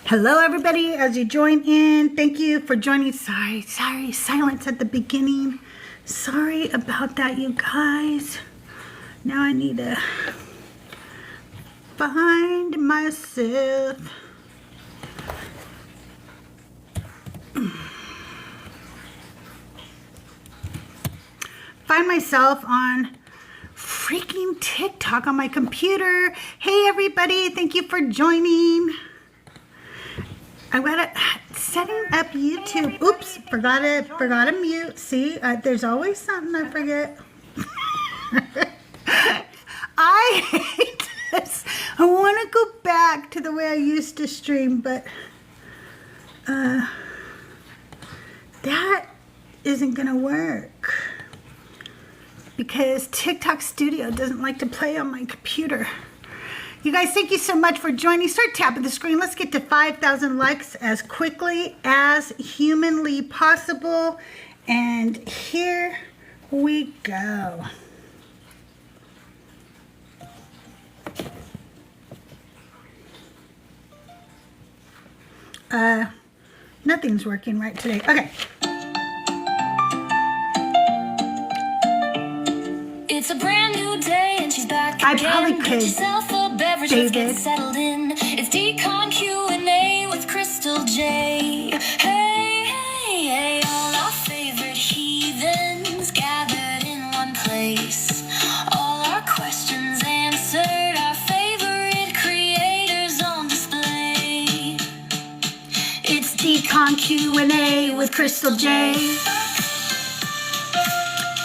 Hello, everybody. As you join in, thank you for joining. Sorry, silence at the beginning. Sorry about that, you guys. Now I need to find myself. Find myself on freaking TikTok on my computer. Hey, everybody. Thank you for joining. I got it setting up YouTube. Oops, forgot to mute. See, there's always something I forget. I hate this. I want to go back to the way I used to stream, but that isn't going to work because TikTok Studio doesn't like to play on my computer. You guys, thank you so much for joining. Start tapping the screen. Let's get to 5,000 likes as quickly as humanly possible. And here we go. Nothing's working right today. Okay. It's a brand new day and she's back I again. probably could, Yourself a beverage, let's get David. settled in. It's Decon Q&A with CrystalJae. Hey, hey, hey, all our favorite heathens gathered in one place. All our questions answered, our favorite creators on display. It's Decon Q&A with CrystalJae.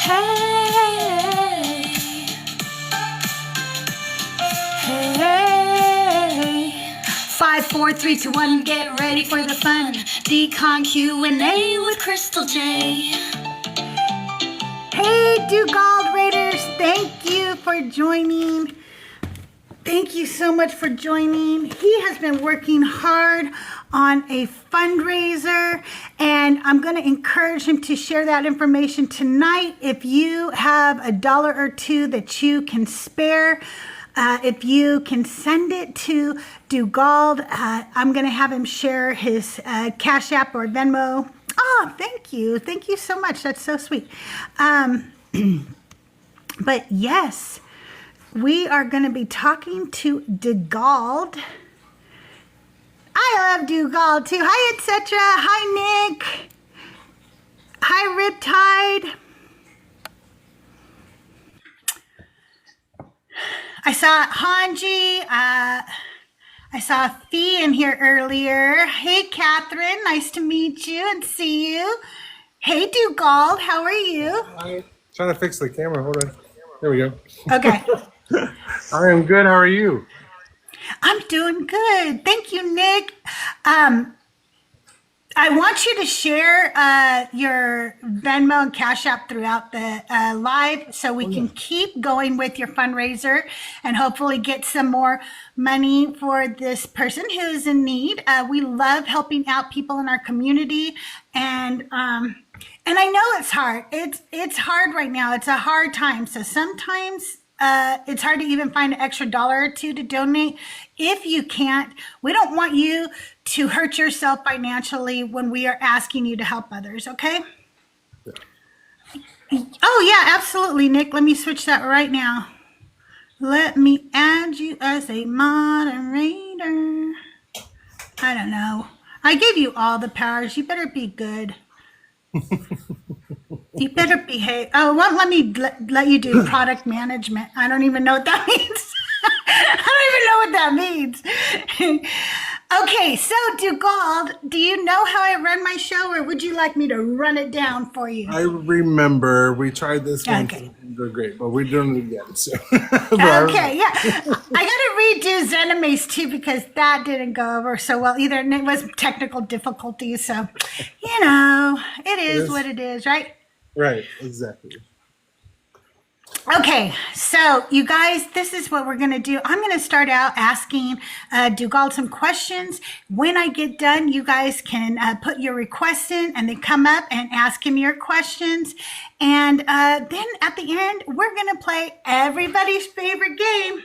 Hey. Hey, 5, 4, 3, 2, 1, get ready for the fun. Decon Q&A with CrystalJae. Hey, Dugald Raiders, thank you for joining. Thank you so much for joining. He has been working hard on a fundraiser, and I'm going to encourage him to share that information tonight. If you have $1 or $2 that you can spare, if you can send it to Dugald, I'm going to have him share his Cash App or Venmo. Oh, thank you. Thank you so much. That's so sweet. But yes, we are going to be talking to Dugald. I love Dugald too. Hi, etc. Hi, Nick. Hi, Riptide. I saw Hanji. I saw Fee in here earlier. Hey, Catherine. Nice to meet you and see you. Hey, Dugald. How are you? I'm trying to fix the camera. Hold on. There we go. Okay. I am good. How are you? I'm doing good. Thank you, Nick. I want you to share your Venmo and Cash App throughout the live so we can keep going with your fundraiser and hopefully get some more money for this person who's in need. We love helping out people in our community, and I know it's hard. It's hard right now. It's a hard time. So sometimes it's hard to even find an extra $1 or $2 to donate. If you can't, we don't want you to hurt yourself financially when we are asking you to help others, okay? Yeah. Oh, yeah, absolutely, Nick. Let me switch that right now. Let me add you as a moderator. I don't know. I gave you all the powers. You better be good. You better behave. Oh, well, let me let you do product management. I don't even know what that means. I don't even know what that means. Okay, so Dugald, do you know how I run my show, or would you like me to run it down for you? I remember we tried this one. Okay. They're great, but we're doing it again. So. Okay, yeah. I got to redo Zenimace too because that didn't go over so well either, and it was technical difficulties. So, it is what it is, right? Right, exactly. Okay, so you guys, this is what we're going to do. I'm going to start out asking Dugald some questions. When I get done, you guys can put your requests in and then come up and ask him your questions. And then at the end, we're going to play everybody's favorite game.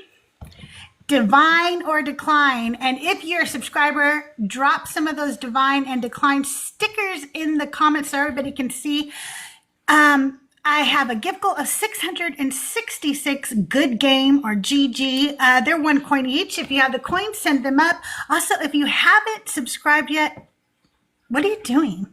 divine or decline. And if you're a subscriber, drop some of those divine and decline stickers in the comments so everybody can see. I have a gift goal of 666 good game or GG. They're 1 coin each. If you have the coins, send them up. Also, if you haven't subscribed yet, what are you doing?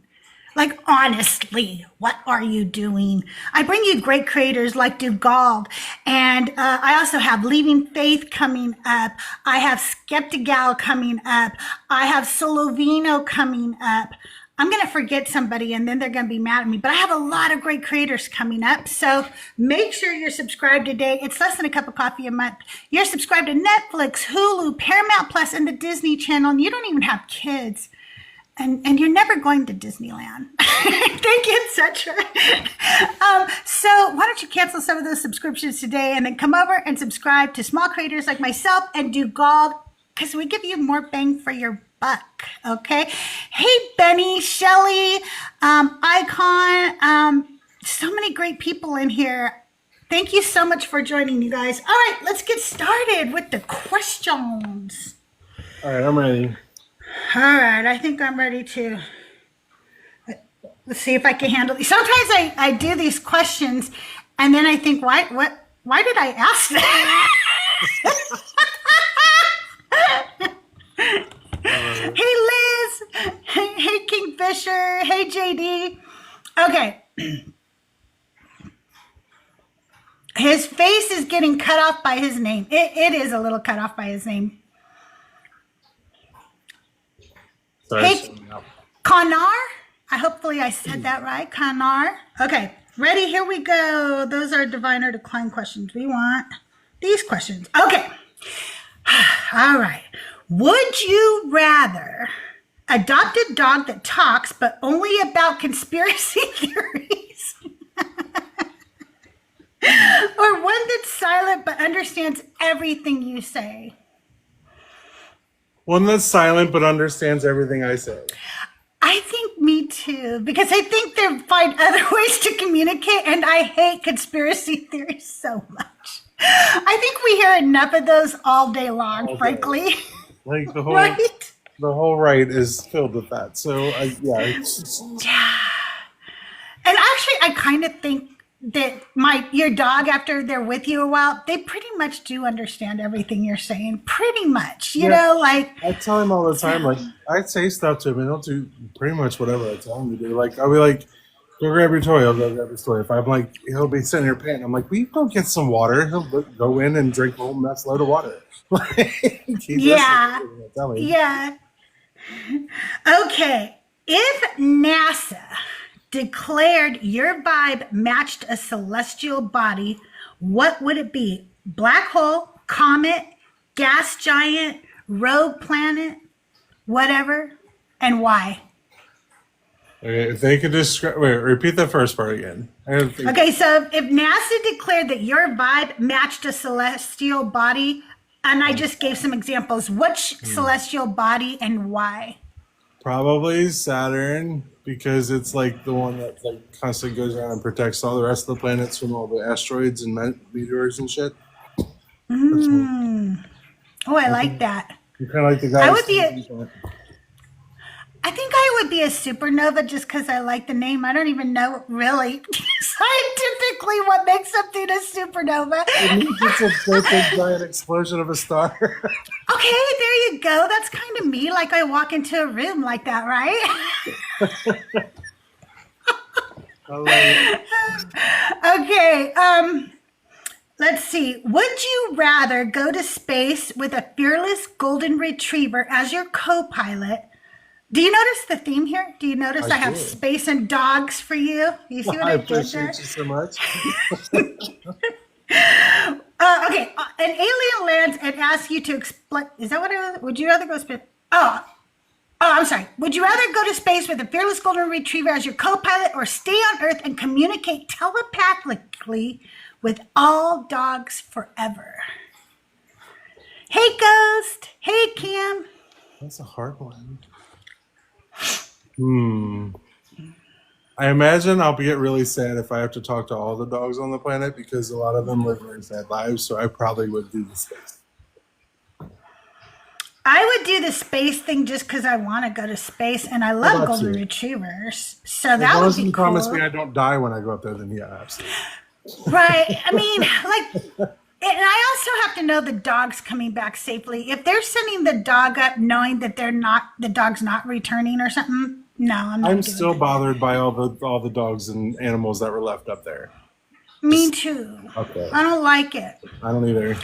Like, honestly, what are you doing? I bring you great creators like Dugald. And I also have Leaving Faith coming up. I have Skeptigal coming up. I have Solovino coming up. I'm going to forget somebody and then they're going to be mad at me. But I have a lot of great creators coming up. So make sure you're subscribed today. It's less than a cup of coffee a month. You're subscribed to Netflix, Hulu, Paramount Plus, and the Disney Channel. And you don't even have kids. And you're never going to Disneyland. Thank you, etc. So why don't you cancel some of those subscriptions today and then come over and subscribe to small creators like myself and Dugald, because we give you more bang for your buck, okay? Hey, Benny, Shelly, Icon, so many great people in here. Thank you so much for joining, you guys. All right, let's get started with the questions. All right, I'm ready. All right, I think I'm ready to. Let's see if I can handle these. Sometimes I do these questions, and then I think, why did I ask that? Hey, Liz. Hey, Kingfisher. Hey, JD. Okay. His face is getting cut off by his name. It is a little cut off by his name. Hey, Kanar. Hopefully I said that right. Kanar. Okay, ready? Here we go. Those are divine or decline questions. We want these questions. Okay. All right. Would you rather adopt a dog that talks but only about conspiracy theories? Or one that's silent but understands everything you say? One that's silent but understands everything I say. I think me too, because I think they find other ways to communicate, and I hate conspiracy theories so much. I think we hear enough of those all day long, frankly. Like the whole Right? the whole right is filled with that. So yeah, it's just, Yeah. And actually, I kind of think that your dog, after they're with you a while, they pretty much do understand everything you're saying. Pretty much, you know, like. I tell him all the time, like I say stuff to him and he'll do pretty much whatever I tell him to do. Like I'll be like, go grab your toy, I'll go grab his toy. If I'm like, he'll be sitting here panting, I'm like, will you go get some water? He'll go in and drink a whole mess load of water. Yeah. Yeah. Okay. If NASA declared your vibe matched a celestial body, what would it be? Black hole, comet, gas giant, rogue planet, whatever, and why? Okay, if they could describe, wait, repeat the first part again. Okay, so if NASA declared that your vibe matched a celestial body, and I just gave some examples, which celestial body and why? Probably Saturn, because it's like the one that like constantly goes around and protects all the rest of the planets from all the asteroids and meteors and shit. Oh, I like that. You're kind of like the guy. I think I would be a supernova just because I like the name. I don't even know really scientifically what makes something a supernova. It means it's a perfect giant explosion of a star. Okay, there you go. That's kind of me. Like I walk into a room like that, right? I love it. Okay. Let's see. Would you rather go to space with a fearless golden retriever as your co-pilot? Do you notice the theme here? Do you notice I have space and dogs for you? You see what I did there? appreciate you so much. Okay, an alien lands and asks you to explain. Is that what it was? Would you rather go space? Oh, I'm sorry. Would you rather go to space with a fearless golden retriever as your co-pilot, or stay on Earth and communicate telepathically with all dogs forever? Hey, Ghost. Hey, Kim. That's a hard one. I imagine I'll get really sad if I have to talk to all the dogs on the planet because a lot of them live very sad lives. So I probably would do the space. I would do the space thing just because I want to go to space, and I love that golden too. retrievers. So As that long would as be you cool. promise me I don't die when I go up there, then yeah, absolutely. Right. I mean, like, and I also have to know the dog's coming back safely. If they're sending the dog up knowing that the dog's not returning or something, no, I'm not. I'm doing still that. bothered by all the dogs and animals that were left up there. Me too. Okay. I don't like it. I don't either.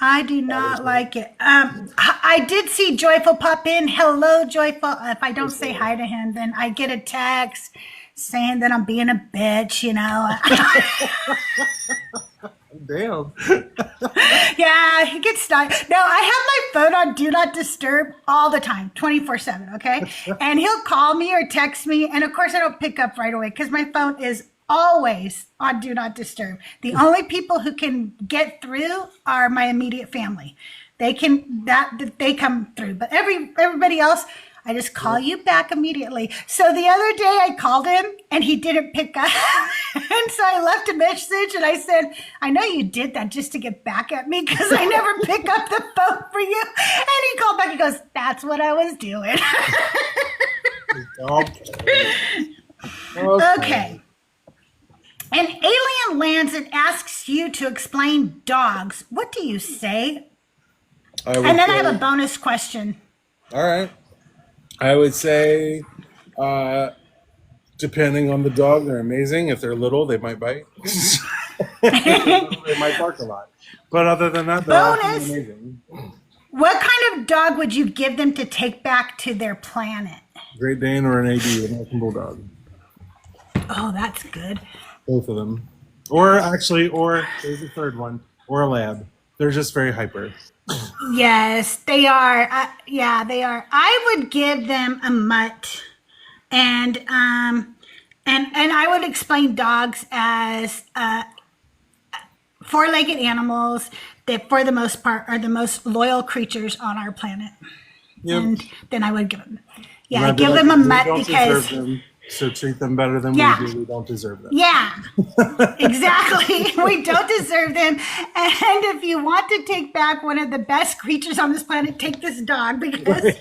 I do not like it. I did see Joyful pop in. Hello, Joyful. If I don't say hi to him, then I get a text saying that I'm being a bitch, you know. Damn. Yeah, he gets stuck. No, I have my phone on Do Not Disturb all the time, 24/7, okay? And he'll call me or text me, and of course I don't pick up right away because my phone is always on Do Not Disturb. The only people who can get through are my immediate family. They come through, but everybody else, I just call you back immediately. So the other day I called him and he didn't pick up. And so I left a message and I said, I know you did that just to get back at me because I never pick up the phone for you. And he called back and goes, that's what I was doing. Okay. An alien lands and asks you to explain dogs. What do you say? And then I have a bonus question. All right. I would say, depending on the dog, they're amazing. If they're little, they might bite. They might bark a lot. But other than that, they're often Bonus. amazing. What kind of dog would you give them to take back to their planet? Great Dane or an AD, an American Bulldog. Oh, that's good. Both of them. Or there's a third one, or a lab. They're just very hyper. Yes, they are. Yeah, they are. I would give them a mutt, and I would explain dogs as four-legged animals that, for the most part, are the most loyal creatures on our planet. Yep. And then I would give them, And I'd be give like, them a we mutt don't because. deserve them, so treat them better than Yeah. we do. We don't deserve them. Yeah, exactly. We don't deserve them. And if you want to take back one of the best creatures on this planet, take this dog because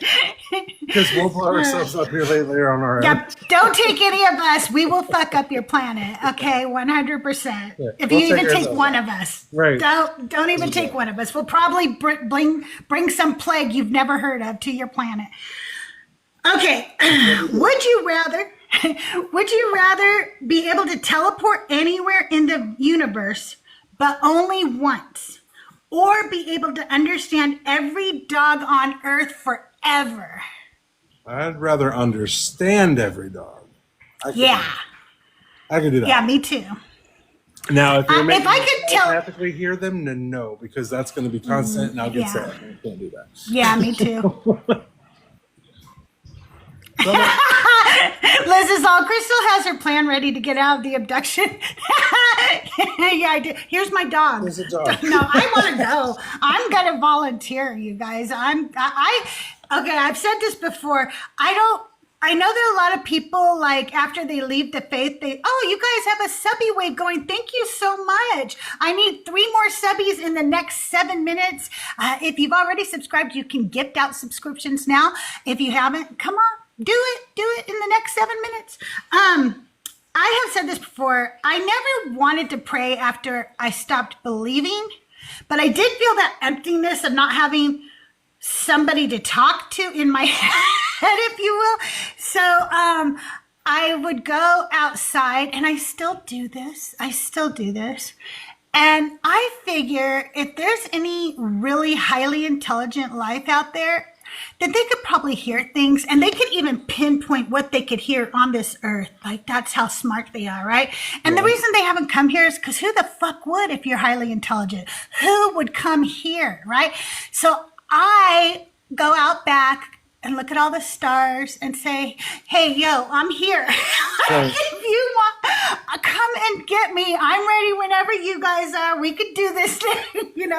we'll blow ourselves up here later on our own. don't take any of us. We will fuck up your planet. Okay, 100%. Yeah, If we'll you even take take ourselves one out. of us, Right. Don't even take one of us. We'll probably bring some plague you've never heard of to your planet. Okay, would you rather be able to teleport anywhere in the universe, but only once, or be able to understand every dog on Earth forever? I'd rather understand every dog. I could do that. Yeah, me too. Now, if you're If making I me could tell- telepathically hear them, then no, because that's going to be constant, and I'll get sad. I can't do that. Yeah, me too. Liz is all, Crystal has her plan ready to get out of the abduction. Yeah, I do. Here's my dog. There's a dog. No, I want to go. I'm gonna volunteer, you guys. Okay, I've said this before. I know that a lot of people, like, after they leave the faith, you guys have a subby wave going. Thank you so much. I need 3 more subbies in the next 7 minutes. If you've already subscribed, you can gift out subscriptions now. If you haven't, come on, do it in the next 7 minutes. I have said this before. I never wanted to pray after I stopped believing, but I did feel that emptiness of not having somebody to talk to in my head, if you will. So I would go outside, and I still do this. And I figure if there's any really highly intelligent life out there, that they could probably hear things, and they could even pinpoint what they could hear on this earth. Like, that's how smart they are, right? And the reason they haven't come here is because who the fuck would if you're highly intelligent? Who would come here, right? So I go out back and look at all the stars and say, hey, yo, I'm here. Right. If you want, come and get me. I'm ready whenever you guys are. We could do this thing, And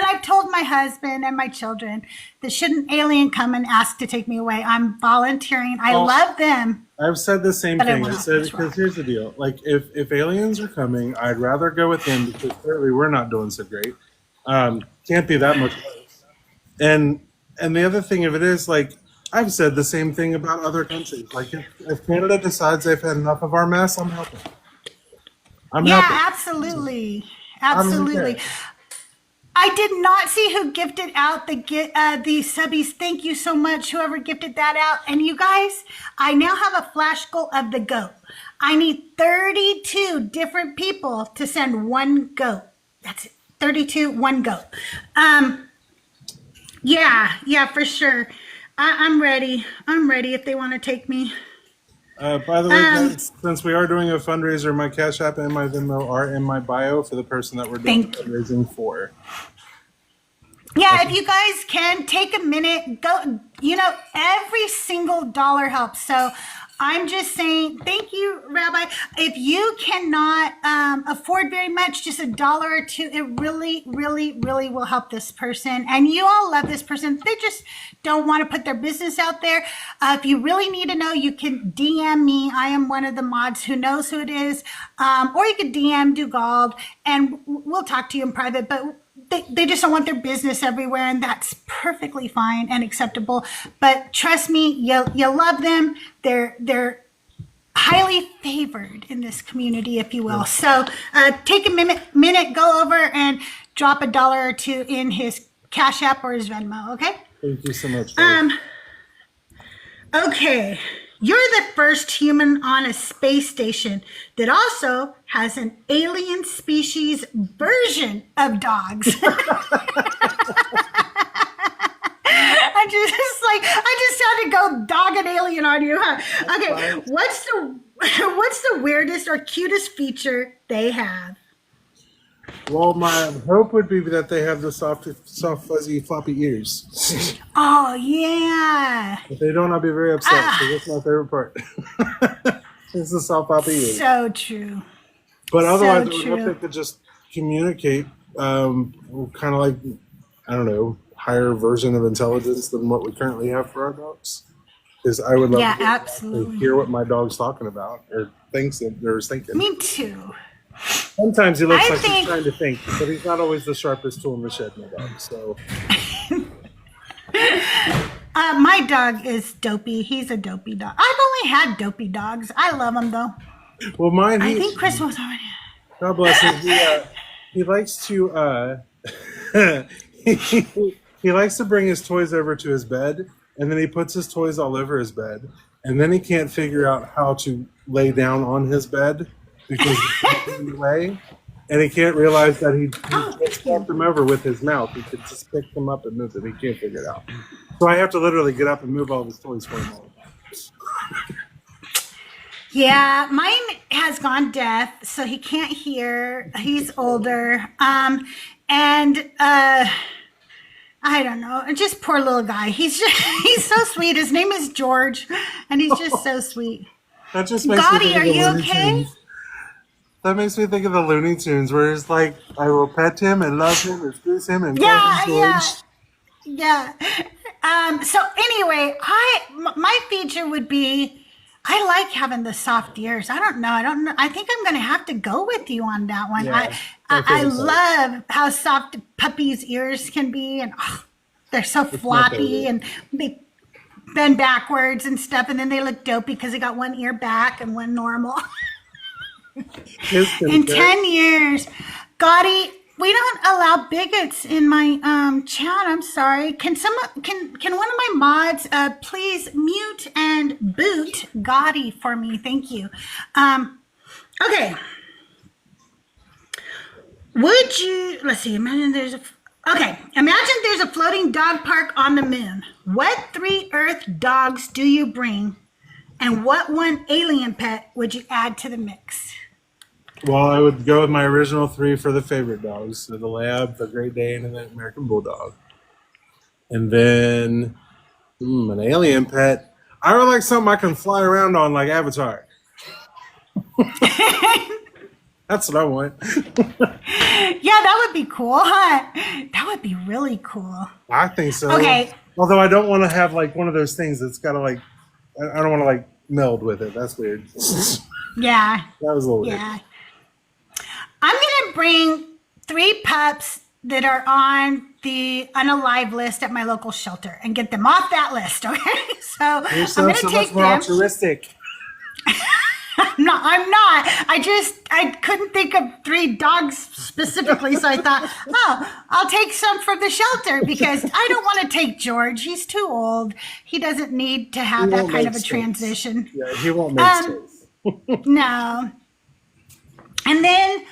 I've told my husband and my children that should an alien come and ask to take me away, I'm volunteering. I love them. I've said the same But I thing. will I not said, this because rock. here's the deal. Like, if aliens are coming, I'd rather go with them because clearly we're not doing so great. Can't be that much worse. And the other thing of it is, like, I've said the same thing about other countries. Like, if Canada decides they've had enough of our mess, I'm helping. I'm helping. Yeah, absolutely. I don't even Absolutely. care. I did not see who gifted out the subbies. Thank you so much, whoever gifted that out. And you guys, I now have a flash goal of the goat. I need 32 different people to send one goat. That's it. 32, one goat. Yeah, for sure. I'm ready. I'm ready if they want to take me. By the way, Um, guys, since we are doing a fundraiser, my Cash App and my Venmo are in my bio for the person that we're doing Thank you. fundraising for. Yeah, if you guys can take a minute, go, every single dollar helps. So I'm just saying, thank you, Rabbi. If you cannot afford very much, just $1 or two, it really, really, really will help this person. And you all love this person. They just don't want to put their business out there. If you really need to know, you can DM me. I am one of the mods who knows who it is. Or you could DM Dugald and we'll talk to you in private. But they just don't want their business everywhere, and that's perfectly fine and acceptable. But trust me, you love them. They're highly favored in this community, if you will. So take a minute, go over and drop $1 or two in his Cash App or his Venmo. Okay. Thank you so much, guys. Okay. You're the first human on a space station that also has an alien species version of dogs. I just had to go dog and alien on you, huh? Okay, what's the weirdest or cutest feature they have? Well, my hope would be that they have the soft, fuzzy, floppy ears. Oh yeah, If they don't, I'll be very upset. So that's my favorite part. It's the soft, floppy ears. so true. But otherwise, So I would hope true. they could just communicate, kind of like, I don't know, higher version of intelligence than what we currently have for our dogs. Because I would love Yeah, to absolutely. hear what my dog's talking about or thinks that they're thinking. Me too. Sometimes he looks I like think- he's trying to think, but he's not always the sharpest tool in the shed, my dog. So My dog is dopey. He's a dopey dog. I've only had dopey dogs. I love them though. well, mine. I think Chris was already. God bless him. He likes to he likes to bring his toys over to his bed, and then he puts his toys all over his bed, and then he can't figure out how to lay down on his bed because he's in the way, and he can't realize that he just knocked them over with his mouth. He could just pick them up and move them. He can't figure it out. So I have to literally get up and move all of his toys for him. Yeah, mine has gone deaf, so he can't hear. He's older. And I don't know, just poor little guy. He's so sweet. His name is George, and he's just so sweet. That just makes me Gotti, think are of the you Looney okay? Tunes. That makes me think of the Looney Tunes, where it's like, I will pet him and love him and squeeze him and call him George. Yeah. So anyway, my feature would be, I like having the soft ears. I don't know. I think I'm going to have to go with you on that one. Yeah, I that's love how soft puppies' ears can be, and they're so floppy, and they bend backwards and stuff, and then they look dopey because they got one ear back and one normal. In 10 years, Gotti, we don't allow bigots in my chat. I'm sorry. Can one of my mods please mute and boot Gotti for me? Thank you. Okay. Would you? Let's see. Imagine there's a floating dog park on the moon. What 3 Earth dogs do you bring, and what one alien pet would you add to the mix? Well, I would go with my original 3 for the favorite dogs. So the Lab, the Great Dane, and the American Bulldog. And then an alien pet. I would like something I can fly around on like Avatar. That's what I want. Yeah, that would be cool, huh? That would be really cool. I think so. Okay. Although I don't want to have like one of those things that's got to like, I don't want to like meld with it. That's weird. Yeah. That was a little weird. Yeah. I'm going to bring 3 pups that are on the unalive list at my local shelter and get them off that list. Okay, so You're I'm going to so take much more them. altruistic. I'm not. I couldn't think of 3 dogs specifically, so I thought, I'll take some from the shelter because I don't want to take George. He's too old. He doesn't need to have that kind of a transition. Yeah, he won't make sense. No. And then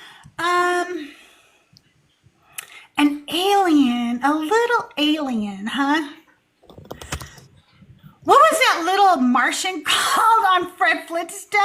an alien, a little alien, huh? What was that little Martian called on Fred Flintstone?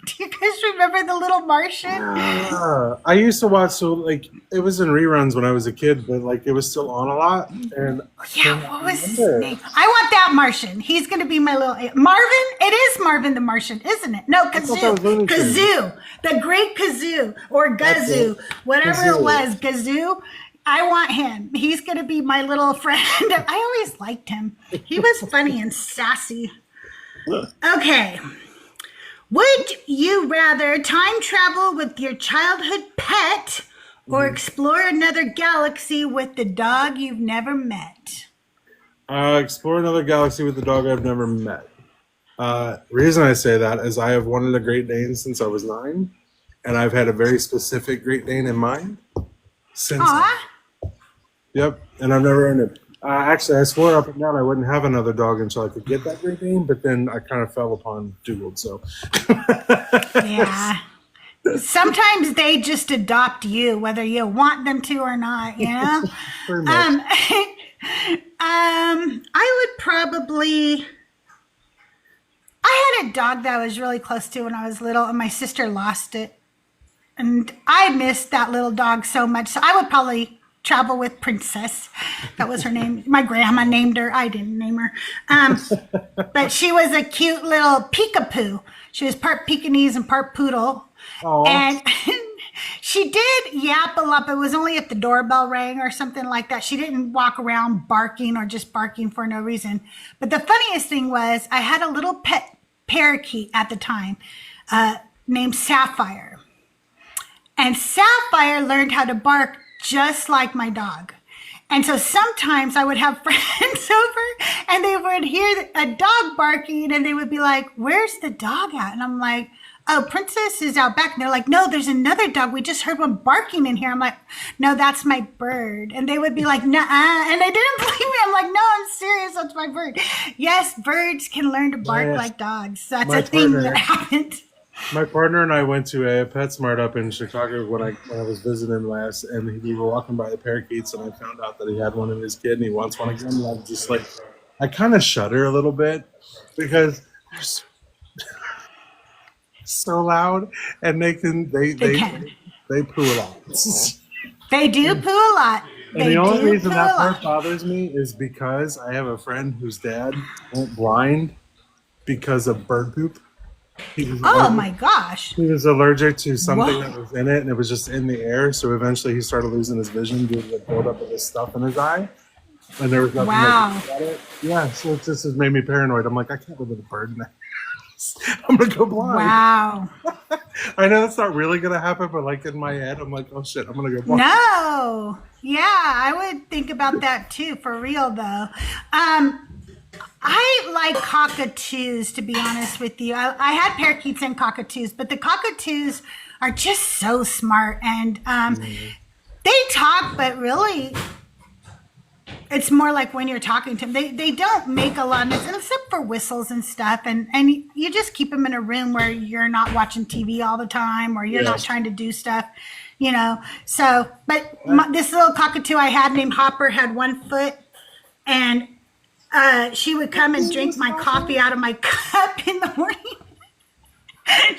Do you guys remember the little Martian? I used to watch, so like it was in reruns when I was a kid, but like it was still on a lot. And What was his name? I want that Martian. He's going to be my little Marvin. It is Marvin the Martian, isn't it? No, Kazoo. Kazoo, the great Kazoo or Gazoo, whatever it was, Gazoo. I want him. He's going to be my little friend. I always liked him. He was funny and sassy. Okay. Would you rather time travel with your childhood pet or explore another galaxy with the dog you've never met? Explore another galaxy with the dog I've never met. Reason I say that is I have wanted a Great Dane since I was 9, and I've had a very specific Great Dane in mind since. Yep, and I've never owned it. Actually, I swore up and down I wouldn't have another dog until I could get that Great Dane, but then I kind of fell upon Dugald, so. Yeah. Sometimes they just adopt you, whether you want them to or not, you know? Pretty much. I would probably... I had a dog that I was really close to when I was little, and my sister lost it. And I missed that little dog so much, so I would probably travel with Princess. That was her name. My grandma named her. I didn't name her. But she was a cute little peekapoo. She was part Pekingese and part poodle. Aww. And she did yap a lot, but it was only if the doorbell rang or something like that. She didn't walk around barking or just barking for no reason. But the funniest thing was I had a little pet parakeet at the time named Sapphire. And Sapphire learned how to bark just like my dog. And so sometimes I would have friends over and they would hear a dog barking and they would be like, "Where's the dog at?" And I'm like, "Oh, Princess is out back." And they're like, "No, there's another dog. We just heard one barking in here." I'm like, "No, that's my bird." And they would be like, "Nuh-uh." And they didn't believe me. I'm like, "No, I'm serious. That's my bird." Yes, birds can learn to bark like dogs. That's a thing that happened. My partner and I went to a PetSmart up in Chicago when I was visiting last, and we were walking by the parakeets, and I found out that he had one in his kid, and he wants one again. And I was just like, I kind of shudder a little bit because they're so loud, and they poo a lot. They do poo a lot. And the only reason that part bothers me is because I have a friend whose dad went blind because of bird poop. My gosh. He was allergic to something that was in it, and it was just in the air. So eventually he started losing his vision due to the buildup of this stuff in his eye. And there was nothing about it. Yeah, so it just has made me paranoid. I'm like, I can't live with a bird in the house. I'm going to go blind. Wow. I know that's not really going to happen, but like in my head, I'm like, oh shit, I'm going to go blind. No. Yeah, I would think about that too, for real though. I like cockatoos, to be honest with you. I had parakeets and cockatoos, but the cockatoos are just so smart. And they talk, but really, it's more like when you're talking to them. They don't make a lot of noise, except for whistles and stuff. And you just keep them in a room where you're not watching TV all the time or you're not trying to do stuff, you know. So, but this little cockatoo I had named Hopper had 1 foot, and she would come and drink my coffee out of my cup in the morning.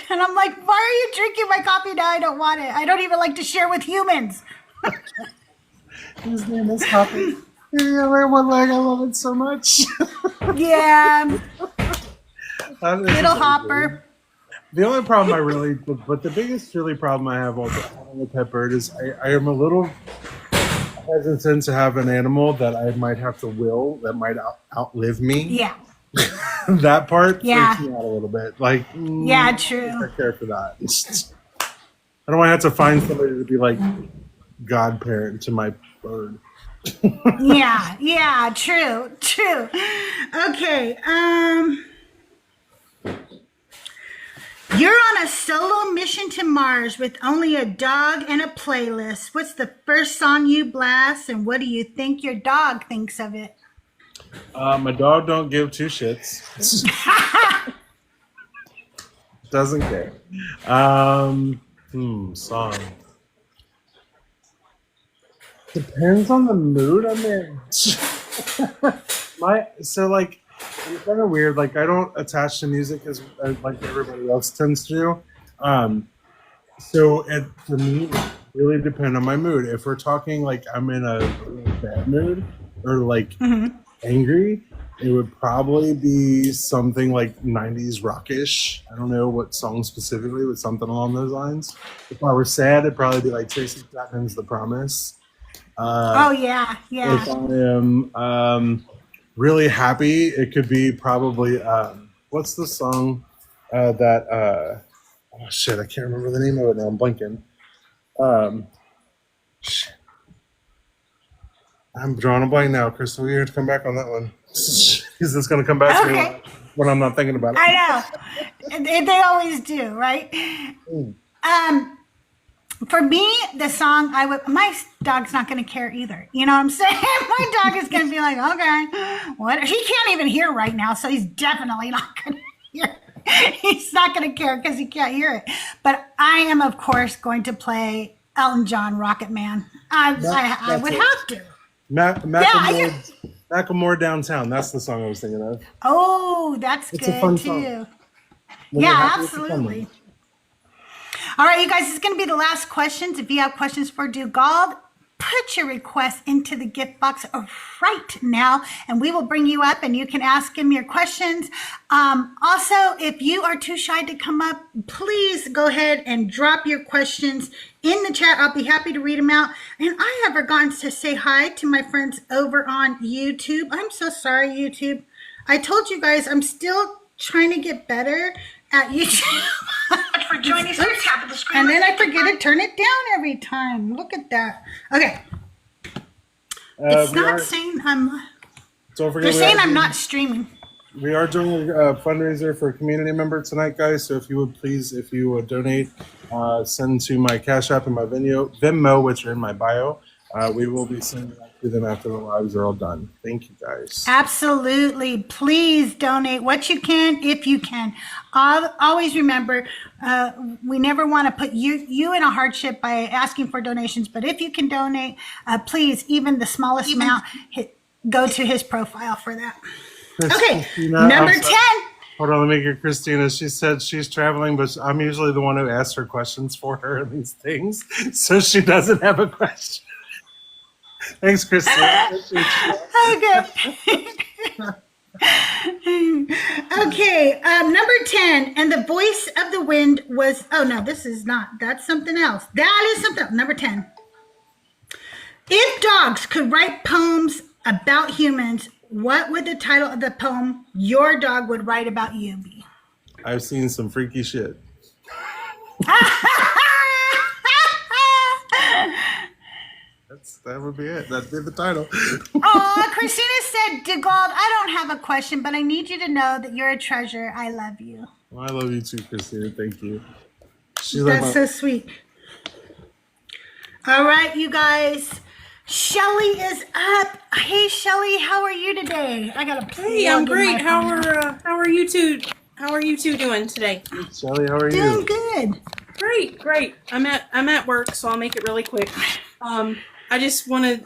And I'm like, "Why are you drinking my coffee now? I don't want it. I don't even like to share with humans." His name is Hoppy. Yeah, wear one leg. I love it so much. Yeah. Little Hopper. The only problem but the biggest really problem I have with having a pet bird is I am a little hesitant to have an animal that I might have to will that might outlive me. Yeah. That part freaks me out a little bit. Like, yeah, true. I care for that. I don't want to have to find somebody to be like godparent to my bird. Yeah, true. Okay, you're on a solo mission to Mars with only a dog and a playlist. What's the first song you blast, and what do you think your dog thinks of it? My dog don't give two shits. Doesn't care. Song. Depends on the mood I'm in. It's kind of weird. Like, I don't attach to music as like everybody else tends to do. For me, it really depends on my mood. If we're talking like I'm in a really bad mood or like angry, it would probably be something like 90s rockish. I don't know what song specifically, but something along those lines. If I were sad, it'd probably be like Tracy Chapman's The Promise. Yeah. If I am really happy, it could be probably what's the song I can't remember the name of it now. I'm blanking. I'm drawing a blank now, Crystal. You have to come back on that one. Because it's going to come back to me when I'm not thinking about it. I know. They always do, right? For me, the song my dog's not going to care either. You know what I'm saying? My dog is going to be like, okay, what? He can't even hear right now, so he's definitely not going to hear. He's not going to care because he can't hear it. But I am, of course, going to play Elton John, Rocket Man. I would have to. Macklemore Downtown. That's the song I was thinking of. Oh, that's it's good a fun too. Song. Yeah, absolutely. All right, you guys, this is going to be the last questions. If you have questions for Dugald, put your request into the gift box right now, and we will bring you up and you can ask him your questions. Also, if you are too shy to come up, please go ahead and drop your questions in the chat. I'll be happy to read them out. And I have forgotten to say hi to my friends over on YouTube. I'm so sorry, YouTube. I told you guys I'm still trying to get better at YouTube. For joining us, tap the screen. And then I forget to turn it down every time. Look at that. Okay. It's not saying I'm. Don't forget, they're saying I'm not streaming. We are doing a fundraiser for a community member tonight, guys. So if you would donate, send to my Cash App and my Venmo, which are in my bio. We will be sending that to them after the lives are all done. Thank you, guys. Absolutely. Please donate what you can, if you can. Always remember, we never want to put you in a hardship by asking for donations. But if you can donate, please, even the smallest amount, go to his profile for that. Okay, Christina, number 10. Hold on, let me get Christina. She said she's traveling, but I'm usually the one who asks her questions for her and these things. So she doesn't have a question. Thanks, Christina. Okay, number 10. And the voice of the wind was, oh no, this is not, that's something else. That is something else. Number 10. If dogs could write poems about humans, what would the title of the poem your dog would write about you be? I've seen some freaky shit. That would be it. That'd be the title. Oh, Christina said, Dugald, I don't have a question, but I need you to know that you're a treasure. I love you. Well, I love you too, Christina. Thank you. That's so sweet. All right, you guys. Shelly is up. Hey, Shelly, how are you today? I got to. Hey, I'm great. How are you two? How are you two doing today? Shelly, how are you? Doing good. Great. I'm at work, so I'll make it really quick. I just wanted,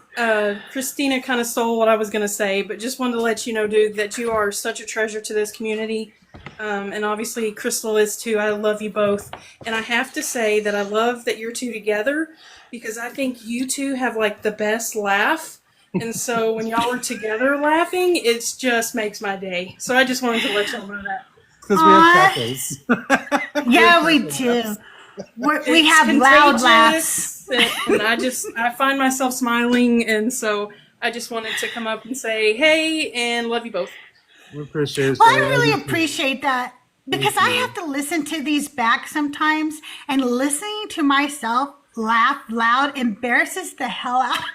Christina kind of stole what I was going to say, but just wanted to let you know, dude, that you are such a treasure to this community. And obviously Crystal is too. I love you both. And I have to say that I love that you're two together because I think you two have like the best laugh. And so when y'all are together laughing, it just makes my day. So I just wanted to let y'all know that. Because we have cafes. Yeah, we do. We have loud laughs. And I find myself smiling, and so I just wanted to come up and say, hey, and love you both. We appreciate it. Well, I really appreciate that because I have to listen to these back sometimes, and listening to myself laugh loud embarrasses the hell out of me.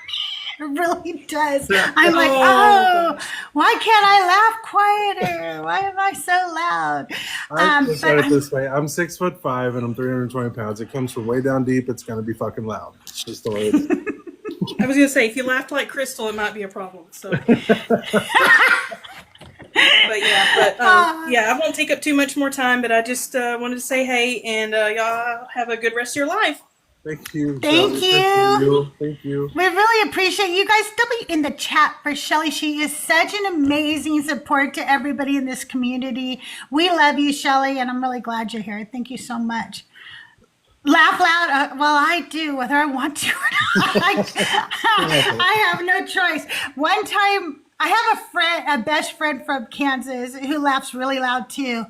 It really does. I'm like, Oh. why can't I laugh quieter? Why am I so loud? I just said But it this way. I'm 6'5" and I'm 320 pounds. It comes from way down deep. It's gonna be fucking loud. It's just the way it is. I was gonna say, if you laughed like Crystal, it might be a problem. So, but I won't take up too much more time. But I just wanted to say hey, and y'all have a good rest of your life. Thank you. Thank Shelly. you. Thank you. we really appreciate you guys. Still be in the chat for Shelly. She is such an amazing support to everybody in this community. We love you, Shelly, and I'm really glad you're here. Thank you so much. Laugh loud. Well, I do, whether I want to or not. I have no choice. One time, I have a best friend from Kansas who laughs really loud too.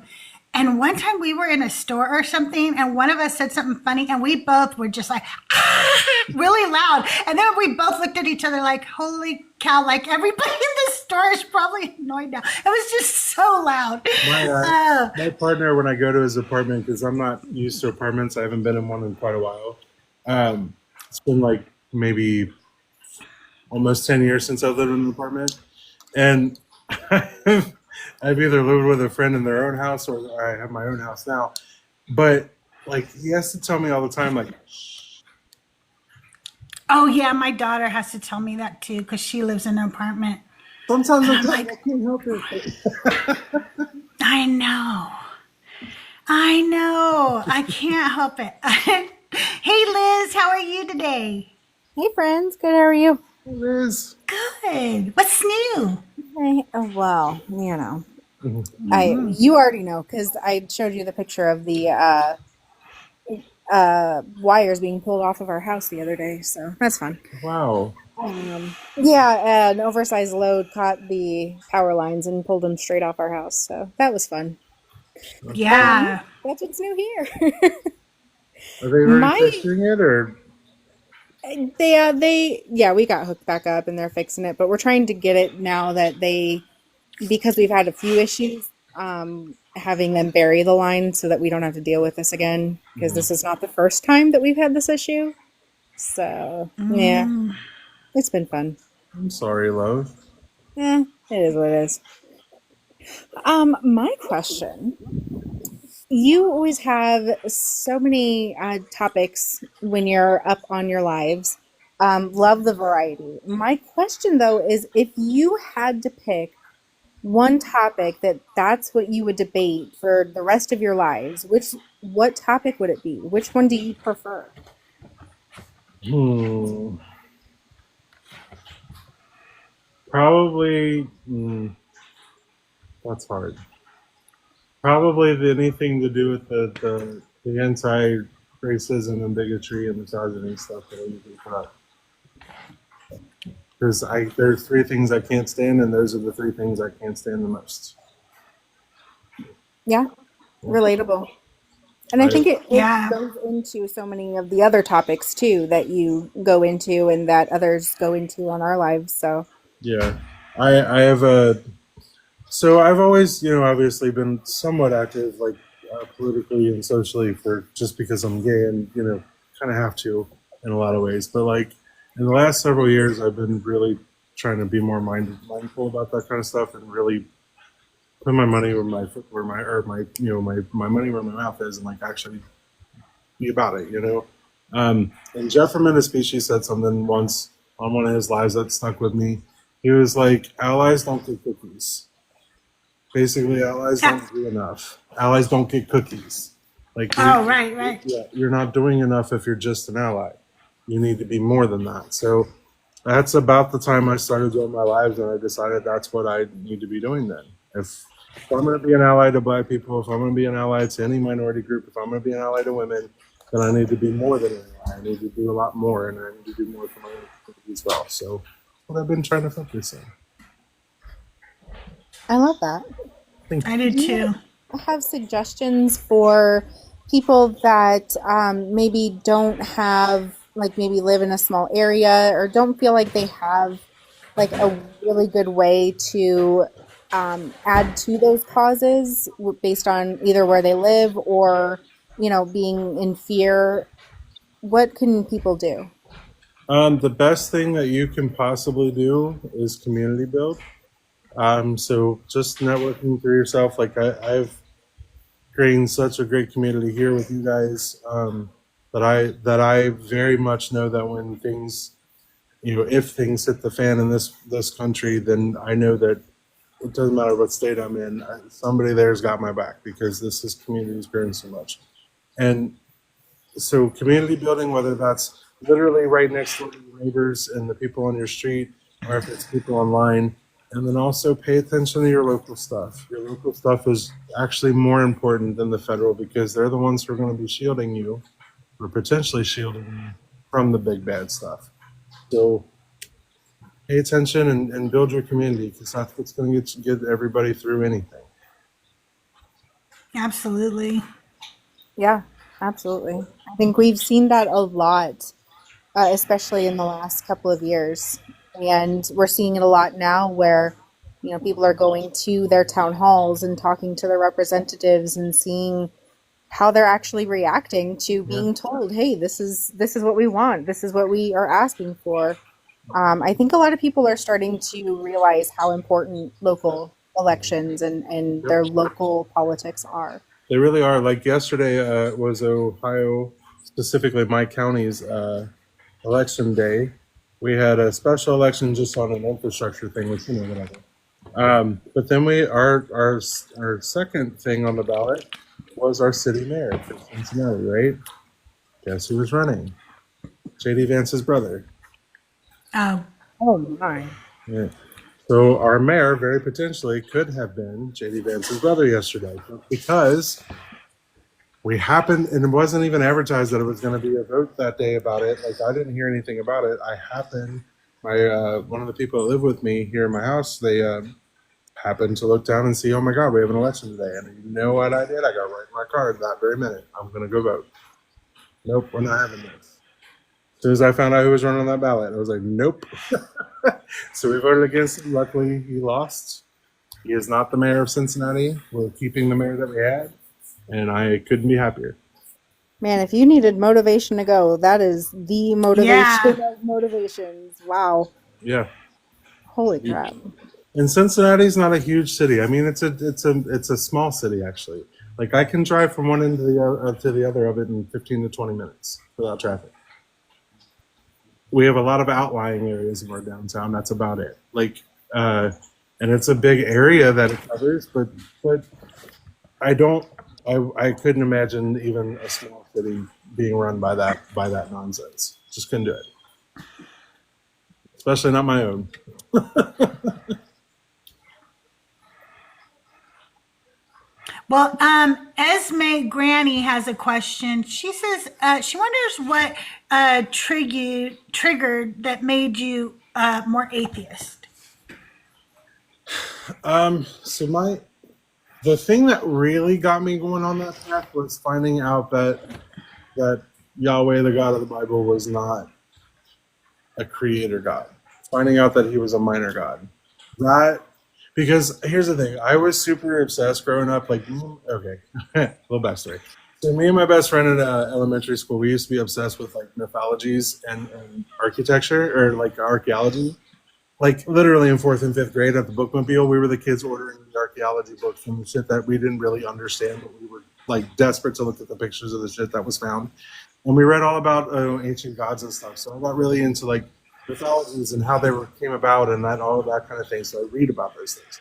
And one time we were in a store or something, and one of us said something funny, and we both were just like, really loud. And then we both looked at each other like, holy cow, like everybody in the store is probably annoyed now. It was just so loud. My partner, when I go to his apartment, because I'm not used to apartments, I haven't been in one in quite a while. It's been like maybe almost 10 years since I've lived in an apartment. And I've either lived with a friend in their own house or I have my own house now. But like he has to tell me all the time, like, Oh, yeah, my daughter has to tell me that too because she lives in an apartment. sometimes And I'm I'm like, like, I can't help it. I know. I can't help it. Hey, Liz, how are you today? Hey friends, good. How are you? Liz. Good. What's new? Hey, well, you know, you already know because I showed you the picture of the wires being pulled off of our house the other day, so that's fun. Wow. Yeah, an oversized load caught the power lines and pulled them straight off our house, so that was fun. Yeah. That's what's new here. Are they already fixing it or? We got hooked back up and they're fixing it, but we're trying to get it now that because we've had a few issues, having them bury the line so that we don't have to deal with this again, because this is not the first time that we've had this issue. So, yeah, it's been fun. I'm sorry, love. It is what it is. My question, you always have so many topics when you're up on your lives. Love the variety. My question, though, is if you had to pick one topic that's what you would debate for the rest of your lives, what topic would it be? Which one do you prefer? Probably. That's hard. Probably anything to do with the anti-racism and bigotry and misogyny stuff that I usually put up. Because there's three things I can't stand, and those are the three things I can't stand the most. Yeah, relatable. And I think it goes into so many of the other topics too that you go into and that others go into on our lives. So yeah, I have so I've always, obviously been somewhat active, like politically and socially, just because I'm gay and kind of have to in a lot of ways. But like in the last several years, I've been really trying to be more mindful about that kind of stuff and really put my money where my money where my mouth is, and like actually be about it, And Jeff from Species said something once on one of his lives that stuck with me. He was like, "Allies don't get cookies." Basically, allies don't do enough. Allies don't get cookies. Like, right. Yeah, you're not doing enough if you're just an ally. You need to be more than that. So that's about the time I started doing my lives, and I decided that's what I need to be doing then. If I'm going to be an ally to Black people, if I'm going to be an ally to any minority group, if I'm going to be an ally to women, then I need to be more than an ally. I need to do a lot more, and I need to do more for my own community as well. So that's what I've been trying to focus on. I love that. I did too. I have suggestions for people that maybe don't have, like maybe live in a small area or don't feel like they have like a really good way to add to those causes based on either where they live or, being in fear what can people do? The best thing that you can possibly do is community build. So just networking through yourself. Like I've created such a great community here with you guys, that I very much know that when things, if things hit the fan in this country, then I know that it doesn't matter what state I'm in, somebody there's got my back, because this community is growing so much. And so community building, whether that's literally right next to your neighbors and the people on your street, or if it's people online, and then also pay attention to your local stuff. Your local stuff is actually more important than the federal, because they're the ones who are going to be shielding you, or potentially shielding you from the big bad stuff. So pay attention and build your community, because that's what's going to get everybody through anything. Absolutely. Yeah, absolutely. I think we've seen that a lot, especially in the last couple of years. And we're seeing it a lot now where, people are going to their town halls and talking to their representatives and seeing how they're actually reacting to being told, hey, this is what we want. This is what we are asking for. I think a lot of people are starting to realize how important local elections and their local politics are. They really are. Like yesterday was Ohio, specifically my county's election day. We had a special election just on an infrastructure thing, which whatever. But then our second thing on the ballot was our city mayor for Cincinnati, right? Guess who was running? J.D. Vance's brother. Oh. Oh my. Yeah. So our mayor very potentially could have been J.D. Vance's brother yesterday, because we happened, and it wasn't even advertised that it was going to be a vote that day about it. Like, I didn't hear anything about it. One of the people that live with me here in my house, they happened to look down and see, oh my God, we have an election today. And you know what I did? I got right in my car that very minute. I'm going to go vote. Nope, we're not having this. As soon as I found out who was running on that ballot, I was like, nope. So we voted against him. Luckily, he lost. He is not the mayor of Cincinnati. We're keeping the mayor that we had, and I couldn't be happier. Man, if you needed motivation to go, that is the motivation of motivations. Wow. Yeah. Holy crap. And Cincinnati's not a huge city. I mean, it's a small city, actually. Like, I can drive from one end to the other of it in 15 to 20 minutes without traffic. We have a lot of outlying areas of our downtown. That's about it. Like, and it's a big area that it covers, but I couldn't imagine even a small city being run by that nonsense. Just couldn't do it. Especially not my own. Well, Esme Granny has a question. She says she wonders what triggered that made you more atheist. So the thing that really got me going on that path was finding out that Yahweh, the God of the Bible, was not a creator God. Finding out that he was a minor God. Because here's the thing, I was super obsessed growing up. Like, okay, little backstory. So me and my best friend in elementary school, we used to be obsessed with like mythologies and architecture, or like archaeology. Like literally in 4th and 5th grade at the bookmobile, we were the kids ordering the archaeology books and the shit that we didn't really understand, but we were like desperate to look at the pictures of the shit that was found. And we read all about ancient gods and stuff. So I got really into like mythologies and how they came about and all of that kind of thing. So I read about those things.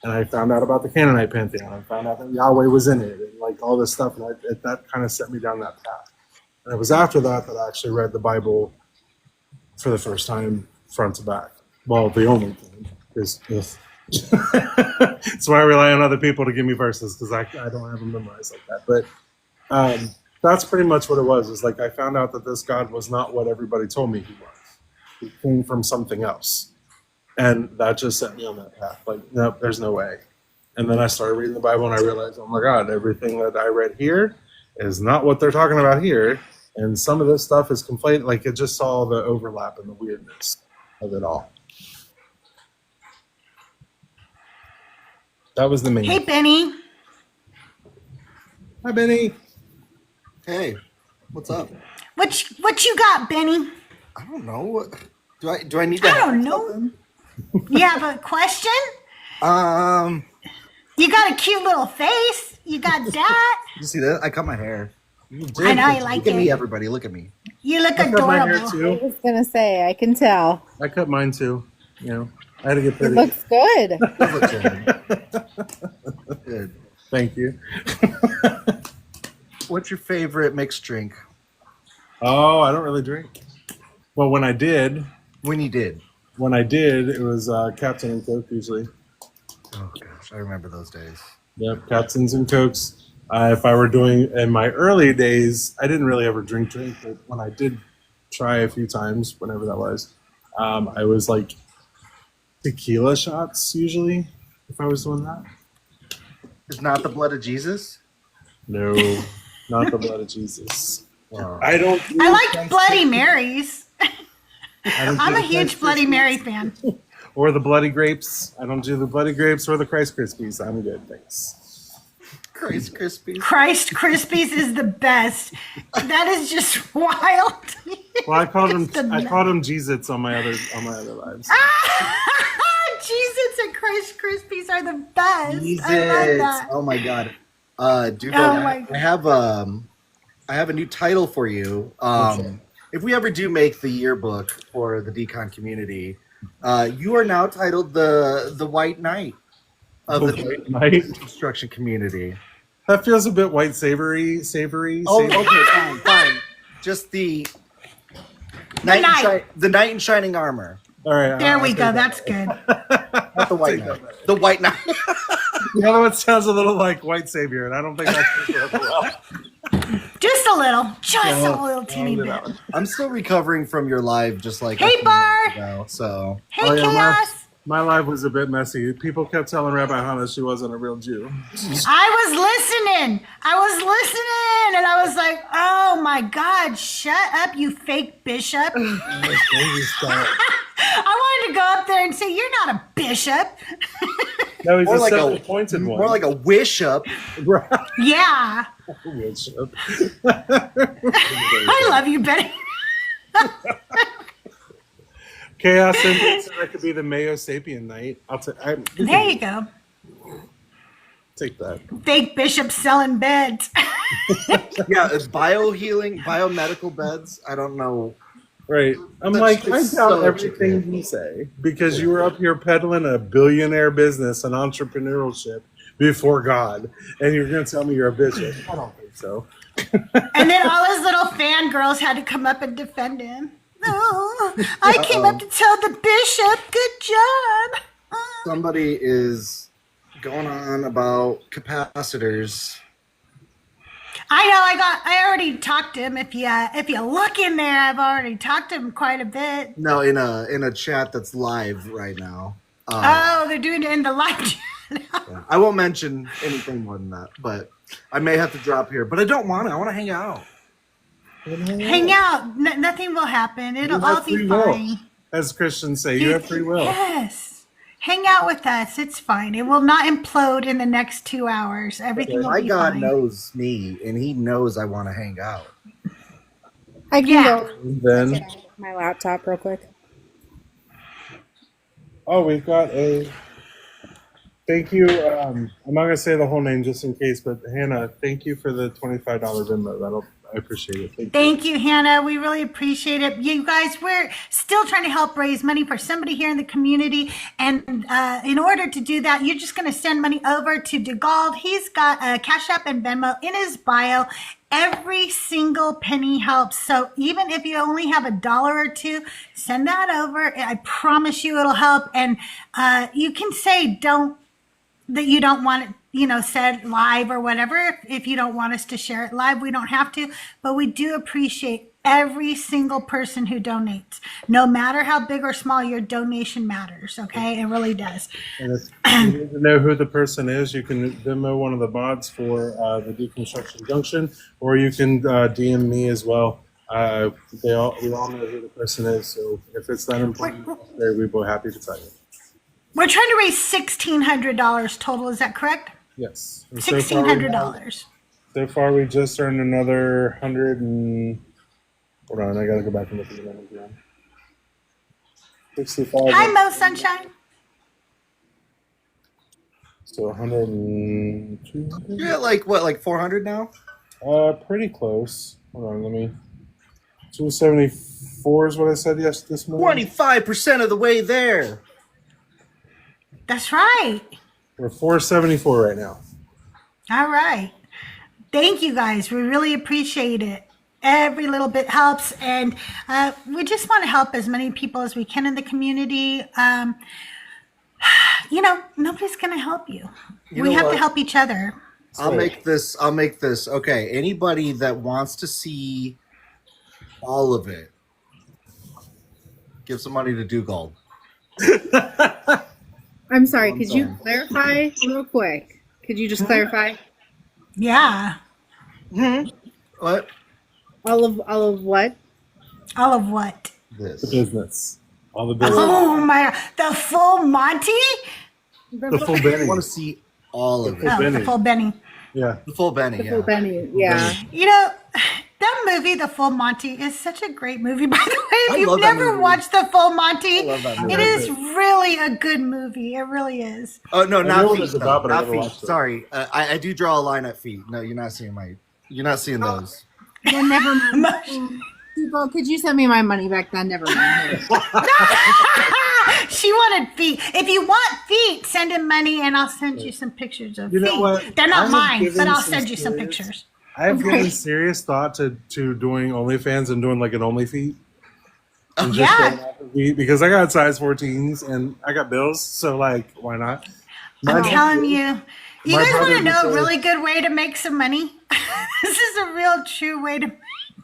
And I found out about the Canaanite pantheon. I found out that Yahweh was in it and like all this stuff. And that kind of set me down that path. And it was after that I actually read the Bible for the first time, front to back. Well, the only thing is that's why I rely on other people to give me verses, because I don't have them memorized like that. But that's pretty much what it was. Is like I found out that this God was not what everybody told me he was. He came from something else. And that just set me on that path. Like, nope, there's no way. And then I started reading the Bible and I realized, oh my God, everything that I read here is not what they're talking about here. And some of this stuff is conflated. Like, it just saw the overlap and the weirdness of it all. That was the main. Hey, Benny. Hi, Benny. Hey, what's up? What you got, Benny? I don't know. Do I need to? I don't have know. something? You have a question? Um, You got a cute little face. You got that. you see that? I cut my hair. I know you like Look at me, it. everybody. Look at me. You look I cut my hair adorable. I too. was gonna say, I can tell. I cut mine too. You know, I had to get It pretty. looks good. It looks good. Good. Thank you. What's your favorite mixed drink? Oh, I don't really drink. Well, when I did, When you did? it was Captain and Coke usually. Oh gosh, I remember those days. Yep, Captains and Cokes. If I were doing in my early days, I didn't really ever drink, but when I did try a few times, whenever that was, I was like tequila shots usually. If I was doing that, Is not the blood of Jesus? no, not the blood of Jesus. Wow. I don't. I like Bloody Marys. I don't I'm do a the huge Rice Bloody Krispies Mary fan. or the Bloody Grapes. I don't do the Bloody Grapes or the Christ Krispies. I'm good, thanks. Christ Krispies. Christ Krispies is the best. That is just wild. Well, I called them. It's the I called them Jesus on my other lives. Jesus and Christ Krispies are the best. Jesus. I love that. Oh my god. Dude, Oh my I have a new title for you. If we ever do make the yearbook for the Decon community, you are now titled the White Knight of the White Knight. Deconstruction community. That feels a bit white savory. Oh, okay, fine. Just the knight. The knight in shining armor. All right. There I'll we take go. that. That's good. Not the white knight. The white knight. The other one sounds a little like white savior, and I don't think that's going to work well. Just a little. Just Yeah, a little teeny I'll do bit. that one. I'm still recovering from your live just like Hey, a few Bar. minutes ago, so Hey, Oh, yeah, Chaos. My life was a bit messy. People kept telling Rabbi Hannah she wasn't a real Jew. I was listening, and I was like, oh my God, shut up, you fake bishop. I wanted to go up there and say, you're not a bishop. No, he's More a like a- self-appointed one. more like a wish up. Yeah. Bishop. I love you, Betty. Chaos and that could be the Mayo Sapien night. There you go. Take that. Fake bishop selling beds. Yeah, it's biohealing, biomedical beds. I don't know. Right. I'm That's like, I just doubt so everything chicken. you say because you were up here peddling a billionaire business and entrepreneurship before God, and you're going to tell me you're a bishop. I don't think so. And then all his little fangirls had to come up and defend him. Oh, I came up to tell the bishop, good job. Somebody is going on about capacitors. I know. I already talked to him. If you look in there, I've already talked to him quite a bit. No, in a chat that's live right now. Oh, they're doing it in the live chat. Yeah. I won't mention anything more than that, but I may have to drop here. But I don't want to. I want to hang out. Hang out. Nothing will happen. It'll You all have be free will. fine. As Christians say, you have free will. Yes. Hang out with us. It's fine. It will not implode in the next 2 hours. Everything will My be God fine. knows me, and He knows I want to hang out. I can Yeah. go Then, check out my laptop real quick. oh, we've got a. Thank you. I'm not going to say the whole name just in case, but Hannah, thank you for the $25 Venmo. I appreciate it. Thank you. Thank you, Hannah. We really appreciate it. You guys, we're still trying to help raise money for somebody here in the community. And in order to do that, you're just going to send money over to Dugald. He's got a Cash App and Venmo in his bio. Every single penny helps. So even if you only have $1 or $2, send that over. I promise you it'll help. And you can say that you don't want it, said live or whatever. If you don't want us to share it live, we don't have to, but we do appreciate every single person who donates. No matter how big or small, your donation matters. Okay. It really does. And if you need to know who the person is, you can Venmo one of the mods for the Deconstruction Junction, or you can DM me as well. We all know who the person is, so if it's that important, we'd be happy to tell you. We're trying to raise $1,600 total. Is that correct? Yes. And so far we have- $1,600. So far, we just earned another 100 and Hold on, I gotta go back and look at the numbers again. 65. Hi, Mo Sunshine. So 102. You're at like what, like 400 now? Pretty close. Hold on, let me. 274 is what I said this morning. 25% of the way there. That's right. We're 474 right now. All right. Thank you guys. We really appreciate it. Every little bit helps. And we just want to help as many people as we can in the community. Nobody's going to help you. We have to help each other. I'll make this. Okay. Anybody that wants to see all of it, give some money to Dugald. I'm sorry. Could you clarify real quick? Could you just clarify? Yeah. What? All of what? All of what? This. The business. All the business. Oh, my. The full Monty? The full I Benny. want to see all of it. Oh, Benny. the full Benny. Yeah. The full Benny. Yeah. Full Benny. Yeah. You know, that movie, The Full Monty, is such a great movie. By the way, I if you've love that never movie. watched The Full Monty, I love that movie. it is really a good movie. It really is. Oh no, I know not what feet. it's about, but I Not never feet. watched it. Sorry, I do draw a line at feet. No, you're not seeing those. Then never mind. People, could you send me my money back then? Never mind. She wanted feet. If you want feet, send him money and I'll send you some pictures of You know feet. what? They're I not have mine, given but I'll some send you some serious- pictures. I have given serious thought to doing OnlyFans and doing like an OnlyFeet. And just Yeah. going off of feet, because I got size 14s and I got bills, so like, why not? I'm telling you. You my guys want brother to know a decided- really good way to make some money? This is a real true way to.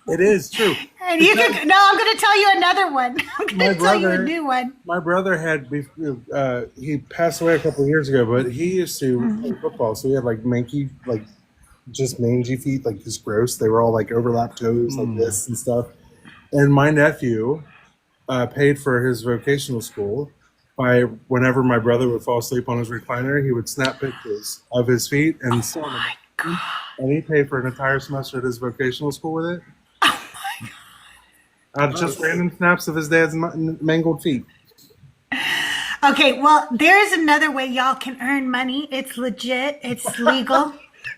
It is true. And you can. No, I'm going to tell you another one. I'm My going to tell you a brother- new one. My brother had, he passed away a couple of years ago, but he used to play football, so he had like manky, like just mangy feet, like just gross. They were all like overlapped toes, like this and stuff. And my nephew paid for his vocational school by whenever my brother would fall asleep on his recliner, he would snap pictures of his feet and send them. And he paid for an entire semester at his vocational school with it. Just random snaps of his dad's mangled feet. Okay, well, there's another way y'all can earn money. It's legit. It's legal.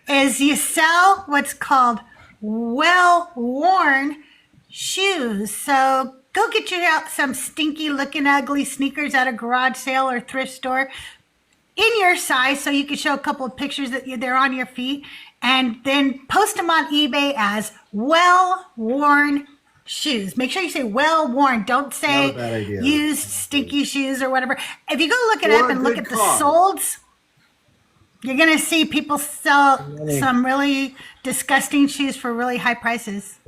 Is you sell what's called well-worn shoes. So go get you out some stinky looking ugly sneakers at a garage sale or thrift store in your size so you can show a couple of pictures that they're on your feet and then post them on eBay as well-worn shoes. Make sure you say well-worn. Don't say Not a bad idea. used stinky shoes or whatever. If you go look it Or up a and look good at the cause. solds, you're going to see people sell some really disgusting shoes for really high prices.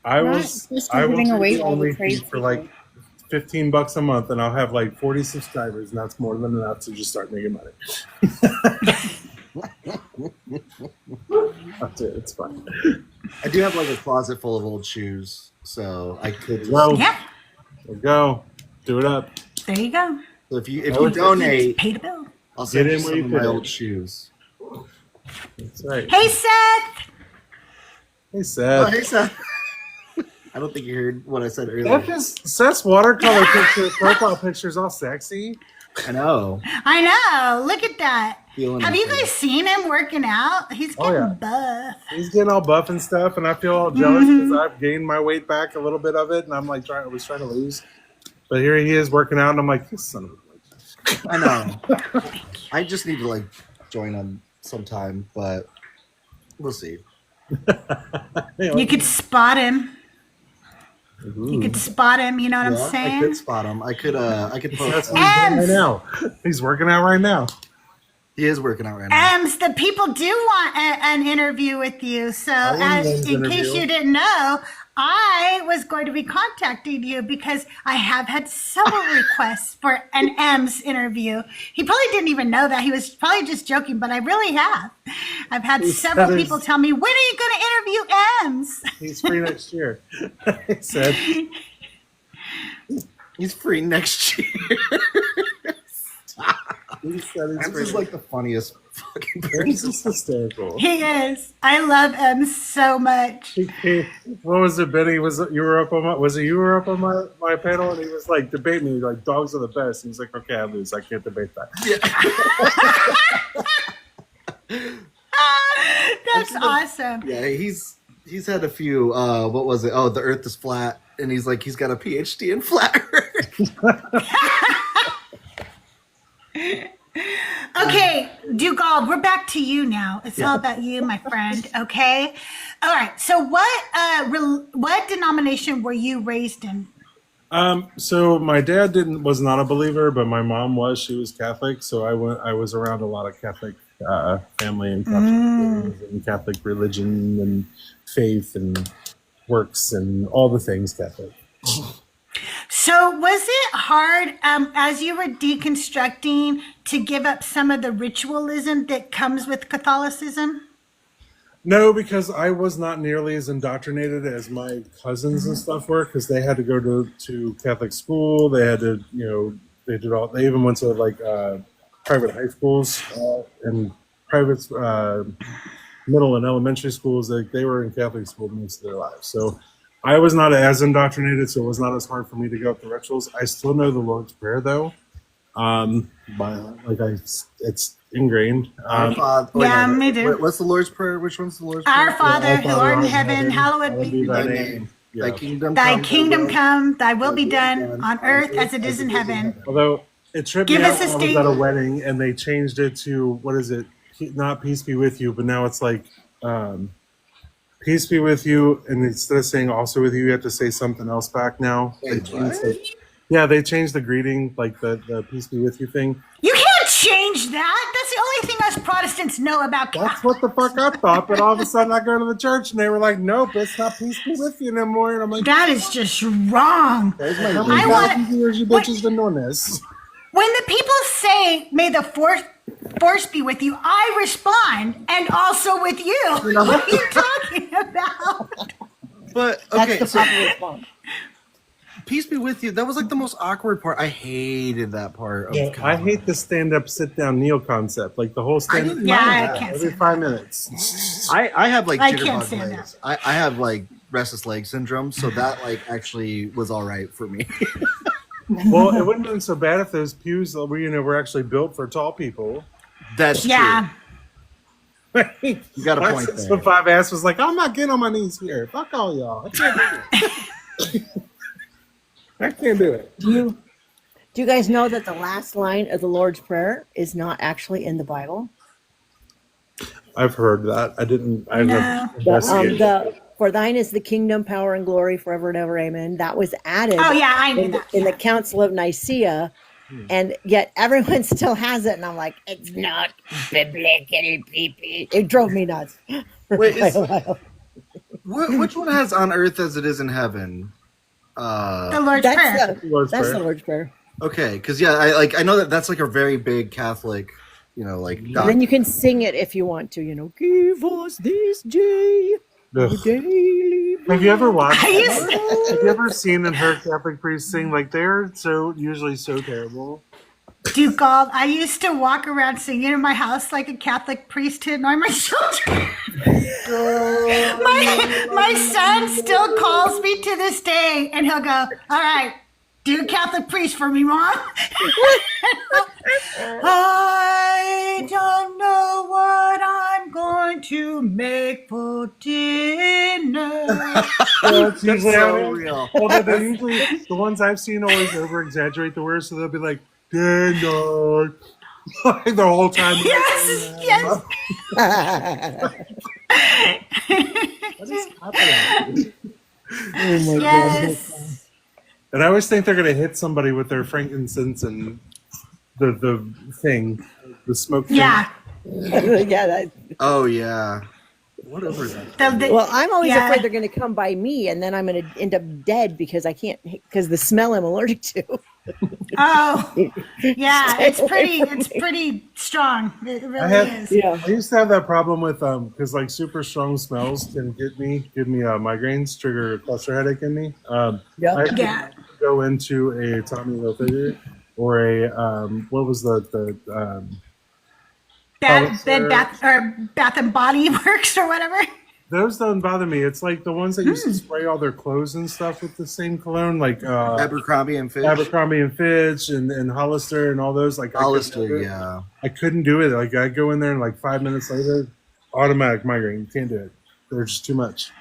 I Not was just I will giving do away the all the OnlyFeed trades for like $15 a month, and I'll have like 40 subscribers, and that's more than enough to just start making money. That's it. It's fine. I do have like a closet full of old shoes, so I could. Just, Well, Yeah, there we go. Do it up. there you go. so if you donate, Pay the bill. I'll send Get you in where some you of my fit in. old shoes. That's right. Hey, Seth. Hey, Oh, Seth. hey, Seth. I don't think you heard what I said earlier. Seth's watercolor profile picture's all sexy. I know. I know. Look at that. Feeling Have you it. guys seen him working out? He's Oh, getting yeah. buff. He's getting all buff and stuff, and I feel all jealous because I've gained my weight back a little bit of it, and I'm like I was trying to lose. But here he is working out, and I'm like, this son of a bitch. I know. I just need to like join them sometime, but we'll see. You could spot him. You could spot him. You know what I'm I could saying? spot him. I could post. That's what he's doing right now. He's working out right now. He is working out right now. The people do want an interview with you. So, want as an in case interview. you didn't know, I was going to be contacting you because I have had several requests for an M's interview. He probably didn't even know that. He was probably just joking, but I really have. I've had several said people tell me, when are you going to interview M's? He's free next year. He said. He's free next year. This is like the funniest fucking person. He's just hysterical. He is. I love him so much. What was it, Benny? You were up on my panel, and he was like, debate me, like dogs are the best. And he's like, okay, I lose. I can't debate that. That's awesome. Yeah, he's had a few. What was it? Oh, the Earth is flat, and he's like, he's got a PhD in flat Earth. Okay, Dugald, we're back to you now. It's all about you, my friend. Okay. All right. So, what denomination were you raised in? So my dad was not a believer, but my mom was. She was Catholic, so I was around a lot of Catholic family and Catholic religion and faith and works and all the things Catholic. So, was it hard as you were deconstructing to give up some of the ritualism that comes with Catholicism? No, because I was not nearly as indoctrinated as my cousins and stuff were, because they had to go to Catholic school. They had to, they even went to like private high schools and private middle and elementary schools. They were in Catholic school most of their lives. So I was not as indoctrinated, so it was not as hard for me to go up the rituals. I still know the Lord's Prayer though. It's ingrained. Me too. What's the Lord's Prayer? Which one's the Lord's Prayer? Our Father, who art in heaven, hallowed be thy name. Thy kingdom thy come. kingdom come, thy will be done on earth as it is in heaven. Although it tripped Give me out us a when I was state- at a wedding and they changed it to, what is it? Not peace be with you, but now it's like peace be with you, and instead of saying also with you, you have to say something else back now. Wait, They changed the greeting, like the peace be with you thing. You can't change that. That's the only thing us Protestants know about That's what the fuck I thought, but all of a sudden I go to the church and they were like, nope, it's not peace be with you no more. And I'm like, That is just wrong. how many I want- thousand years you bitches been doing this? When the people say, may the force be with you, I respond, and also with you. What are you talking about? But That's okay, the so proper response. peace be with you. That was like the most awkward part. I hated that part. Of I hate the stand-up, sit-down, kneel concept. Like the whole stand-up. didn't Yeah, mind I that. can't Every stand 5 minutes. I have like I can't jitterbug stand legs. I have like restless leg syndrome, so that like actually was all right for me. Well, it wouldn't have been so bad if those pews were actually built for tall people. That's Yeah. You got a point there. So 5 was like, I'm not getting on my knees here. Fuck all y'all. I can't do it. I can't do it. Do you guys know that the last line of the Lord's Prayer is not actually in the Bible? I've heard that. I didn't. I've No. investigated. For thine is the kingdom, power, and glory forever and ever. Amen. That was added Oh, yeah, I knew that. in the Council of Nicaea, and yet everyone still has it. And I'm like, it's not biblical. It drove me nuts. Wait, For a while. which one has on earth as it is in heaven? The Lord's Prayer. That's Lord's the Prayer. Lord's Prayer. Okay, because yeah, I know that that's like a very big Catholic, like. And then you can sing it if you want to. Give us this day our Ugh. daily bread. Have you ever watched? I used Have you ever seen and heard Catholic priests sing? Like they're usually so terrible. Dugald, I used to walk around singing in my house like a Catholic priest to annoy my children. my son still calls me to this day, and he'll go, all right, do Catholic priest for me, Mom. I don't know what I'm going to make for dinner. It's usually how it so is. real. Well, they usually the ones I've seen always over exaggerate the words, so they'll be like dinner like the whole time. Yes, yes. What is happening? Yes. And I always think they're gonna hit somebody with their frankincense and the thing, the smoke thing. Yeah. Yeah, that, Oh yeah. Whatever that. well, I'm always Yeah. afraid they're going to come by me, and then I'm going to end up dead because the smell I'm allergic to. Oh, yeah. Stay It's away from pretty strong. It really had- is. Yeah. I used to have that problem with because like super strong smells can give me migraines, trigger a cluster headache in me. Yeah. I had to Yeah. go into a Tommy Hilfiger or a what was the Bath and Body Works or whatever. those don't bother me. It's like the ones that used to spray all their clothes and stuff with the same cologne, like Abercrombie and Fitch. Abercrombie and Fitch and Hollister and all those. Like Hollister, yeah. I couldn't do it. Like I go in there and like 5 minutes later, automatic migraine. You can't do it. They're just too much.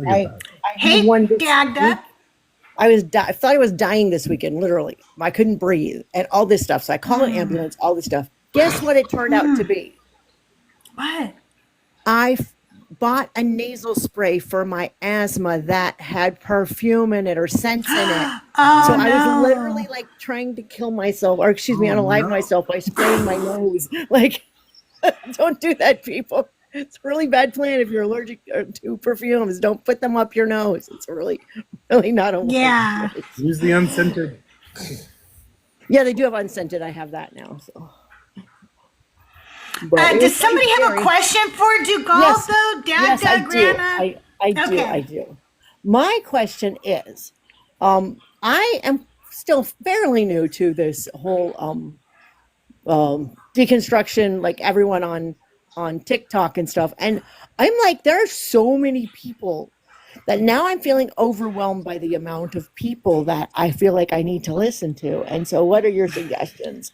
I Hey, had one this Dagda. week. I thought I was dying this weekend, literally. I couldn't breathe and all this stuff. So I called an ambulance, all this stuff. Guess what it turned out to be? What? I bought a nasal spray for my asthma that had perfume in it or scents in it. Oh, So no. I was literally like trying to kill myself, or excuse me, unalive myself by spraying my nose. Like, don't do that, people. It's a really bad plan if you're allergic to perfumes. Don't put them up your nose. It's really, really not a wise Yeah. choice. Use the unscented. Yeah, they do have unscented. I have that now. So. But it Does was somebody have a scary. question for Dugald, Yes. though? Yes, I do. Grana? I do. My question is, I am still fairly new to this whole deconstruction, like everyone on TikTok and stuff. And I'm like, there are so many people that now I'm feeling overwhelmed by the amount of people that I feel like I need to listen to. And so what are your suggestions?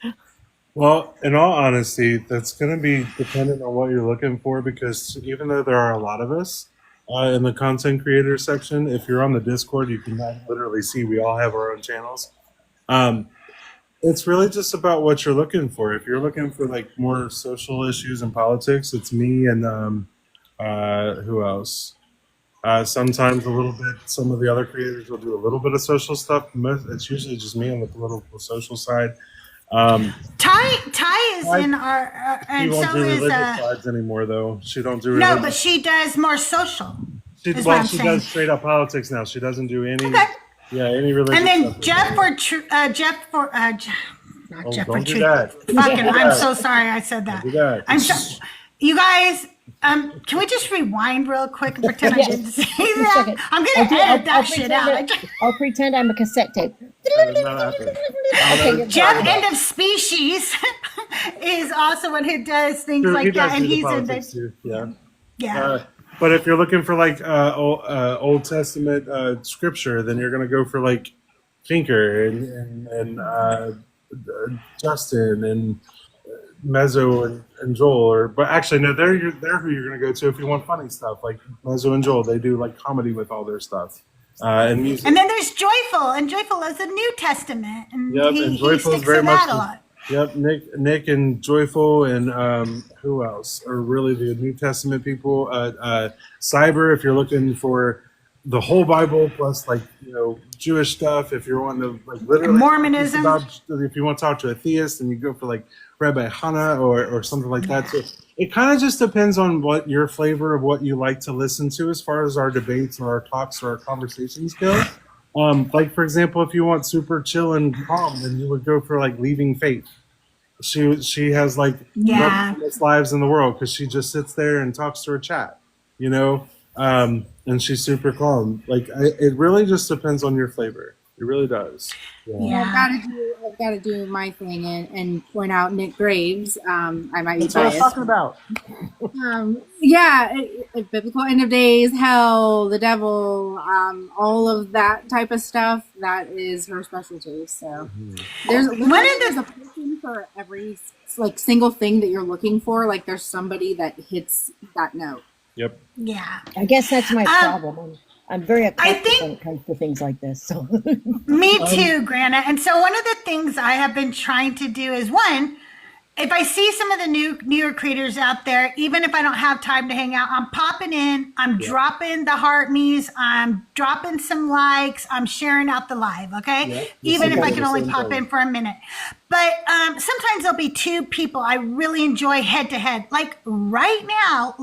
Well, in all honesty, that's going to be dependent on what you're looking for, because even though there are a lot of us in the content creator section, if you're on the Discord, you can literally see we all have our own channels. It's really just about what you're looking for. If you're looking for like more social issues and politics, it's me and who else? Sometimes a little bit. Some of the other creators will do a little bit of social stuff. It's usually just me on the political social side. Ty is in our, She and won't so do is, religious slides anymore, though. She don't do no, religious. but she does more social. She, is what well, I'm she saying. does straight up politics now. She doesn't do any. Okay. Yeah, any religious. And then stuff. Jeff for, not Jeff Oh, for don't do truth. that. Fucking, I'm so sorry I said that. Do that. I'm so, you guys, can we just rewind real quick and pretend I didn't say that? second. I'm gonna edit that shit out. I'll pretend I'm a cassette tape. That does not happen. Okay, Jeff, end of species, is also one who does things He like does that, and do the he's in politics the too. Yeah. yeah. But if you're looking for like Old Testament scripture, then you're gonna go for like Tinker and Justin and Mezzo and Joel. But actually, no, they're who you're gonna go to if you want funny stuff. Like Mezzo and Joel, they do like comedy with all their stuff and music. And then there's Joyful, and Joyful is the New Testament, and Yep, he and Joyful's sticks very to much that a lot. Yep, Nick and Joyful and who else are really the New Testament people? Cyber, if you're looking for the whole Bible plus like Jewish stuff. If you're wanting to like literally Mormonism. if you want to talk to a theist, and you go for like Rabbi Hannah or something like that. So it kind of just depends on what your flavor of what you like to listen to as far as our debates or our talks or our conversations go. Like for example, if you want super chill and calm, then you would go for like Leaving Faith. She has like Yeah. the best lives in the world because she just sits there and talks to her chat, and she's super calm. Like it really just depends on your flavor. It really does. Yeah. I've got to do my thing and point out Nick Graves. I might be That's what I'm biased. talking about. Biblical end of days, hell, the devil, all of that type of stuff. That is her specialty. So there's a person for every like single thing that you're looking for. Like there's somebody that hits that note. Yep. Yeah. I guess that's my problem. I'm very eclectic think- when it comes to things like this. So Me too, Grana. And so one of the things I have been trying to do is one, if I see some of the newer creators out there, even if I don't have time to hang out, I'm popping in, I'm dropping the heart me's, I'm dropping some likes, I'm sharing out the live, okay? Even if I can only pop in for a minute. But sometimes there'll be two people I really enjoy head to head. Like right now,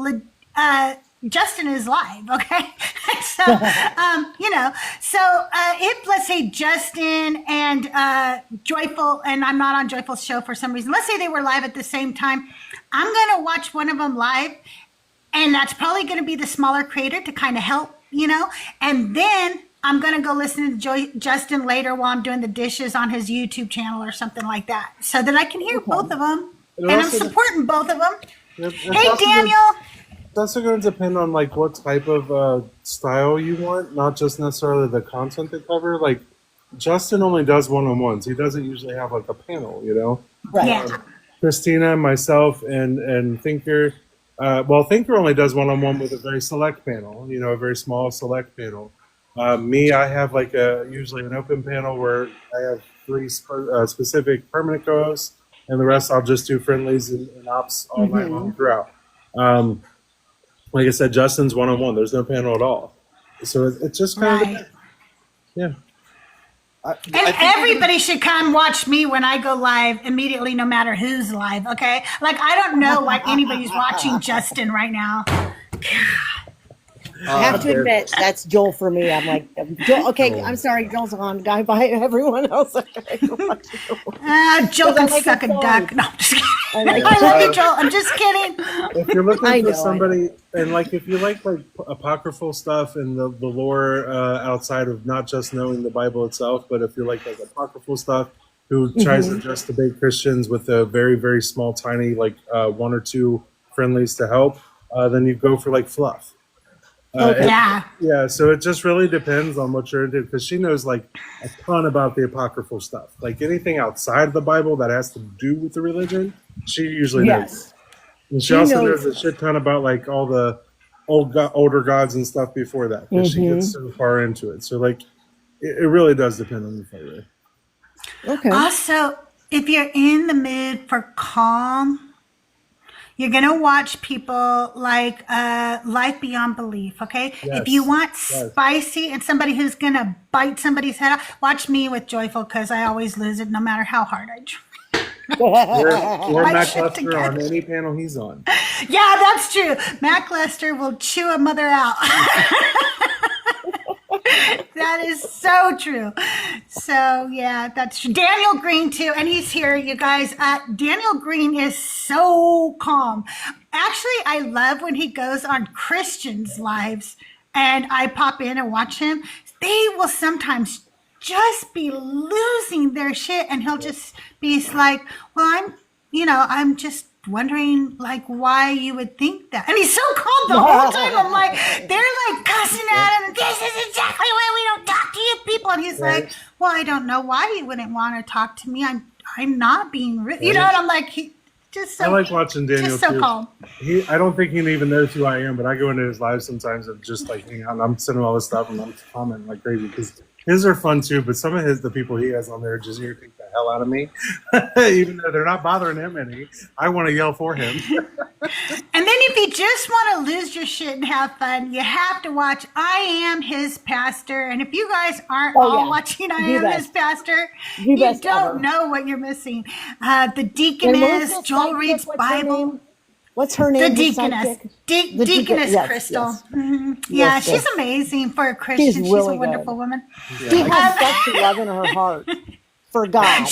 Justin is live, okay? So, if let's say Justin and Joyful, and I'm not on Joyful's show for some reason, let's say they were live at the same time, I'm going to watch one of them live, and that's probably going to be the smaller creator to kind of help, and then I'm going to go listen to Justin later while I'm doing the dishes on his YouTube channel or something like that, so that I can hear both of them. And I'm supporting both of them. Hey, Daniel. It's also going to depend on like what type of style you want, not just necessarily the content they cover. Like Justin only does one-on-ones. He doesn't usually have like a panel, you know. Right. Yeah. Christina, myself, and Thinker. Thinker only does one-on-one with a very select panel, you know, a very small select panel. Me, I have like usually an open panel where I have 3 specific permanent co-hosts, and the rest I'll just do friendlies and ops all night long throughout. Like I said, Justin's one-on-one. There's no panel at all. So it's just kind of, yeah. And everybody should come watch me when I go live immediately, no matter who's live, okay? Like, I don't know why anybody's watching Justin right now. I have to admit, that's Joel for me. I'm like, Joel, okay, I'm sorry, Joel's on. Guy by everyone else. Joel can suck a duck. No, I'm just kidding. I love you, Joel. I'm just kidding. If you're looking for somebody, and like if you like apocryphal stuff and the lore outside of not just knowing the Bible itself, but if you like apocryphal stuff, who tries to just debate Christians with a very, very small, tiny, 1 or 2 friendlies to help, then you go for like fluff. Yeah, so it just really depends on what you're into, because she knows like a ton about the apocryphal stuff. Like anything outside the Bible that has to do with the religion, she usually knows. And she also knows a shit ton about like all the older gods and stuff before that, because she gets so far into it. So like it really does depend on the fighter. Okay. Also, if you're in the mood for calm, you're going to watch people like Life Beyond Belief, okay? Yes. If you want spicy and somebody who's going to bite somebody's head off, watch me with Joyful, because I always lose it no matter how hard I try. Or Matt Lester on any panel he's on. Yeah, that's true. Matt Lester will chew a mother out. That is so true. So yeah, that's true. Daniel Green too, and he's here, you guys. Daniel Green is so calm. Actually, I love when he goes on Christians' lives, and I pop in and watch him. They will sometimes just be losing their shit, and he'll just be like, "Well, I'm just wondering like why you would think that," and he's so calm the whole time. I'm like, they're like cussing at him, "This is exactly why we don't talk to you people," and he's like, "Well, I don't know why you wouldn't want to talk to me. I'm not being rude," you know. And I'm like, he just so, I like watching Daniel just so too. calm. I don't think he even knows who I am, but I go into his live sometimes and just like hang out, and I'm sending all this stuff and I'm commenting like crazy, because his are fun too, but some of the people he has on there just irritate the hell out of me. Even though they're not bothering him any, I want to yell for him. And then if you just want to lose your shit and have fun, you have to watch I Am His Pastor. And if you guys aren't watching I Am His Pastor, you don't know what you're missing. The Deaconess, Joel reads Bible. What's her name? The Deaconess. Deaconess yes, Crystal. yes. Mm-hmm. Yeah, Yes, she's yes. amazing for a Christian. She's really a wonderful woman. She has such love in her heart for God.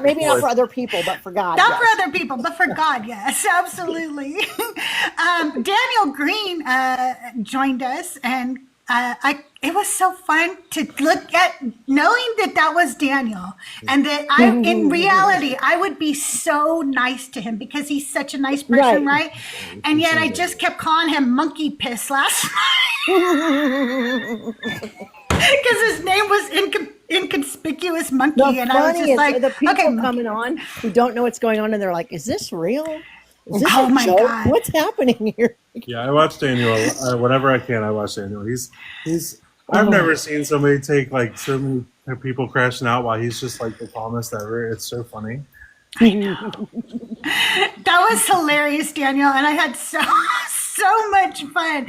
Maybe not for other people, but for God. Not for other people, but for God, yes, absolutely. Daniel Green joined us, and it was so fun to look at, knowing that was Daniel, and that in reality, I would be so nice to him because he's such a nice person, right? And yet I just kept calling him Monkey Piss last night. Because his name was Inconspicuous Monkey, and I was just like, the people okay, coming on who don't know what's going on, and they're like, "Is this real? Is this Oh a my joke? God. What's happening here?" Yeah, I watch Daniel whenever I can. I watch Daniel. He's. I've never seen somebody take like so many people crashing out while he's just like the calmest ever. It's so funny. That was hilarious, Daniel, and I had so much fun.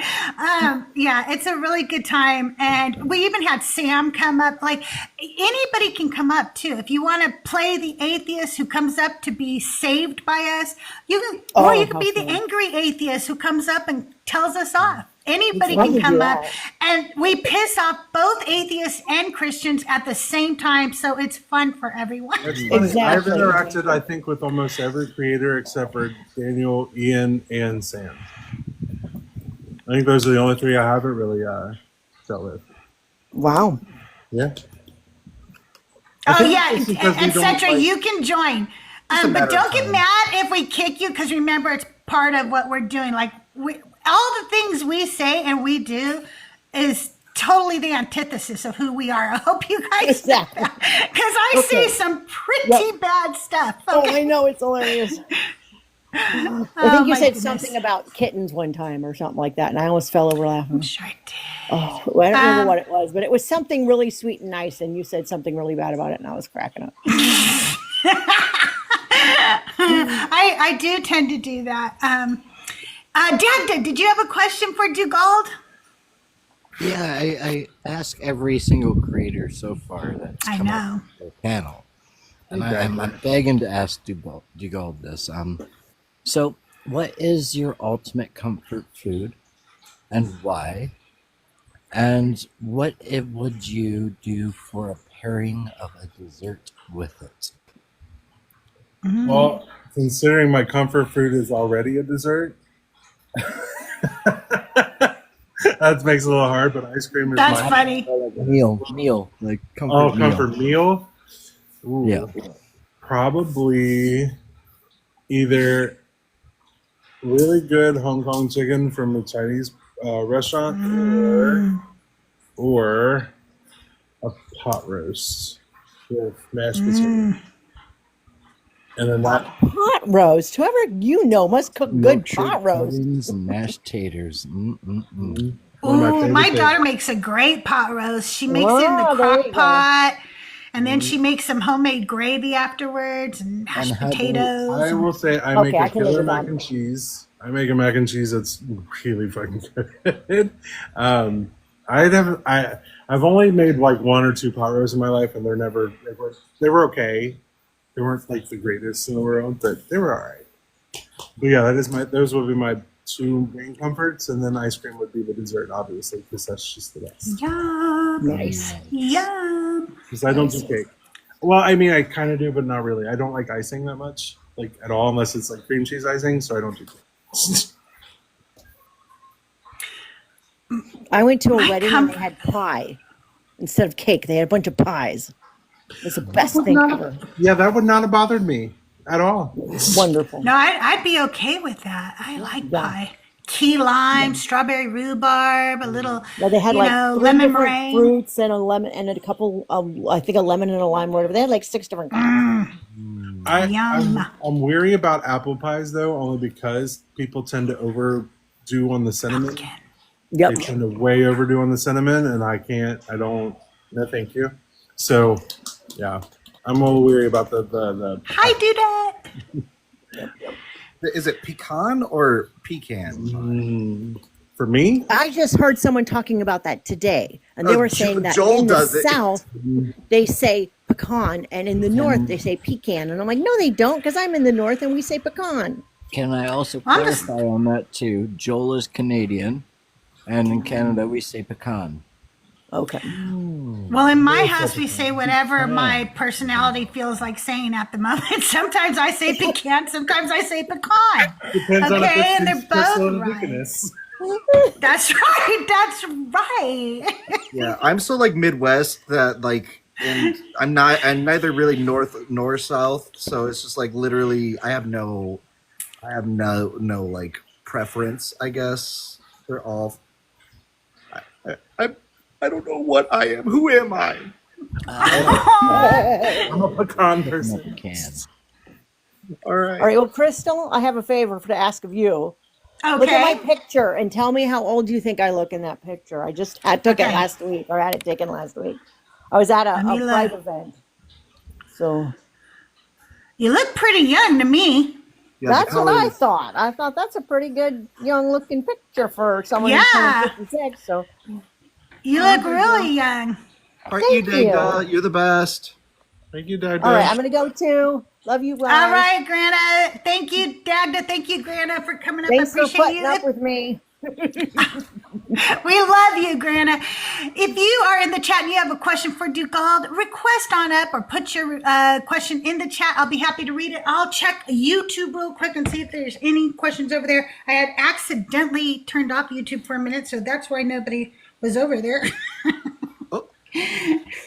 Yeah, it's a really good time, and we even had Sam come up. Like, anybody can come up too. If you want to play the atheist who comes up to be saved by us, you can, or you can be the angry atheist who comes up and tells us off. Anybody can come up, and we piss off both atheists and Christians at the same time, so it's fun for everyone. Exactly. I've interacted, I think, with almost every creator except for Daniel, Ian, and Sam. I think those are the only 3 I haven't really dealt with. Wow. Yeah. Oh yeah, it's because we don't, etc. like- You can join, Just a but matter of don't get time. mad if we kick you because remember it's part of what we're doing. Like all the things we say and we do is totally the antithesis of who we are. I hope you guys Exactly. because I Okay. say some pretty bad stuff. Oh, Okay. I know, it's hilarious. I Oh, think you my said goodness. something about kittens one time or something like that, and I almost fell over laughing. I'm sure I did. Oh, well, I don't remember what it was, but it was something really sweet and nice, and you said something really bad about it, and I was cracking up. I do tend to do that. Dad, did you have a question for Dugald? Yeah, I ask every single creator so far that's I come know. on the panel, and I'm begging to ask Dugald this. So what is your ultimate comfort food, and why? And what would you do for a pairing of a dessert with it? Well, considering my comfort food is already a dessert, that makes it a little hard. But ice cream is That's my funny. Meal, like comfort meal. comfort meal. Ooh, Yeah. probably either really good Hong Kong chicken from a Chinese restaurant, or a pot roast with mashed potatoes. And then that Pot roast. Whoever you know must cook good Milkshake pot roast. puddings and mashed taters. one of my Ooh, favorite my things. daughter makes a great pot roast. She makes it in the Wow, there you crock go. pot, and then she makes some homemade gravy afterwards and mashed how do- potatoes. I will say I Okay, make I a can live killer with mac that. and cheese. I make a mac and cheese that's really fucking good. I've only made like one or two pot roasts in my life, and they were okay. They weren't like the greatest in the world, but they were all right. But yeah, those would be my two main comforts, and then ice cream would be the dessert, obviously, because that's just the best. Yum, Nice. yum. Because I don't do cake. Well, I mean, I kind of do, but not really. I don't like icing that much, like at all, unless it's like cream cheese icing. So I don't do cake. I went to a wedding and they comfort- had pie instead of cake. They had a bunch of pies. It was the best thing ever. Yeah, that would not have bothered me at all. Wonderful. No, I'd be okay with that. I like pie. Key lime, strawberry rhubarb, a little, Well, they had you like know, three lemon different meringue. fruits and a lemon and a couple. I think a lemon and a lime, or whatever. They had like 6 different kinds. Yum. I'm weary about apple pies though, only because people tend to overdo on the cinnamon. Yep. They tend to way overdo on the cinnamon, and I don't. No, thank you. So, yeah, I'm a little weary about the Hi, Dudette. Is it pecan or pecan? for me. I just heard someone talking about that today, and they Oh, were saying that Joel in the does it. South they say pecan, and in the North they say pecan. And I'm like, no, they don't, because I'm in the North and we say pecan. Can I also I'm just- clarify on that too? Joel is Canadian, and in Canada we say pecan. Okay. Well, in my house, we say whatever my personality feels like saying at the moment. Sometimes I say pecan, sometimes I say pecan. Depends on if Okay, it's and they're Crystal both and right. Deaconess. That's right. That's right. Yeah, I'm so like Midwest that like, and I'm neither really North nor South, so it's just like literally I have no like preference. I guess they're all. I don't know what I am. Who am I? I'm a pecan person. Pecan. All right. All right. Well, Crystal, I have a favor to ask of you. Look at Okay. my picture and tell me how old you think I look in that picture. I took it Okay. last week, or had it taken last week. I was at a Let me Pride look. event. So You look pretty young to me. Yeah, that's the what I colors- thought. I thought that's a pretty good young looking picture for someone who's Yeah. turning 56. So You look really young. Aren't you, Thank you. Dagda? You're the best. Thank you, Dad. all right, I'm gonna go too. Love you guys. All right, Grandma. Thank you, Dagda. Thank you, Grandma, for coming up. Thanks I for appreciate putting you. up with me. We love you, Grandma. If you are in the chat and you have a question for Dugald, request on up or put your question in the chat. I'll be happy to read it. I'll check YouTube real quick and see if there's any questions over there. I had accidentally turned off YouTube for a minute, so that's why nobody was over there. Oh,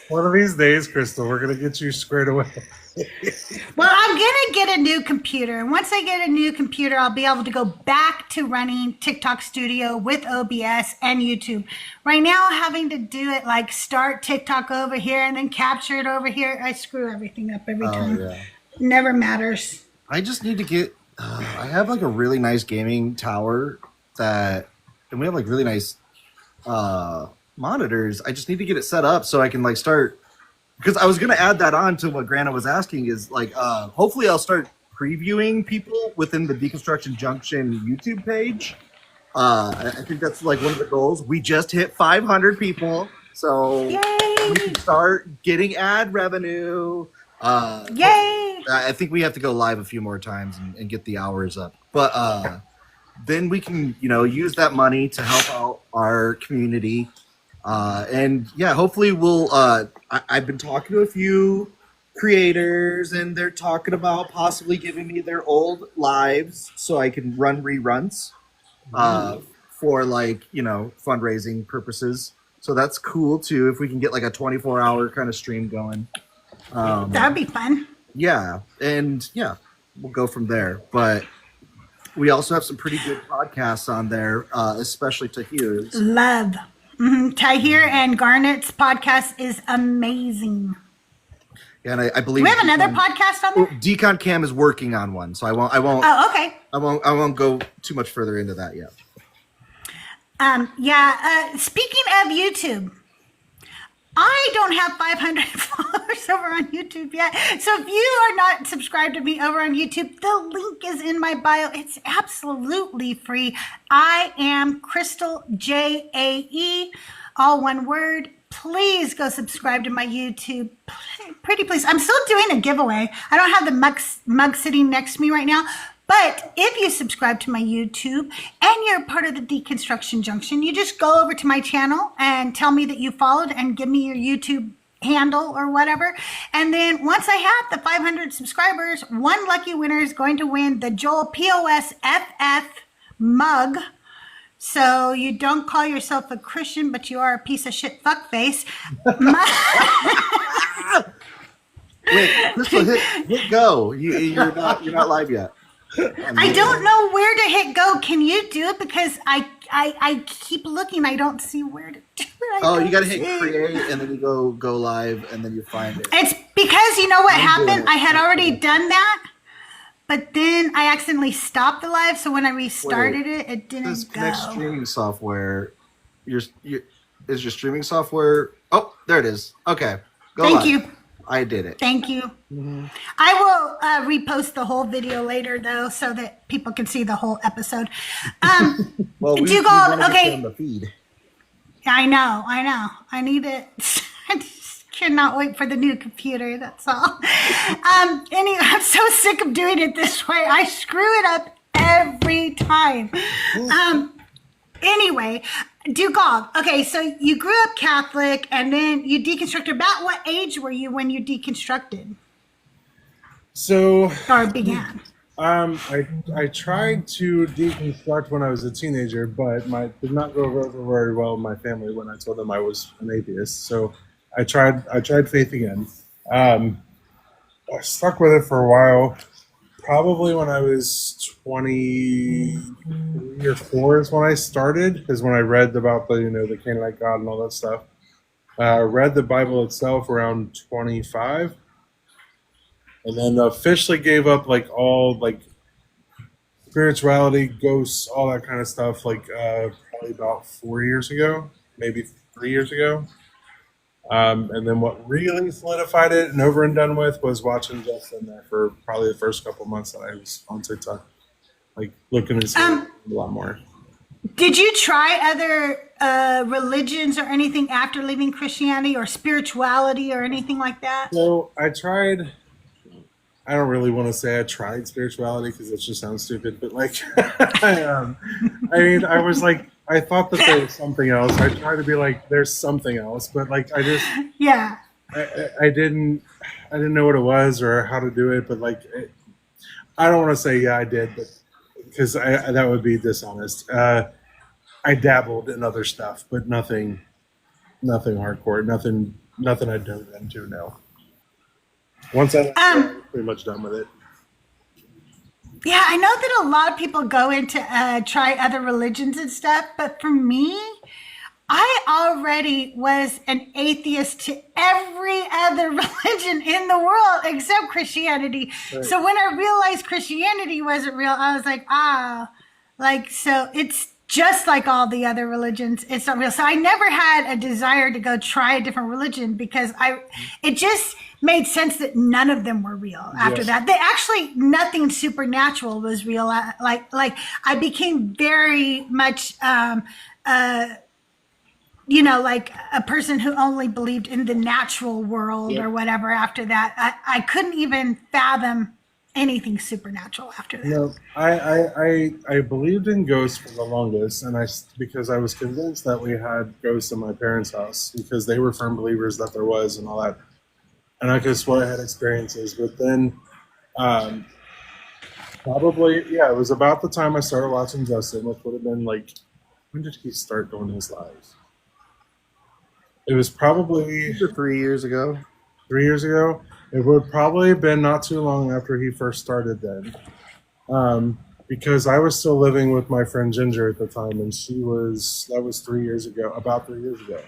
One of these days, Crystal, we're gonna get you squared away. Well, I'm gonna get a new computer, and once I get a new computer, I'll be able to go back to running TikTok Studio with OBS and YouTube. Right now, having to do it like start TikTok over here and then capture it over here, I screw everything up every time. Yeah. Never matters. I just need to get. I have like a really nice gaming tower and we have like really nice monitors. I just need to get it set up so I can like start. Because I was gonna add that on to what Grana was asking is like, hopefully I'll start previewing people within the Deconstruction Junction YouTube page. I think that's like one of the goals. We just hit 500 people, so Yay! we can start getting ad revenue. Yay! I think we have to go live a few more times and get the hours up. But then we can, use that money to help out our community. And yeah, hopefully we'll, I've been talking to a few creators and they're talking about possibly giving me their old lives so I can run reruns for like, fundraising purposes. So that's cool too. If we can get like a 24-hour kind of stream going. That'd be fun. Yeah. And yeah, we'll go from there. But we also have some pretty good podcasts on there, especially Tahir's. Love. Mm-hmm. Tahir and Garnet's podcast is amazing. Yeah, and I believe Do we have another podcast on there? Decon Cam is working on one, so I won't. Oh, okay. I won't go too much further into that yet. Speaking of YouTube, I don't have 500 followers over on YouTube yet. So if you are not subscribed to me over on YouTube, the link is in my bio. It's absolutely free. I am CrystalJae, all one word. Please go subscribe to my YouTube. Pretty please. I'm still doing a giveaway. I don't have the mug sitting next to me right now. But if you subscribe to my YouTube and you're part of the Deconstruction Junction, you just go over to my channel and tell me that you followed and give me your YouTube handle or whatever. And then once I have the 500 subscribers, one lucky winner is going to win the Joel POS FF mug. So you don't call yourself a Christian, but you are a piece of shit fuckface. Wait, Crystal, hit go. You're not live yet. I don't know where to hit go. Can you do it? Because I keep looking. I don't see where to do it. You got to hit create and then you go live and then you find it. It's because you know what happened? I had already done that, but then I accidentally stopped the live. So when I restarted it didn't This go. connect streaming software. Is your streaming software? Oh, there it is. Okay. Go Thank live. you. I did it. Thank you. I will repost the whole video later, though, so that people can see the whole episode. Well, Dugald, okay. On the feed. I know. I need it. I just cannot wait for the new computer. That's all. Anyway, I'm so sick of doing it this way. I screw it up every time. Anyway, Dugald. Okay, so you grew up Catholic, and then you deconstructed. About what age were you when you deconstructed So or began? I tried to deconstruct when I was a teenager, but did not go over very well with my family when I told them I was an atheist. So I tried faith again. I stuck with it for a while. Probably when I was 23 or 4 is when I started, is when I read about the Canaanite God and all that stuff. Read the Bible itself around 25, and then officially gave up all spirituality, ghosts, all that kind of stuff. Probably about 4 years ago, maybe 3 years ago. And then what really solidified it and over and done with was watching Justin there for probably the first couple months that I was on TikTok, looking and seeing a lot more. Did you try other religions or anything after leaving Christianity or spirituality or anything like that? So I tried. I don't really want to say I tried spirituality because it just sounds stupid, but I was I thought that there was something else. I tried to be there's something else, but I just Yeah. I didn't know what it was or how to do it, but I don't want to say I did, but because that would be dishonest. I dabbled in other stuff, but nothing hardcore, nothing nothing I'd dove into now. Once I was pretty much done with it. Yeah, I know that a lot of people go into try other religions and stuff, but for me, I already was an atheist to every other religion in the world except Christianity. Right. So when I realized Christianity wasn't real, I was like, so it's just like all the other religions. It's not real. So I never had a desire to go try a different religion because it just made sense that none of them were real after that. They actually, nothing supernatural was real. Like I became very much, like a person who only believed in the natural world or whatever after that. I couldn't even fathom anything supernatural after that. No, I believed in ghosts for the longest, and because I was convinced that we had ghosts in my parents' house because they were firm believers that there was and all that. And I could have sworn I had experiences, but then probably, it was about the time I started watching Justin, which would have been like, when did he start doing his lives? It was probably 3 years ago. 3 years ago. It would probably have been not too long after he first started then. Because I was still living with my friend Ginger at the time, and that was 3 years ago, about 3 years ago.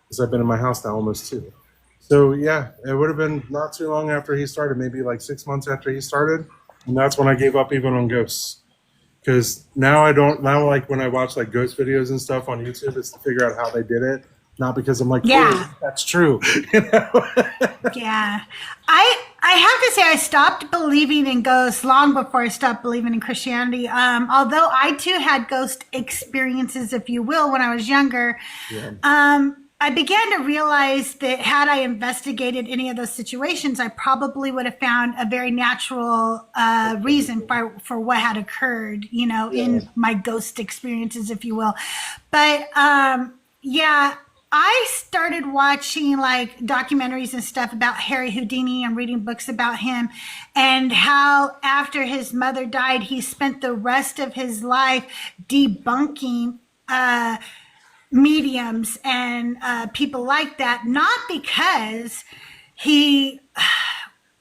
Because I've been in my house now almost 2. So yeah, it would have been not too long after he started, maybe like 6 months after he started. And that's when I gave up even on ghosts. Because now like when I watch like ghost videos and stuff on YouTube, it's to figure out how they did it. Not because I'm like, that's true. Yeah. I have to say I stopped believing in ghosts long before I stopped believing in Christianity. Although I too had ghost experiences, if you will, when I was younger. Yeah. I began to realize that had I investigated any of those situations, I probably would have found a very natural reason for what had occurred, in my ghost experiences, if you will. But I started watching like documentaries and stuff about Harry Houdini and reading books about him and how after his mother died, he spent the rest of his life debunking mediums and people like that, not because he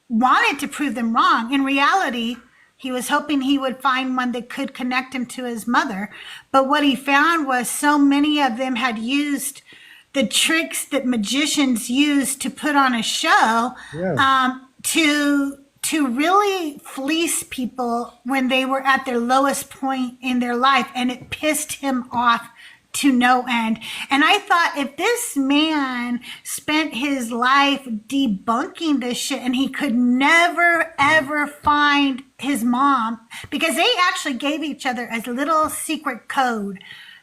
wanted to prove them wrong. In reality, he was hoping he would find one that could connect him to his mother. But what he found was so many of them had used the tricks that magicians use to put on a show to really fleece people when they were at their lowest point in their life. And it pissed him off to no end. And I thought, if this man spent his life debunking this shit and he could never ever find his mom, because they actually gave each other a little secret code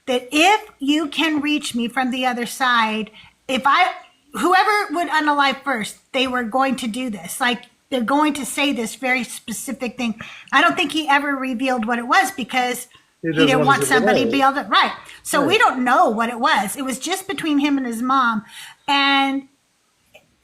that if you can reach me from the other side, whoever would unalive first, they were going to do this. Like, they're going to say this very specific thing. I don't think he ever revealed what it was because he didn't want somebody to be able to, right. So we don't know what it was. It was just between him and his mom. And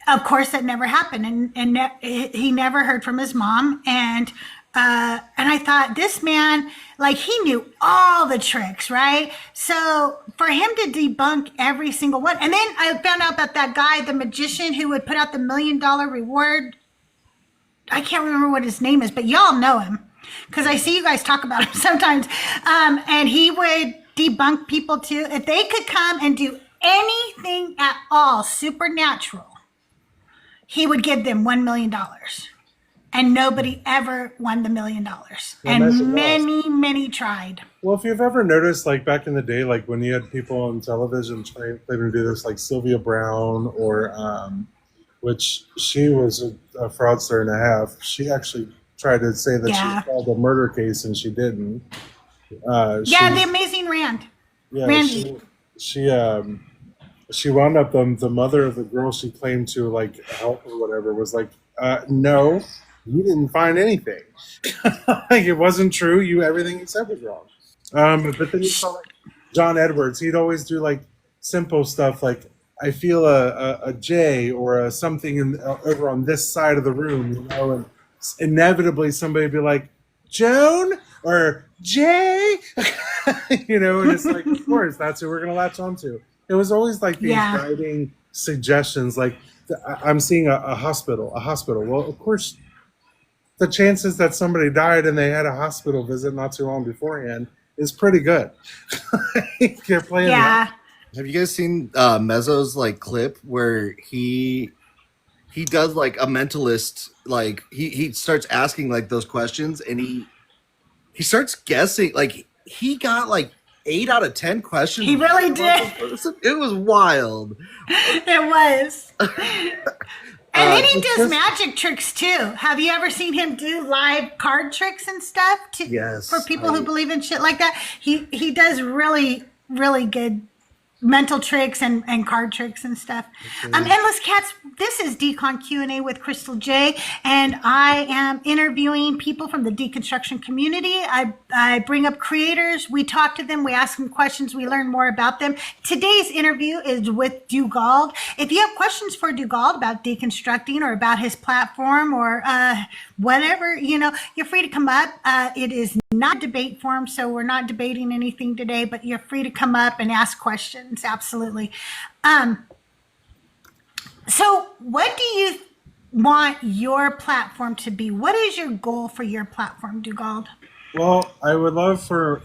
of course that never happened. And he never heard from his mom. And I thought, this man, like, he knew all the tricks, right? So for him to debunk every single one. And then I found out that guy, the magician who would put out the $1 million reward, I can't remember what his name is, but y'all know him because I see you guys talk about him sometimes. And he would debunk people too. If they could come and do anything at all supernatural, he would give them $1 million. And nobody ever won the $1 million. And many tried. Well, if you've ever noticed, like back in the day, like when you had people on television trying to do this, like Sylvia Brown, or which she was a fraudster and a half. She actually tried to say that she solved a murder case and she didn't. The Amazing Rand. Yeah, Randy. she wound up the mother of the girl she claimed to like help or whatever was like, no. You didn't find anything. Like, it wasn't true. Everything you said was wrong. But then you saw like John Edwards. He'd always do like simple stuff like, I feel a J or a something over on this side of the room, and inevitably somebody would be like, Joan or Jay, and it's like, of course, that's who we're gonna latch onto. It was always like these guiding suggestions like I'm seeing a hospital. Well, of course, the chances that somebody died and they had a hospital visit not too long beforehand is pretty good. You're playing that. Have you guys seen Mezzo's like clip where he does like a mentalist, like he starts asking like those questions and he starts guessing, like he got like 8 out of 10 questions. He really did. It was wild. It was. And then he does magic tricks too. Have you ever seen him do live card tricks and stuff? Yes. For people who believe in shit like that, he does really, really good mental tricks and card tricks and stuff. Endless Cats, this is Decon Q&A with CrystalJae, and I am interviewing people from the deconstruction community. I bring up creators, we talk to them, we ask them questions, we learn more about them. Today's interview is with Dugald. If you have questions for Dugald about deconstructing or about his platform or whatever, you're free to come up. It is not a debate forum, so we're not debating anything today, but you're free to come up and ask questions. Absolutely. So what do you want your platform to be? What is your goal for your platform, Dugald? Well, I would love for,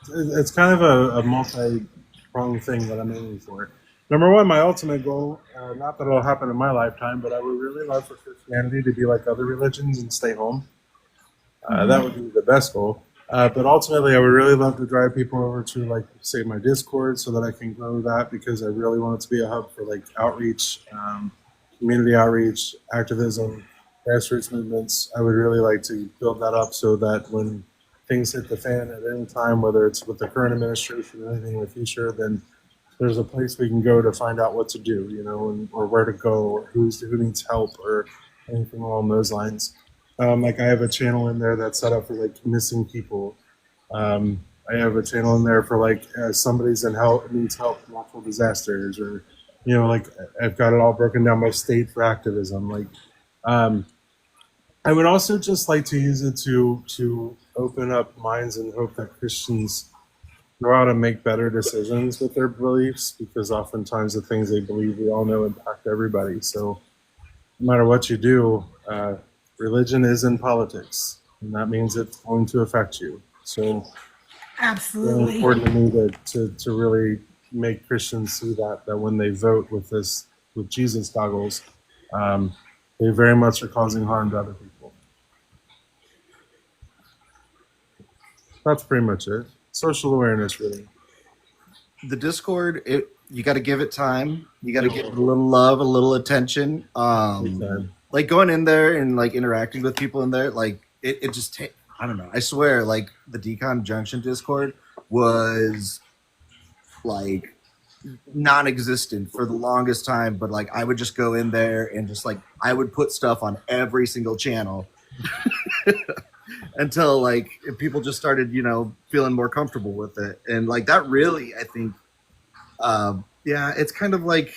it's kind of a multi-pronged thing that I'm aiming for. Number one, my ultimate goal, not that it'll happen in my lifetime, but I would really love for Christianity to be like other religions and stay home. That would be the best goal. But ultimately, I would really love to drive people over to, like, say, my Discord so that I can grow that, because I really want it to be a hub for, like, outreach, community outreach, activism, grassroots movements. I would really like to build that up so that when things hit the fan at any time, whether it's with the current administration or anything in the future, then there's a place we can go to find out what to do, or where to go, or who needs help, or anything along those lines. Like, I have a channel in there that's set up for like missing people. I have a channel in there for like somebody's needs help, natural disasters, or like I've got it all broken down by state for activism. Like, I would also just like to use it to open up minds and hope that Christians know how to make better decisions with their beliefs, because oftentimes the things they believe, we all know, impact everybody. So no matter what you do, religion is in politics, and that means it's going to affect you. So absolutely, it's important to me to really make Christians see that when they vote with Jesus goggles, they very much are causing harm to other people. That's pretty much it. Social awareness, really. The Discord, you got to give it time. You got to give it a little love, a little attention. Like going in there and like interacting with people in there, like it just I don't know. I swear, like the Decon Junction Discord was like non-existent for the longest time, but like I would just go in there and just like I would put stuff on every single channel until like people just started, feeling more comfortable with it. And like that really, I think, yeah, it's kind of like,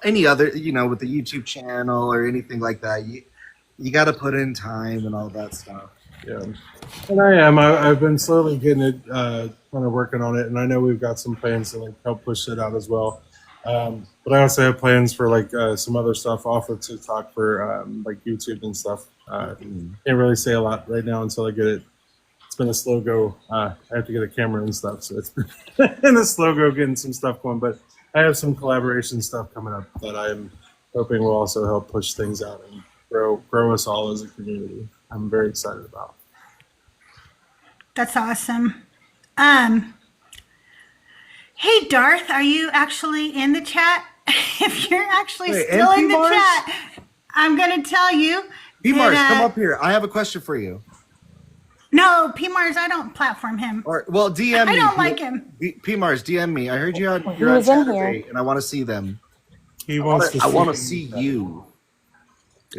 any other, with the YouTube channel or anything like that, you got to put in time and all that stuff. Yeah, and I've been slowly getting it, kind of working on it, and I know we've got some plans to like help push it out as well. But I also have plans for like some other stuff off of TikTok for like YouTube and stuff. Can't really say a lot right now until I get it. It's been a slow go. I have to get a camera and stuff, so it's been a slow go getting some stuff going. But I have some collaboration stuff coming up that I'm hoping will also help push things out and grow us all as a community. I'm very excited about. That's awesome. Hey, Darth, are you actually in the chat? If you're actually still in the chat, I'm going to tell you. P-Mars, come up here. I have a question for you. No, P-Mars, I don't platform him. Or, well, DM me. I don't like him. P-Mars, DM me. I heard you're on in Saturday, and I want to see them. He wants to. I want to see you.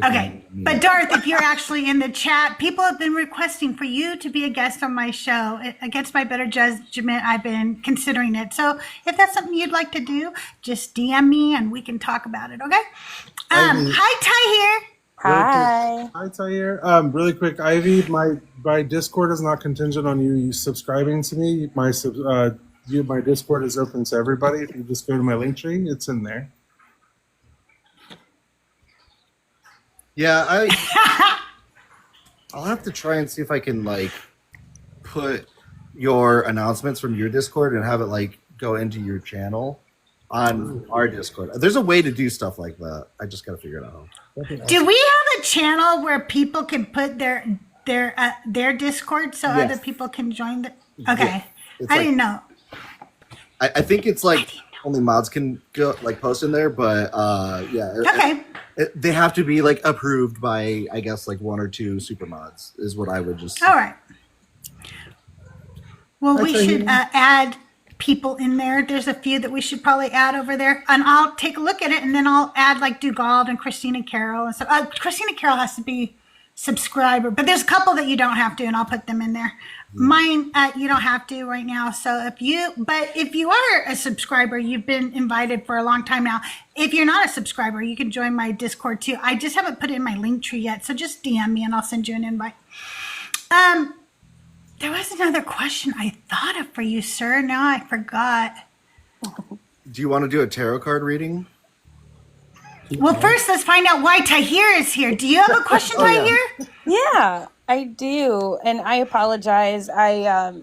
Okay, but Darth, if you're actually in the chat, people have been requesting for you to be a guest on my show. Against my better judgment, I've been considering it. So if that's something you'd like to do, just DM me and we can talk about it, okay? Hi, Ty here. Hi. Hi, Tahir. Really quick, Ivy, my Discord is not contingent on you subscribing to me. My Discord is open to everybody. If you just go to my link tree, it's in there. Yeah, I'll have to try and see if I can like put your announcements from your Discord and have it like go into your channel on our Discord. There's a way to do stuff like that. I just gotta figure it out. Do we have a channel where people can put their Discord so other people can join the? Okay, I didn't know. I think it's like only mods can go like post in there, but Okay. they have to be like approved by I guess like 1 or 2 super mods is what I would just. All right. Well, we should add people in there. There's a few that we should probably add over there, and I'll take a look at it, and then I'll add like Dugald and Christina Carroll and stuff. Christina Carroll has to be subscriber, but there's a couple that you don't have to, and I'll put them in there. Mine, you don't have to right now. So if you are a subscriber, you've been invited for a long time now. If you're not a subscriber, you can join my Discord too. I just haven't put in my link tree yet, so just DM me and I'll send you an invite. There was another question I thought of for you, sir. Now I forgot. Do you want to do a tarot card reading? Well, first let's find out why Tahir is here. Do you have a question, Tahir? Yeah, I do, and I apologize. I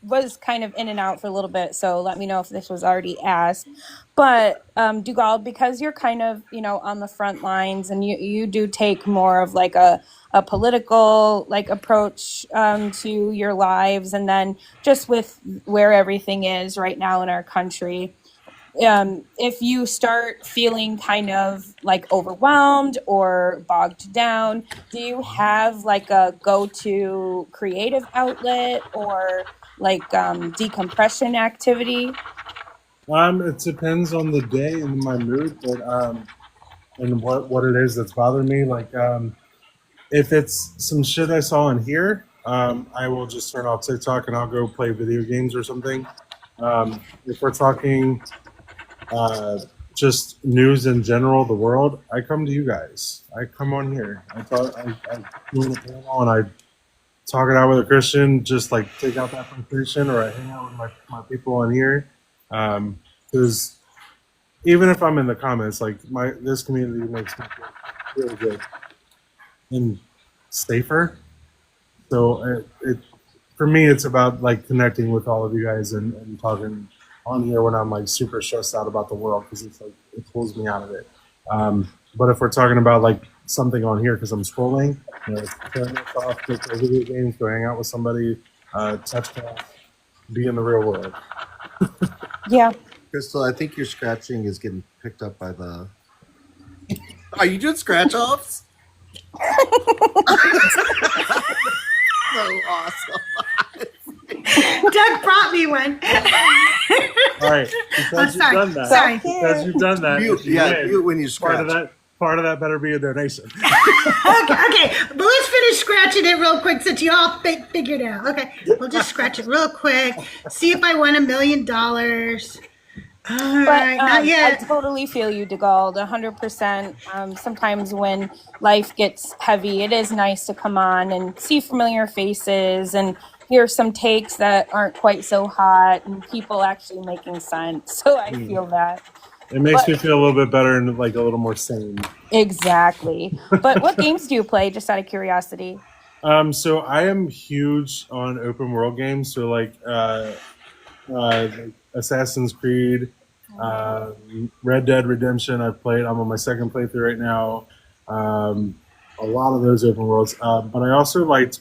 was kind of in and out for a little bit, so let me know if this was already asked. But Dugald, because you're kind of on the front lines, and you do take more of like a political like approach to your lives, and then just with where everything is right now in our country. If you start feeling kind of like overwhelmed or bogged down, do you have like a go-to creative outlet or like decompression activity? It depends on the day and my mood, but and what it is that's bothering me. Like if it's some shit I saw in here, I will just turn off TikTok and I'll go play video games or something. If we're talking just news in general, the world, I come to you guys. I come on here. I do a panel and I talk it out with a Christian, just like take out that frustration, or I hang out with my people on here. Because even if I'm in the comments, like this community makes me feel really good and safer. So it for me, it's about like connecting with all of you guys and talking on here when I'm like super stressed out about the world, because it's like it pulls me out of it. But if we're talking about like something on here because I'm scrolling, turn this off, go play video games, go hang out with somebody, touch grass, be in the real world. Yeah. Crystal, I think your scratching is getting picked up by the. Are you doing scratch offs? So awesome. Doug brought me one. All right, because you've done that. Sorry. Because you've done that. When you scratch. Part of that better be a donation. Okay, but let's finish scratching it real quick since you all figured it out. Okay, we'll just scratch it real quick. See if I won $1 million. All right, not yet. I totally feel you, Dugald, 100%. Sometimes when life gets heavy, it is nice to come on and see familiar faces and hear some takes that aren't quite so hot and people actually making sense. So I feel that. It makes me feel a little bit better and like a little more sane. Exactly. But what games do you play, just out of curiosity? So I am huge on open world games. So like Assassin's Creed, Red Dead Redemption. I've played. I'm on my second playthrough right now. A lot of those open worlds. But I also liked.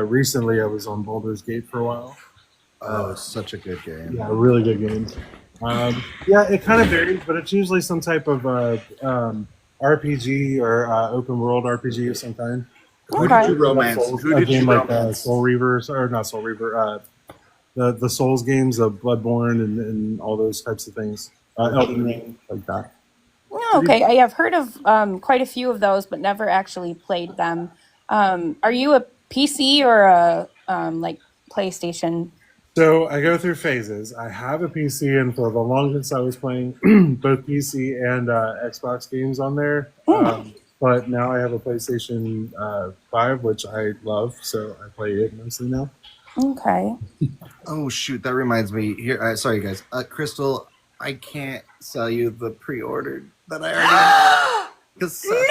Recently, I was on Baldur's Gate for a while. Oh, such a good game. Yeah, a really good game. Yeah, it kind of varies, but it's usually some type of RPG or open world RPG of some kind. Who did you romance? A game like Soul Reaver, or not Soul Reaver, the Souls games, Bloodborne, and all those types of things. Elden Ring, like that. Oh, okay, I have heard of quite a few of those, but never actually played them. Are you a PC or a like PlayStation? So I go through phases. I have a PC, and for the longest I was playing both PC and Xbox games on there. But now I have a PlayStation 5, which I love, so I play it mostly now. Okay. Oh shoot, that reminds me. Here, sorry guys, Crystal, I can't sell you the pre-ordered that I already. No!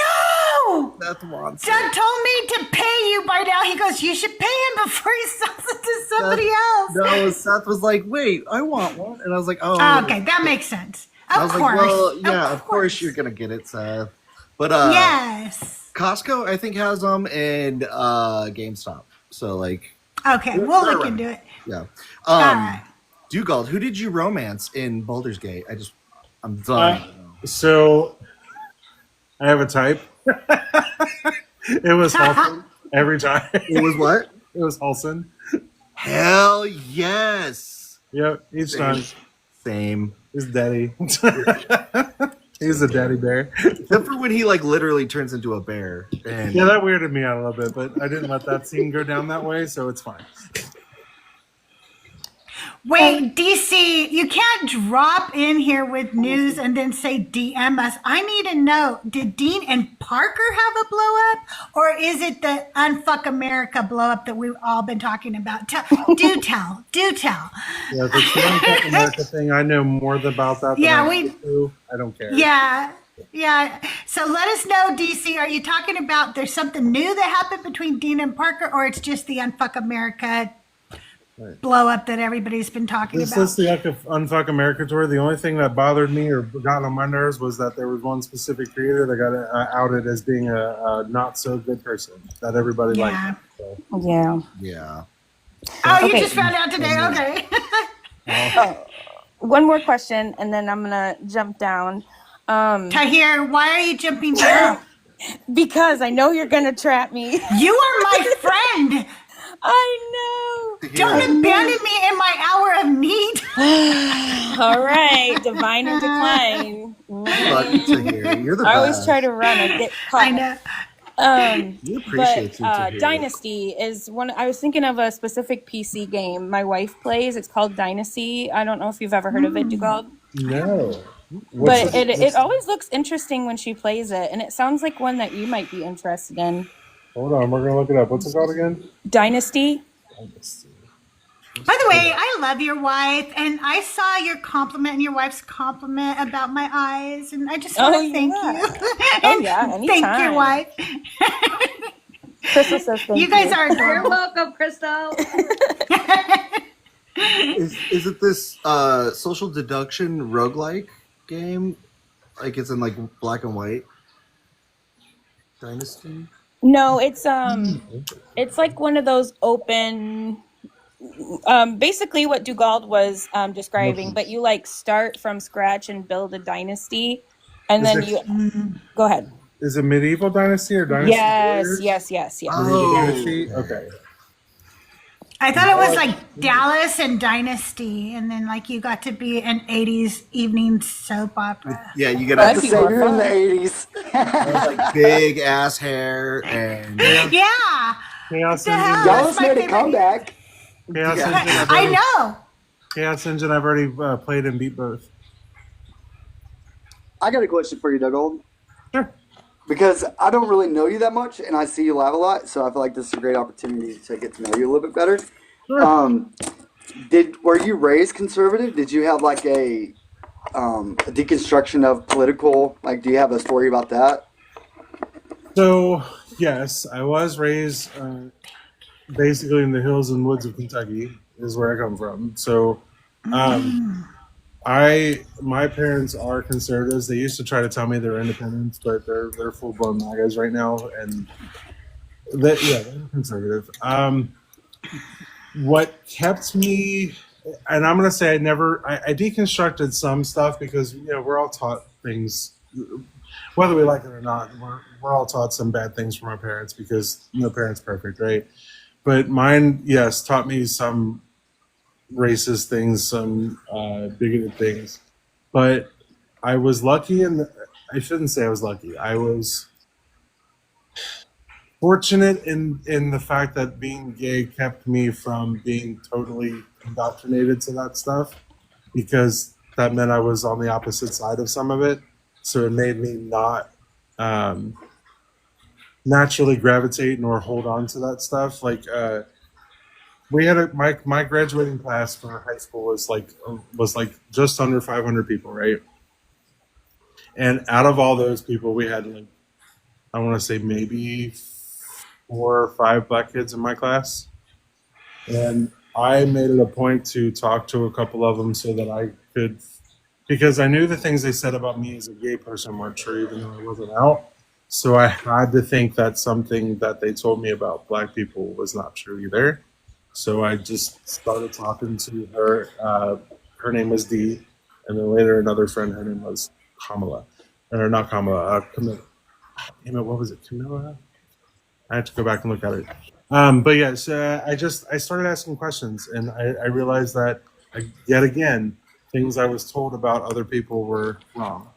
know. Seth wants Doug it. told me to pay you by now. He goes, you should pay him before he sells it to somebody else. No, Seth was like, wait, I want one. And I was like, oh. Oh, okay, that makes sense. I Of was course. like, well, yeah, of course you're going to get it, Seth. But Yes. Costco, I think, has them, and GameStop. So, like. Okay, we'll look into it. Yeah. All right. Dugald, who did you romance in Baldur's Gate? I'm done. So I have a type. It was Halson every time. It was what? It was Halson. Hell yes. Yep, each time. Same. His daddy. He's a daddy bear. Except for when he like literally turns into a bear. And Yeah, that weirded me out a little bit, but I didn't let that scene go down that way, so it's fine. Wait, DC, you can't drop in here with news and then say DM us. I need to know, did Dean and Parker have a blow up? Or is it the Unfuck America blow up that we've all been talking about? Do tell. Yeah, if it's the Unfuck America thing, I know more about that than I do. I don't care. Yeah. So let us know, DC. Are you talking about there's something new that happened between Dean and Parker, or it's just the Unfuck America blow up that everybody's been talking This about? is the Unfuck America tour. The only thing that bothered me or got on my nerves was that there was one specific creator that got outed as being a not so good person that everybody liked. So. Yeah. Oh, you Okay. just found out today. Okay. One more question, and then I'm gonna jump down. Tahir, why are you jumping down? Because I know you're gonna trap me. You are my friend. I know. Don't abandon me in my hour of need. All right, divine and decline. Lucky to hear. You're the I always best. try to run and get caught. I know. We appreciate you, Tahir. Dynasty is one. I was thinking of a specific PC game my wife plays. It's called Dynasty. I don't know if you've ever heard of it, Dugald. No. But it always looks interesting when she plays it, and it sounds like one that you might be interested in. Hold on, we're going to look it up. What's it called again? Dynasty. By the way, I love your wife, and I saw your compliment and your wife's compliment about my eyes, and I just want to thank you. Oh yeah, anytime. Thank your wife. Crystal says thank you. You guys are You're adorable. welcome, Crystal. Is it this social deduction roguelike game? Like it's in like black and white? Dynasty? No, it's like one of those open. Basically what Dugald was describing, but you like start from scratch and build a dynasty, and then you go ahead. Is it medieval dynasty or dynasty? Yes. Oh. Dynasty? Okay. I thought it was like Dallas and Dynasty, and then like you got to be an 80s evening soap opera. Yeah, you That'd gotta be say more in the fun. 80s. like big ass hair and Yeah. Chaos The hell? Engine. That's Dallas my made a favorite. comeback. Chaos Yeah. Engine. I've I already- know. Chaos Engine. I've already played and beat both. I got a question for you, Dugald. Sure. Because I don't really know you that much, and I see you live a lot, so I feel like this is a great opportunity to get to know you a little bit better. Sure. Were you raised conservative? Did you have like a deconstruction of political? Like, do you have a story about that? So yes, I was raised basically in the hills and woods of Kentucky. Is where I come from. So my parents are conservatives. They used to try to tell me they're independents, but they're full blown MAGAs right now, and they're conservative. What kept me, and I'm gonna say I deconstructed some stuff because we're all taught things, whether we like it or not. We're all taught some bad things from our parents because no parent's perfect, right? But mine, yes, taught me some racist things, some bigoted things. But I was lucky, I shouldn't say I was lucky. I was fortunate in the fact that being gay kept me from being totally indoctrinated to that stuff, because that meant I was on the opposite side of some of it. So it made me not naturally gravitate nor hold on to that stuff. Like we had my graduating class for high school was like just under 500 people, right? And out of all those people, we had like I want to say maybe 4 or 5 black kids in my class. And I made it a point to talk to a couple of them so that I could, because I knew the things they said about me as a gay person weren't true, even though I wasn't out. So I had to think that something that they told me about black people was not true either. So I just started talking to her. Her name was Dee, and then later another friend, her name was Kamala. Or not Kamala, Camilla. Damn it, what was it? Camilla? I had to go back and look at it. But yes, I started asking questions, and I realized that yet again, things I was told about other people were wrong.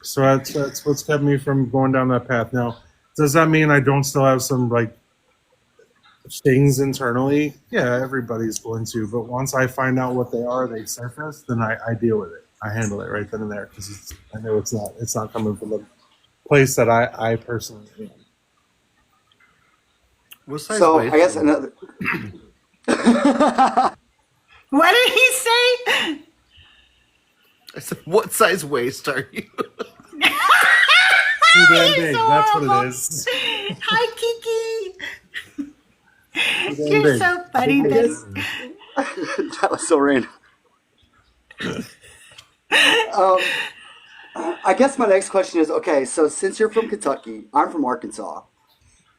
So that's what's kept me from going down that path. Now, does that mean I don't still have some like things internally? Yeah, everybody's going to. But once I find out what they are, they surface, then I deal with it. I handle it right then and there because I know it's not coming from the place that I personally am. What size So waist I guess are you? another. What did he say? I said, what size waist are you? Too damn big. That's what horrible. it is. Hi, Kiki. Too damn You're big. so funny. I guess that was so random. I guess my next question is, okay, so since you're from Kentucky, I'm from Arkansas,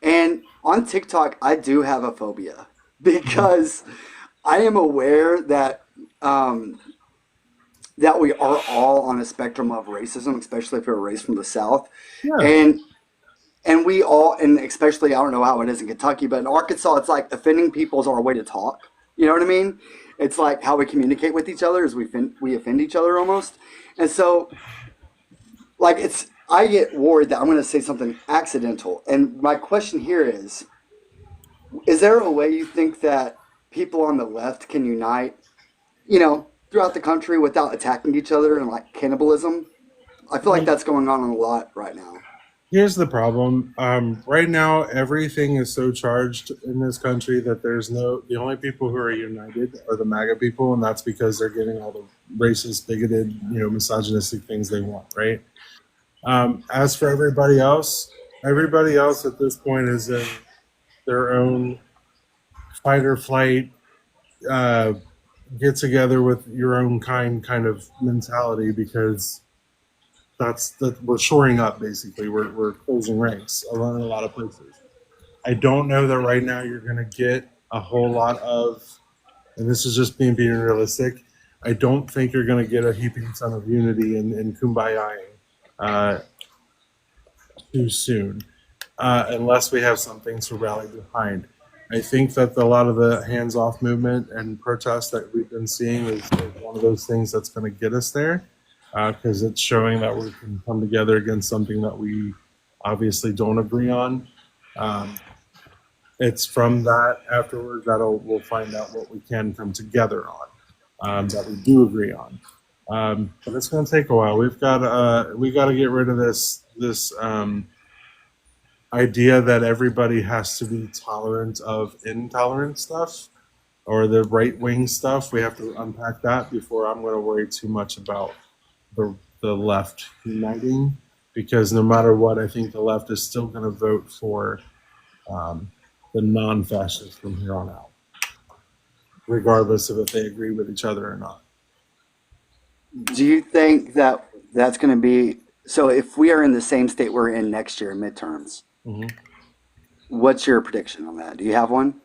and on TikTok I do have a phobia because I am aware that that we are all on a spectrum of racism, especially if you're raised from the South, Yeah. and we all, and especially I don't know how it is in Kentucky, but in Arkansas it's like offending people is our way to talk. You know what I mean? It's like how we communicate with each other is we offend each other almost, and so. Like I get worried that I'm going to say something accidental. And my question here is there a way you think that people on the left can unite, throughout the country without attacking each other and like cannibalism? I feel like that's going on a lot right now. Here's the problem. Right now, everything is so charged in this country that the only people who are united are the MAGA people, and that's because they're getting all the racist, bigoted, misogynistic things they want, right? As for everybody else at this point is in their own fight or flight, get together with your own kind of mentality because we're shoring up basically. We're closing ranks in a lot of places. I don't know that right now you're going to get a whole lot of, and this is just being realistic. I don't think you're going to get a heaping ton of unity and kumbaya too soon, unless we have something to rally behind. I think that a lot of the hands-off movement and protests that we've been seeing is one of those things that's going to get us there, because it's showing that we can come together against something that we obviously don't agree on. It's from that afterwards that we'll find out what we can come together on, that we do agree on. But it's going to take a while. We got to get rid of this idea that everybody has to be tolerant of intolerant stuff or the right wing stuff. We have to unpack that before I'm going to worry too much about the left uniting, because no matter what, I think the left is still going to vote for the non-fascists from here on out, regardless of if they agree with each other or not. Do you think that that's going to be, so if we are in the same state we're in next year, midterms, what's your prediction on that? Do you have one?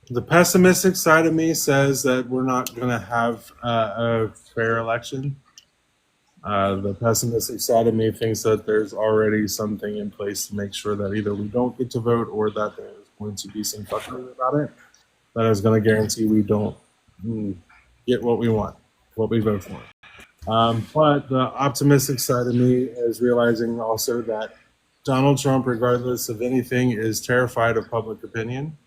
The pessimistic side of me says that we're not going to have a fair election. The pessimistic side of me thinks that there's already something in place to make sure that either we don't get to vote or that there's going to be some fuckery about it that is going to guarantee we don't get what we want, what we vote for. But the optimistic side of me is realizing also that Donald Trump, regardless of anything, is terrified of public opinion.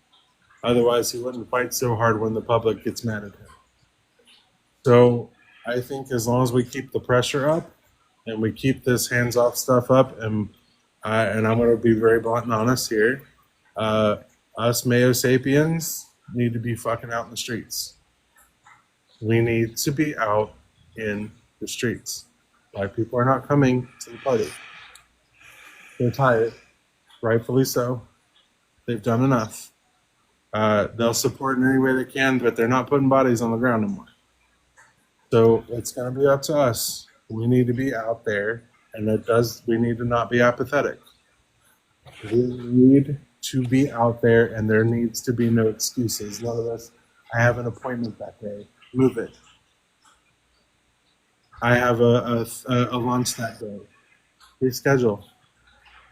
Otherwise, he wouldn't fight so hard when the public gets mad at him. So I think as long as we keep the pressure up and we keep this hands-off stuff up, and I'm going to be very blunt and honest here, us Mayo Sapiens need to be fucking out in the streets. We need to be out in the streets. Black people are not coming to the party. They're tired, rightfully so. They've done enough. They'll support in any way they can, but they're not putting bodies on the ground anymore. So it's going to be up to us. We need to be out there, and we need to not be apathetic. We need to be out there, and there needs to be no excuses. None of us, I have an appointment that day. Move it. I have a lunch that day. Reschedule.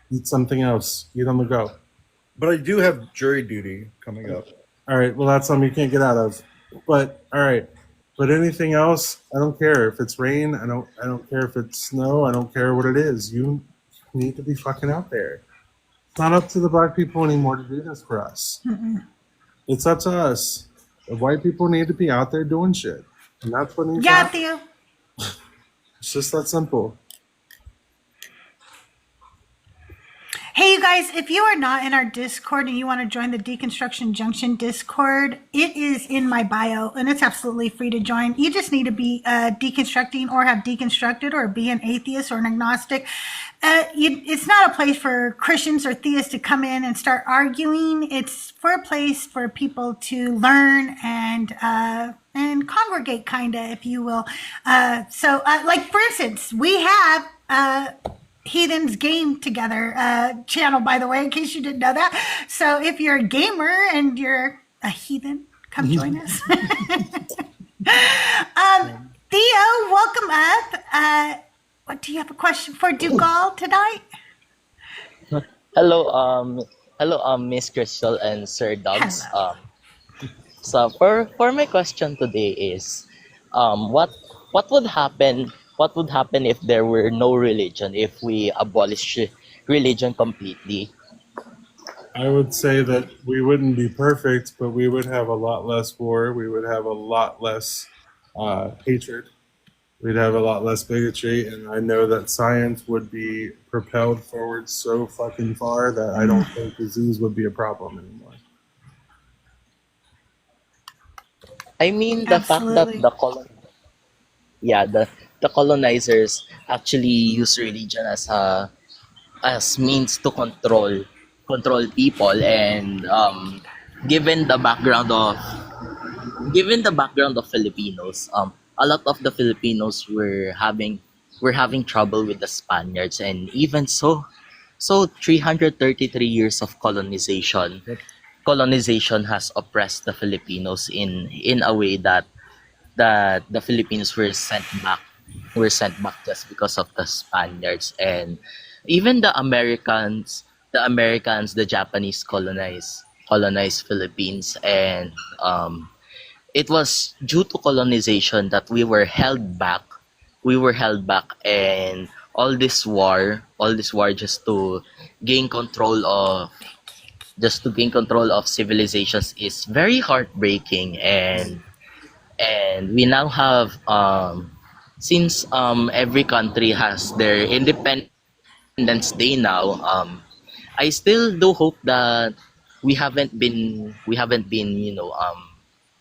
Eat something else. Eat on the go. But I do have jury duty coming up. All right. Well, that's something you can't get out of. But all right. But anything else, I don't care. If it's rain, I don't care if it's snow. I don't care what it is. You need to be fucking out there. It's not up to the black people anymore to do this for us. It's up to us. The white people need to be out there doing shit, and that's what needs to happen. Theo. It's just that simple. Hey, you guys, if you are not in our Discord and you want to join the Deconstruction Junction Discord, it is in my bio, and it's absolutely free to join. You just need to be deconstructing or have deconstructed or be an atheist or an agnostic. It's not a place for Christians or theists to come in and start arguing. It's for a place for people to learn and congregate, kind of, if you will. So, like, for instance, we have Heathens Game Together channel, by the way, in case you didn't know that. So if you're a gamer and you're a heathen, come join us. Theo, welcome up. What do you have a question for Dugald tonight? Hello, Miss Crystal and Sir Dogs. So for my question today is, what would happen? What would happen if there were no religion? If we abolish religion completely? I would say that we wouldn't be perfect, but we would have a lot less war. We would have a lot less hatred. We'd have a lot less bigotry, and I know that science would be propelled forward so fucking far that I don't think disease would be a problem anymore. I mean, the fact that the colonizers actually use religion as means to control people, and given the background of Filipinos, a lot of the Filipinos were having trouble with the Spaniards, and even so 333 years of colonization has oppressed the Filipinos in a way that the Filipinos were sent back just because of the Spaniards. And even the Japanese colonized Philippines, and it was due to colonization that we were held back, and all this war just to gain control of civilizations is very heartbreaking. And we now have, since every country has their Independence Day now, I still do hope that we haven't been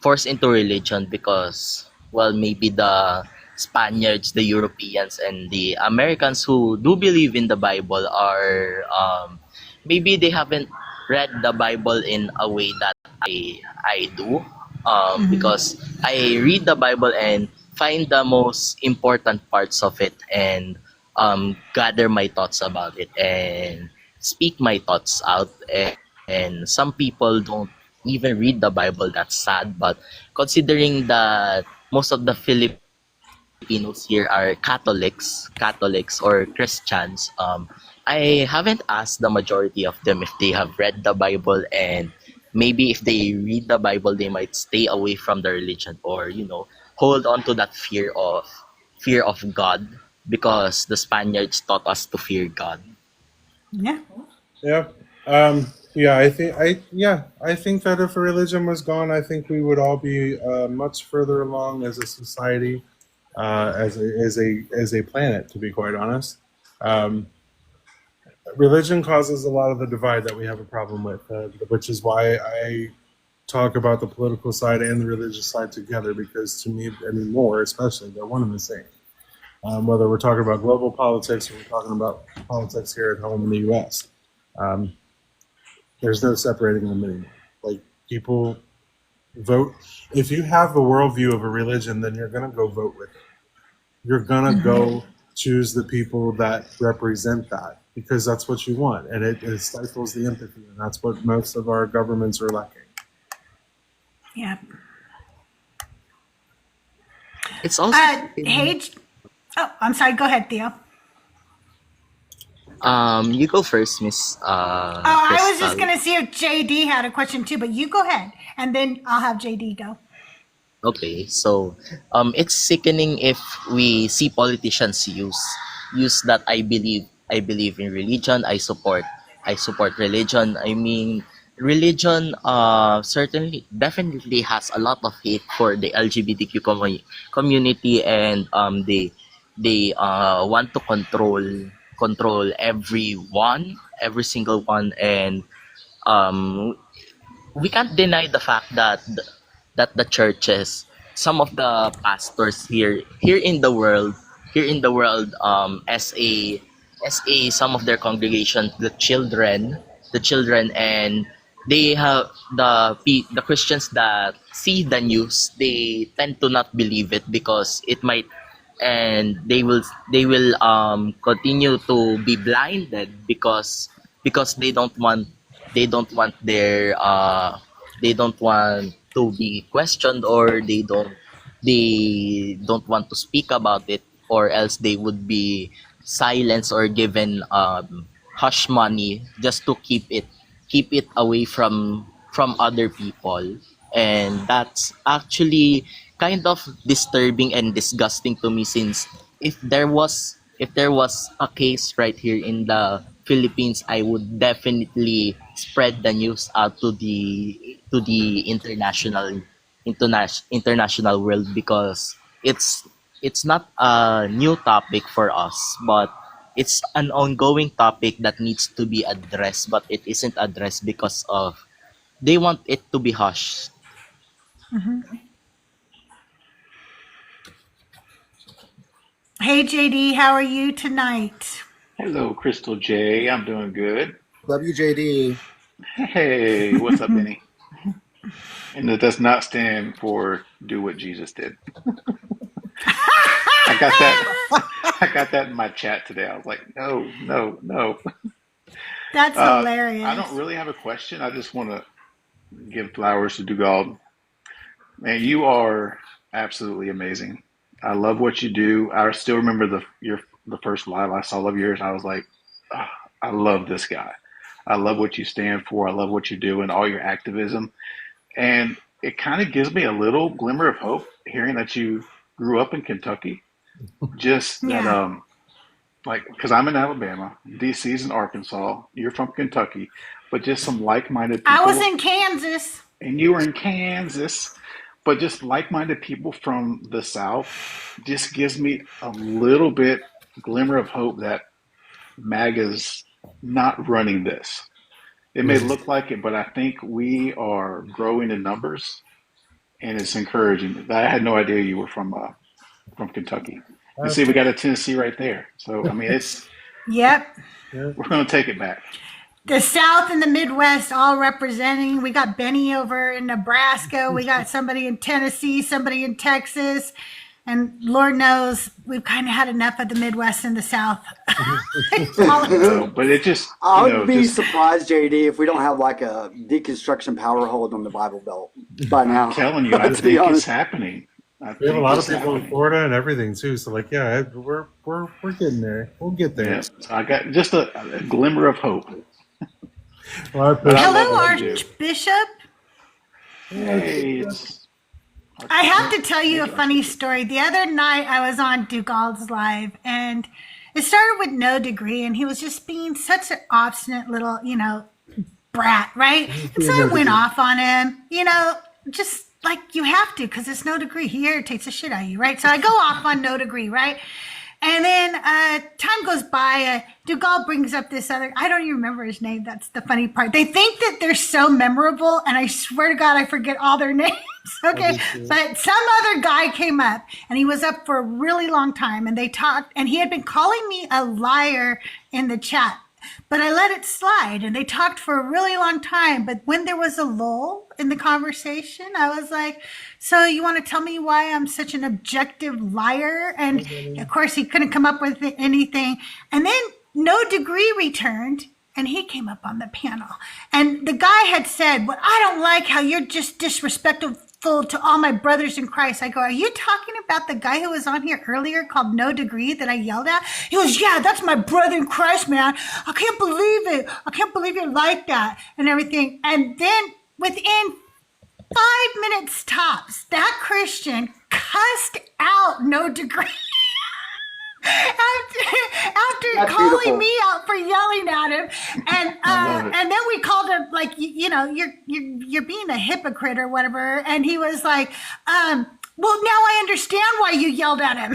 forced into religion, because, well, maybe the Spaniards, the Europeans, and the Americans who do believe in the Bible are maybe they haven't read the Bible in a way that I do, because I read the Bible and find the most important parts of it, and gather my thoughts about it and speak my thoughts out. And some people don't even read the Bible. That's sad, but considering that most of the Filipinos here are Catholics or Christians, I haven't asked the majority of them if they have read the Bible, and maybe if they read the Bible, they might stay away from the religion, or hold on to that fear of God, because the Spaniards taught us to fear God. Yeah. I think that if a religion was gone, I think we would all be much further along as a society, as a planet, to be quite honest. Religion causes a lot of the divide that we have a problem with, which is why I talk about the political side and the religious side together, because to me, anymore especially, they're one and the same. whether we're talking about global politics or we're talking about politics here at home in the U.S. There's no separating them anymore. Like, people vote. If you have the worldview of a religion, then you're going to go vote with it. You're going to go choose the people that represent that because that's what you want. And it stifles the empathy. And that's what most of our governments are lacking. Yeah. It's also I'm sorry. Go ahead, Theo. you go first, Miss I was just Crystal. going to see if JD had a question too, but you go ahead, and then I'll have JD go. Okay, so it's sickening if we see politicians use that I believe in religion. I support religion. I mean, religion certainly definitely has a lot of hate for the LGBTQ community, and they want to control everyone, every single one, and um we can't deny the fact that the churches, some of the pastors here in the world, some of their congregation, the children, and they have the Christians that see the news, they tend to not believe it because it might, and they will continue to be blinded because they don't want their they don't want to be questioned, or they don't want to speak about it, or else they would be silenced or given hush money just to keep it away from other people. And that's actually kind of disturbing and disgusting to me, since if there was a case right here in the Philippines, I would definitely spread the news out to the international world, because it's not a new topic for us, but it's an ongoing topic that needs to be addressed, but it isn't addressed because of they want it to be hushed. Hey, JD, how are you tonight? Hello, CrystalJae. I'm doing good. Love you, JD. Hey, what's up, Benny? And it does not stand for do what Jesus did. I got that. I got that in my chat today. I was like, no, no, no. That's hilarious. I don't really have a question. I just want to give flowers to Dugald. Man, you are absolutely amazing. I love what you do. I still remember the first live I saw of yours. I was like, "Ah, I love this guy. I love what you stand for. I love what you do and all your activism. And it kind of gives me a little glimmer of hope hearing that you grew up in Kentucky. Just that, Yeah. like, because I'm in Alabama, DC's in Arkansas, you're from Kentucky, but just some like-minded I was people, in Kansas. and you were in Kansas, but just like-minded people from the South just gives me a little bit glimmer of hope that MAGA's not running this. It may look like it, but I think we are growing in numbers, and it's encouraging. I had no idea you were from Kentucky. And see, we got a Tennessee right there. So I mean, it's Yep. we're going to take it back. The South and the Midwest all representing. We got Benny over in Nebraska. We got somebody in Tennessee, somebody in Texas. And Lord knows we've kind of had enough of the Midwest and the South. No, but it just, I you know, would be just surprised, JD, if we don't have like a deconstruction power hold on the Bible Belt by now. telling you, I To be think it's honest. happening. I We have a think lot of it's people in happening. Florida and everything too. So like, yeah, we're getting there. We'll get there. Yeah. So I got just a glimmer of hope. Well, I But I appreciate love Hello, what you do. Archbishop. Hey, it's I have to tell you a funny story. The other night I was on Dugald's live, and it started with no degree, and he was just being such an obstinate little, brat, right? And so I went off on him, just like you have to, because it's no degree. He irritates the shit out of you, right? So I go off on no degree, right? And then time goes by. Dugald brings up this other, I don't even remember his name. That's the funny part. They think that they're so memorable, and I swear to God, I forget all their names. Okay. But some other guy came up, and he was up for a really long time, and they talked, and he had been calling me a liar in the chat. But I let it slide, and they talked for a really long time. But when there was a lull in the conversation, I was like, so you want to tell me why I'm such an objective liar? And of course, he couldn't come up with anything. And then No Degree returned, and he came up on the panel. And the guy had said, well, I don't like how you're just disrespectful to all my brothers in Christ. I go, are you talking about the guy who was on here earlier called No Degree that I yelled at? He goes, yeah, that's my brother in Christ, man. I can't believe it. I can't believe you're like that and everything. And then within 5 minutes tops, that Christian cussed out No Degree. After That's calling beautiful. me out for yelling at him, and then we called him like, you're being a hypocrite or whatever, and he was like, well, now I understand why you yelled at him.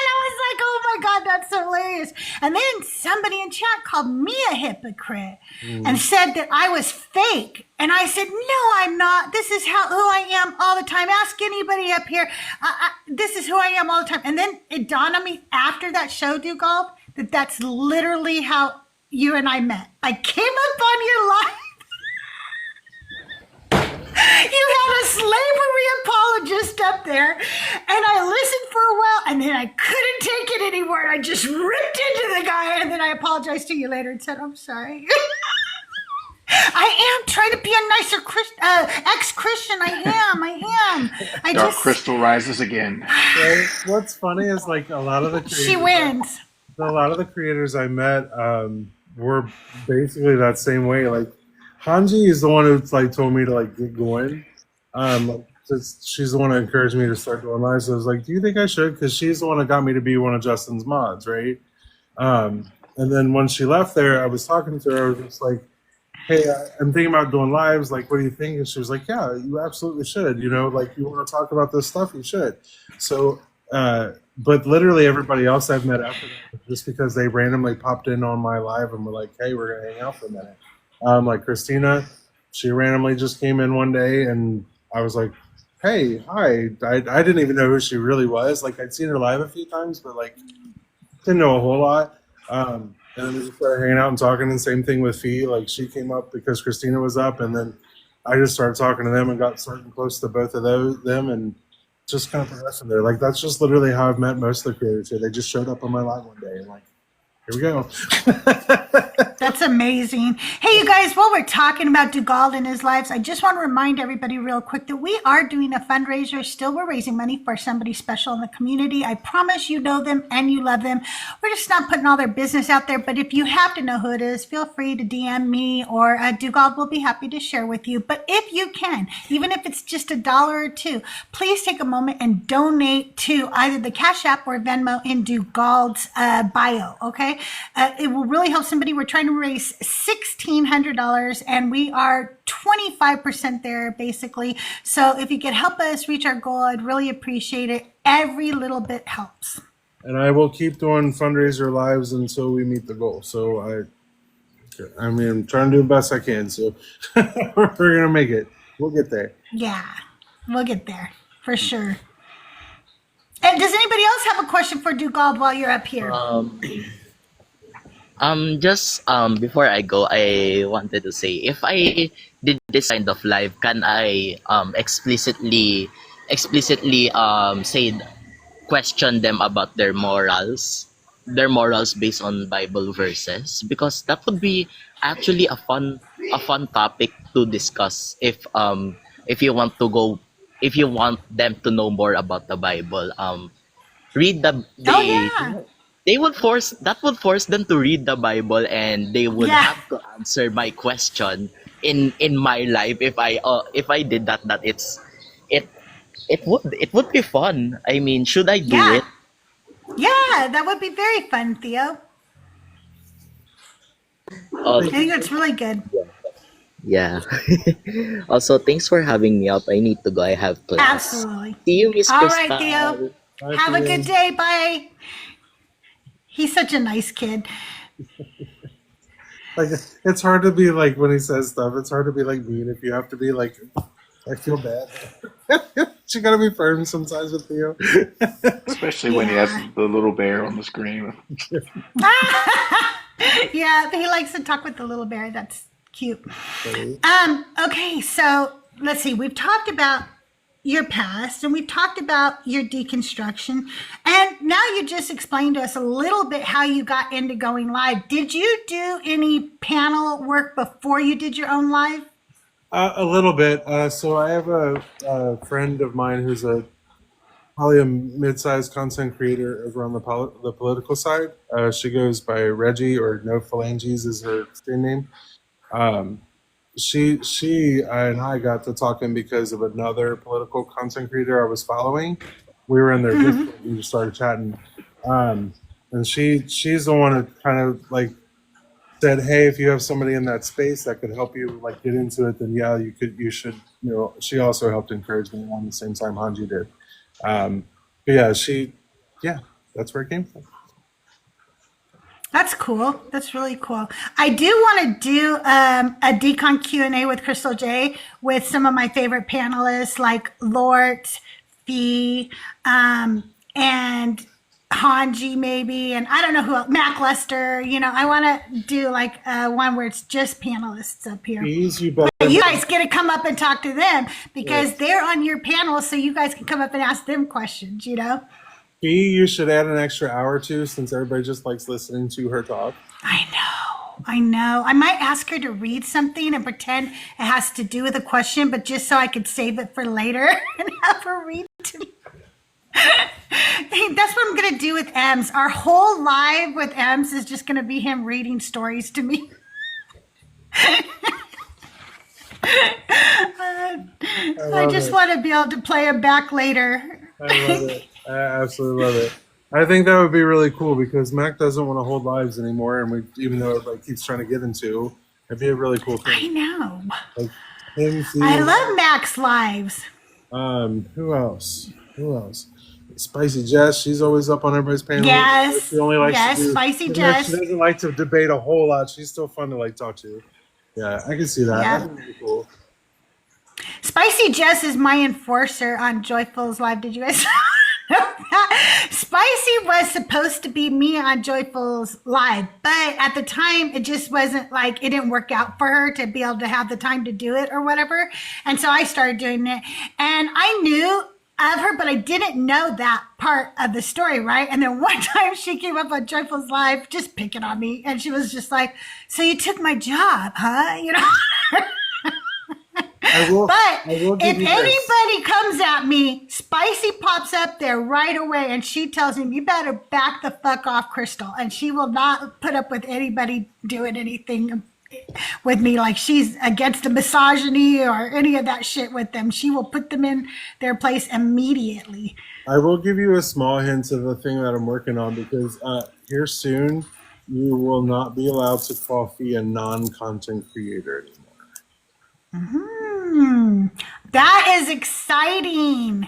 And I was like, oh my God, that's hilarious. And then somebody in chat called me a hypocrite and said that I was fake. And I said, no, I'm not. This is who I am all the time. Ask anybody up here. This is who I am all the time. And then it dawned on me after that show, Dugald, that that's literally how you and I met. I came up on your live. You had a slavery apologist up there, and I listened for a while, and then I couldn't take it anymore. And I just ripped into the guy, and then I apologized to you later and said, I'm sorry. I am trying to be a nicer ex-Christian. I Dark just, Crystal rises again. So what's funny is like a lot of the she wins. a lot of the creators I met were basically that same way. Like Hanji is the one who's like told me to like get going. She's the one that encouraged me to start doing live. So I was like, do you think I should? Because she's the one that got me to be one of Justin's mods, right? And then when she left there, I was talking to her. I was just like, hey, I'm thinking about doing lives. Like, what do you think? And she was like, yeah, you absolutely should. You know, like, you want to talk about this stuff, you should. So, but literally everybody else I've met after that, just because they randomly popped in on my live and were like, hey, we're going to hang out for a minute. Like Christina, she randomly just came in one day and I was like, hey, hi. I didn't even know who she really was. Like, I'd seen her live a few times, but like, didn't know a whole lot. And then we just started hanging out and talking. And same thing with Fee. Like, she came up because Christina was up, and then I just started talking to them and got certain close to both of them, and just kind of progressed from there. Like, that's just literally how I've met most of the creators here. They just showed up on my live one day and like, here we go. That's amazing. Hey, you guys, while we're talking about Dugald and his lives, I just want to remind everybody real quick that we are doing a fundraiser. Still, we're raising money for somebody special in the community. I promise you know them and you love them. We're just not putting all their business out there. But if you have to know who it is, feel free to DM me or Dugald will be happy to share with you. But if you can, even if it's just $1 or $2, please take a moment and donate to either the Cash App or Venmo in Dugald's bio, okay? It will really help somebody. We're trying to raise $1,600 and we are 25% there basically. So if you could help us reach our goal, I'd really appreciate it. Every little bit helps. And I will keep doing fundraiser lives until we meet the goal. So I mean, I'm trying to do the best I can. So we're going to make it. We'll get there. Yeah, we'll get there for sure. And does anybody else have a question for Dugald while you're up here? Just before I go, I wanted to say, if I did this kind of live, can I explicitly question them about their morals based on Bible verses? Because that would be actually a fun topic to discuss if you want them to know more about the Bible. Read the that would force them to read the Bible, and they would have to answer my question in my life if I did that. It would be fun. I mean, should I do it? Yeah, that would be very fun, Theo. I think that's really good. Yeah. Also, thanks for having me up. I need to go. I have plans. Absolutely. See you, Miss All Crystal. right, Theo. Bye, Have a Theo. good day. Bye. He's such a nice kid. Like, it's hard to be like when he says stuff. It's hard to be like mean if you have to be like. I feel bad. You gotta be firm sometimes with Theo. Especially when he has the little bear on the screen. Yeah, he likes to talk with the little bear. That's cute. Okay, so let's see. We've talked about your past and we've talked about your deconstruction. And now you just explained to us a little bit how you got into going live. Did you do any panel work before you did your own live? A little bit. So I have a friend of mine who's probably a mid-sized content creator over on the political side. She goes by Reggie, or No Phalanges is her screen name. She and I got to talking because of another political content creator I was following. We were in their Discord, we just started chatting. And she's the one that kind of like said, hey, if you have somebody in that space that could help you like get into it, then yeah, you should. She also helped encourage me around the same time Hanji did. But that's where it came from. That's cool. That's really cool. I do want to do a Decon Q&A with CrystalJae with some of my favorite panelists like Lort, Fee, and Hanji maybe, and I don't know who else, Mac Lester. I want to do like one where it's just panelists up here. But you guys get to come up and talk to them because they're on your panel, so you guys can come up and ask them questions, Fee, you should add an extra hour or two since everybody just likes listening to her talk. I know. I might ask her to read something and pretend it has to do with a question, but just so I could save it for later and have her read to me. Hey, that's what I'm going to do with Ems. Our whole live with Ems is just going to be him reading stories to me. I just want to be able to play them back later. I love it. I absolutely love it. I think that would be really cool because Mac doesn't want to hold lives anymore, and even though everybody keeps trying to get into, it'd be a really cool thing. I know. Like I love Mac's lives. Who else? Spicy Jess, she's always up on everybody's panel. Yes. She only likes Spicy Jess. She doesn't like to debate a whole lot. She's still fun to like talk to. Yeah, I can see that. Yeah. That'd be really cool. Spicy Jess is my enforcer on Joyful's live. Did you guys know that? Spicy was supposed to be me on Joyful's live, but at the time it just wasn't like it didn't work out for her to be able to have the time to do it or whatever. And so I started doing it, and I knew of her, but I didn't know that part of the story, right? And then one time she came up on Joyful's live just picking on me, and she was just like, so you took my job, huh? But if anybody comes at me, Spicy pops up there right away and she tells him, you better back the fuck off, Crystal. And she will not put up with anybody doing anything with me, like she's against the misogyny or any of that shit with them. She will put them in their place immediately. I will give you a small hint of the thing that I'm working on because here soon you will not be allowed to call Fee a non-content creator anymore. That is exciting.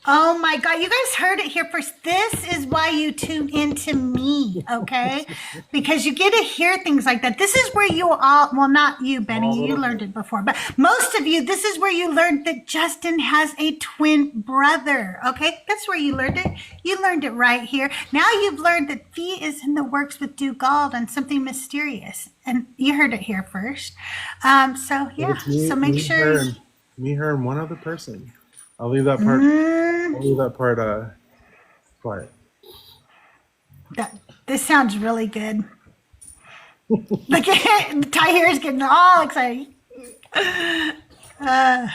Oh my God, you guys heard it here first. This is why you tune into me, okay? Because you get to hear things like that. This is where you all, well, not you, Benny, you learned it before, but most of you, this is where you learned that Justin has a twin brother, okay? That's where you learned it. You learned it right here. Now you've learned that Fee is in the works with Dugald on something mysterious, and you heard it here first. So make sure. Me, her, and one other person. I'll leave that part. Quiet. This sounds really good. Look at Tahir's getting all excited. Are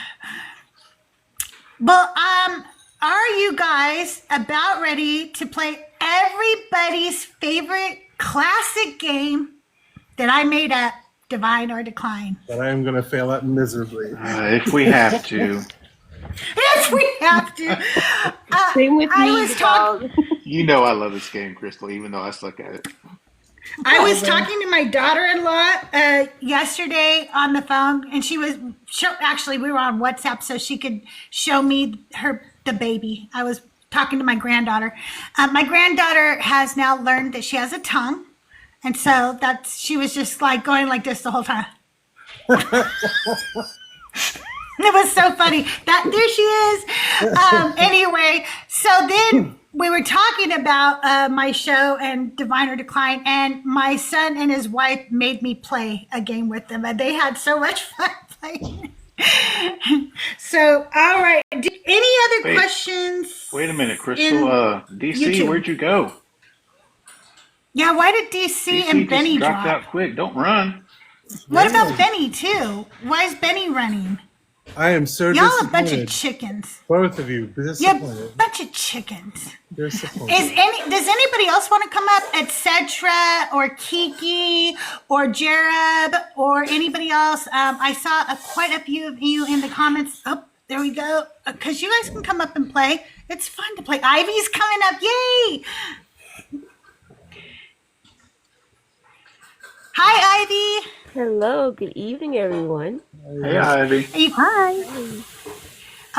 you guys about ready to play everybody's favorite classic game that I made up, Divine or Decline? That I am going to fail at miserably. If we have to. Yes, we have to. Same with me, dog. You know I love this game, Crystal, even though I suck at it. I was talking to my daughter-in-law yesterday on the phone, and actually we were on WhatsApp so she could show me the baby. I was talking to my granddaughter. My granddaughter has now learned that she has a tongue. And so she was just like going like this the whole time. It was so funny. There she is. Anyway, so then we were talking about my show and Divine or Decline, and my son and his wife made me play a game with them, and they had so much fun playing. So, all right. Any other questions? Wait a minute, Crystal. DC, YouTube? where'd you go? Yeah, why did DC and just Benny dropped drop? out quick. Don't run. What about Benny too? Why is Benny running? I am so Y'all a disappointed. bunch of chickens. Both of you, You're disappointed. a bunch of chickens. Disappointed. Does anybody else want to come up, etc. or Kiki or Jareb or anybody else? I saw quite a few of you in the comments. Oh, there we go. Because you guys can come up and play. It's fun to play. Ivy's coming up. Yay! Hi, Ivy. Hello, good evening, everyone. Hey, Ivy. Hi.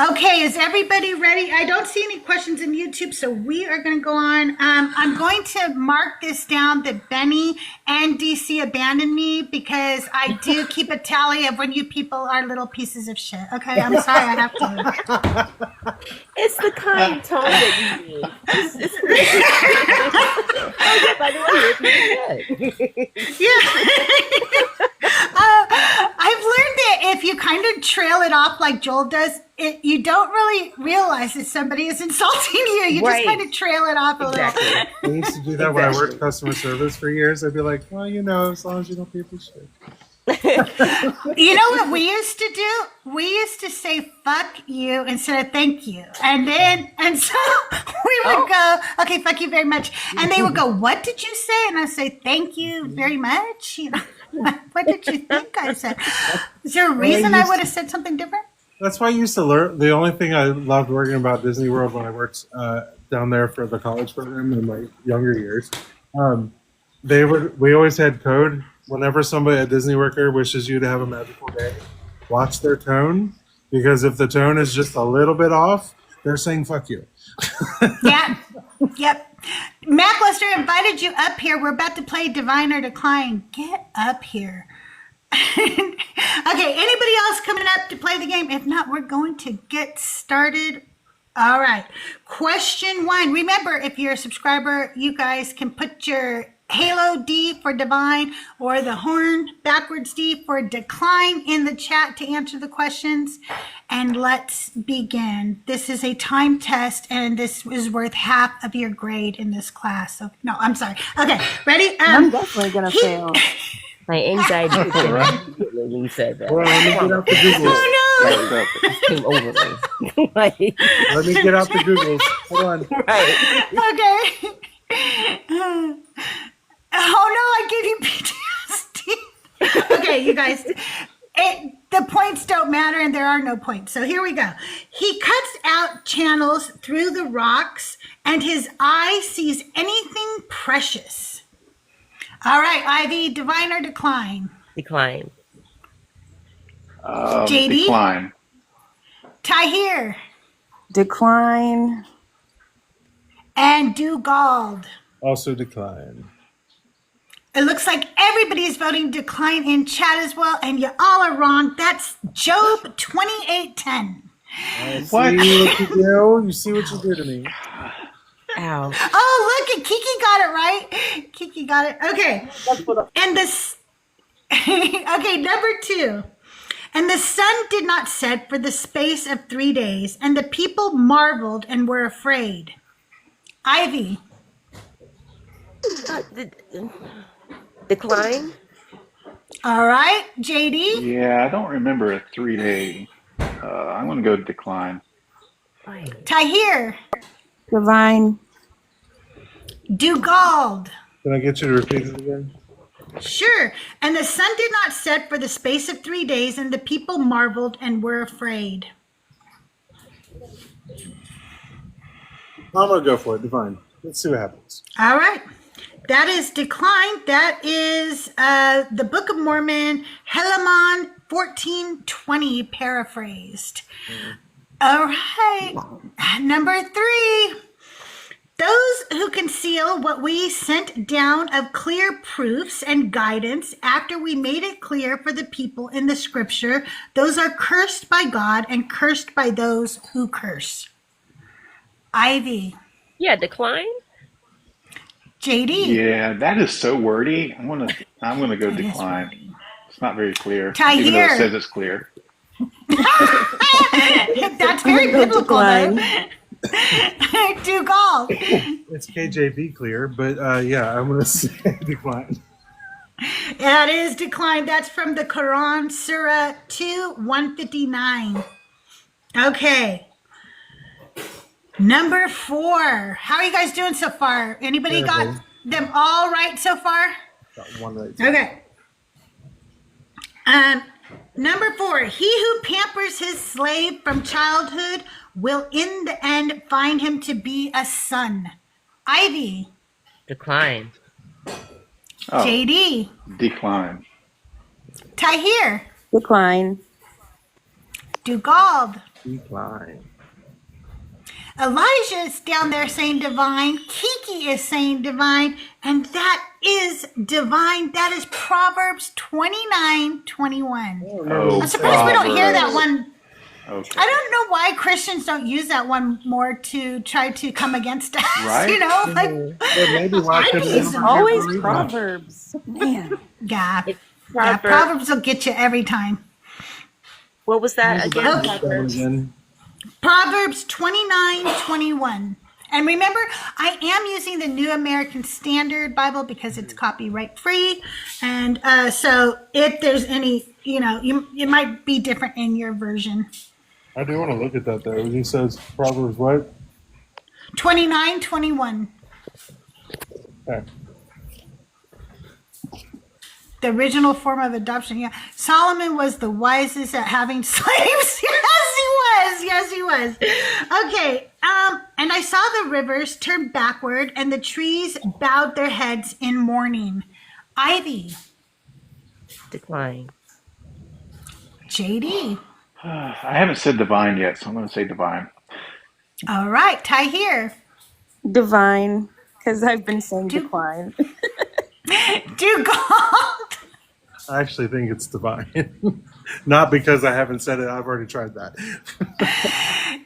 Okay, is everybody ready? I don't see any questions in YouTube, so we are going to go on. I'm going to mark this down that Benny and DC abandoned me because I do keep a tally of when you people are little pieces of shit. Okay, I'm sorry, I have to. It's the kind tone that you need. Oh, yeah, by the way, it's really good. Yeah. I've learned that if you kind of trail it off like Joel does, you don't really realize that somebody is insulting you. You Right. just kind of trail it off a little. I used to do that when I worked customer service for years. I'd be like, well, as long as you don't people shit. You know what we used to do? We used to say "fuck you" instead of "thank you," and so we would go, "Okay, fuck you very much," and they would go, "What did you say?" And I say, "Thank you very much." You know, what did you think I said? Is there a reason I would have said something different? That's why I used to learn. The only thing I loved working about Disney World when I worked down there for the college program in my younger years, we always had code. Whenever somebody, a Disney worker, wishes you to have a magical day, watch their tone, because if the tone is just a little bit off, they're saying "fuck you." Yeah. Yep. Mac Lester invited you up here. We're about to play Divine or Decline. Get up here. Okay, anybody else coming up to play the game? If not, we're going to get started. All right. Question 1. Remember, if you're a subscriber, you guys can put your Halo D for Divine or the horn backwards D for Decline in the chat to answer the questions. And let's begin. This is a time test, and this is worth half of your grade in this class. So, no, I'm sorry. Okay, ready? I'm definitely going to fail. My anxiety when you said that. Well, let me get out the Googles. Oh, no. It came over me. Like, Let me get out the Googles. Hold on. right. Okay. Oh no, I gave you PTSD. Okay, you guys, the points don't matter and there are no points. So here we go. He cuts out channels through the rocks and his eye sees anything precious. All right, Ivy, Divine or Decline? Decline. JD? Decline. Tahir? Decline. And Dugald? Also decline. It looks like everybody is voting Decline in chat as well, and you all are wrong. That's Job 28:10. What? See what you do? You see what you do to me? Ow. Oh, look, Kiki got it right. Kiki got it. Okay. And this. Okay, number 2. And the sun did not set for the space of 3 days, and the people marveled and were afraid. Ivy. Decline. All right, JD. Yeah, I don't remember a 3-day. I'm going to go decline. Tahir. Divine. Dugald. Can I get you to repeat it again? Sure. And the sun did not set for the space of 3 days, and the people marveled and were afraid. I'm going to go for it. Divine. Let's see what happens. All right. That is Decline. That is the Book of Mormon, Helaman 14:20 paraphrased. All right. Number 3. Those who conceal what we sent down of clear proofs and guidance after we made it clear for the people in the scripture, those are cursed by God and cursed by those who curse. Ivy. Yeah, decline. JD. Yeah, that is so wordy. I'm gonna go decline. It's not very clear, even though it Tahir. says it's clear. That's very biblical, though. Dugald. It's KJV clear, but yeah, I'm gonna say decline. That is decline. That's from the Quran, Surah 2:159. Okay. Number 4. How are you guys doing so far? Anybody got them all right so far? Got one right. Okay. Number 4. He who pampers his slave from childhood will in the end find him to be a son. Ivy. Decline. Oh, JD. decline. Tahir. Decline. Dugald. Decline. Elijah is down there saying divine. Kiki is saying divine. And that is divine. That is Proverbs 29:21. Oh, I'm surprised we don't hear that one. Okay. I don't know why Christians don't use that one more to try to come against us. Right? You know, like Maybe why couldn't they It's ever always read that? Proverbs. Man. yeah, It's yeah, Proverbs. Proverbs will get you every time. What was that Maybe again? that Proverbs. again. Proverbs 29:21. And remember, I am using the New American Standard Bible because it's copyright free. And so if there's any, it might be different in your version. I do want to look at that though. He says Proverbs what? 29:21. Okay. The original form of adoption. Yeah. Solomon was the wisest at having slaves. Yes, he was. Okay. And I saw the rivers turn backward and the trees bowed their heads in mourning. Ivy. Decline. JD. I haven't said divine yet, so I'm going to say divine. All right. Tahir. Divine. Because I've been saying decline. Dugald. I actually think it's divine. Not because I haven't said it. I've already tried that.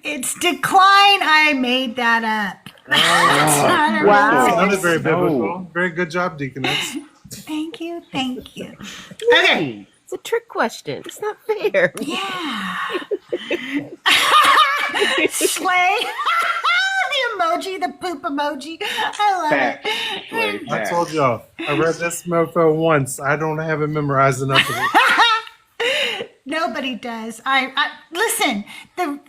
It's decline. I made that up. Wow. Sounded very biblical. Very good job, Deaconess. Thank you. Okay. It's a trick question. It's not fair. Yeah. Slay. The emoji, the poop emoji. I love Fact. it. Slay, I fact. told y'all. I read this mofo once. I don't have it memorized enough of it. Nobody does. I listen.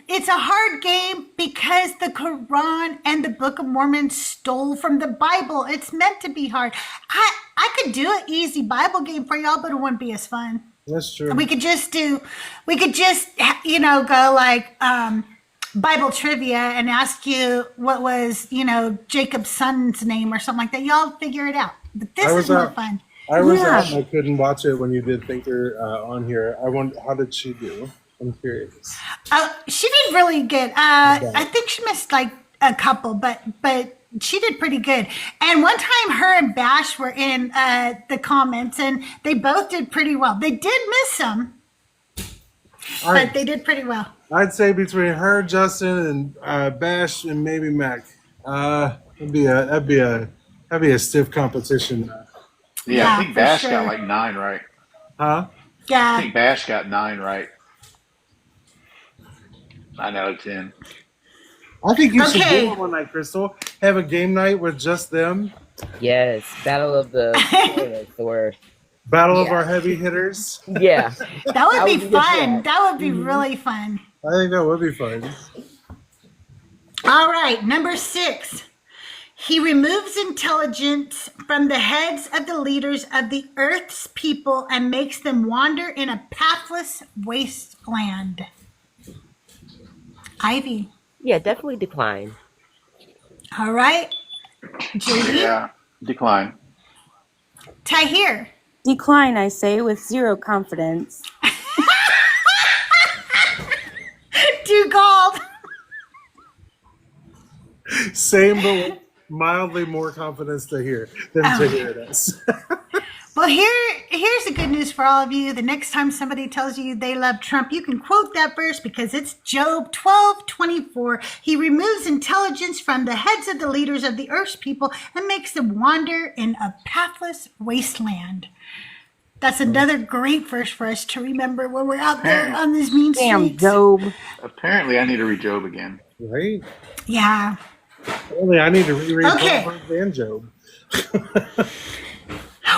It's a hard game because the Quran and the Book of Mormon stole from the Bible. It's meant to be hard. I could do an easy Bible game for y'all, but it wouldn't be as fun. That's true. We could just go like Bible trivia and ask you what was Jacob's son's name or something like that. Y'all figure it out. But this is more fun. I was out and I couldn't watch it when you did Thinker on here. I wonder, how did she do? I'm curious. She did really good. I think she missed like a couple, but she did pretty good. And one time her and Bash were in the comments and they both did pretty well. They did miss some, but they did pretty well. I'd say between her, Justin, and Bash, and maybe Mac. That'd be a stiff competition. Yeah, I think Bash sure. got like 9 right. Huh? I Yeah. think Bash got 9 right. 9 out of 10. I think you should Okay. do it one night, Crystal. Have a game night with just them. Yes. Battle of the toilets, or Battle of our heavy hitters. yeah. That would I be would get fun. that. That would be really fun. I think that would be fun. All right, number 6. He removes intelligence from the heads of the leaders of the earth's people and makes them wander in a pathless wasteland. Ivy. Yeah, definitely decline. All right. JD. Yeah, decline. Tahir. Decline, I say, with zero confidence. Dugald. Same, but with mildly more confidence to hear than to hear this. Well, here's the good news for all of you. The next time somebody tells you they love Trump, you can quote that verse because it's Job 12:24. He removes intelligence from the heads of the leaders of the earth's people and makes them wander in a pathless wasteland. That's another great verse for us to remember when we're out there on these mean streets. Job. Apparently, I need to read Job again. Right? Yeah. Only I need to reread Okay. Proverbs and Job.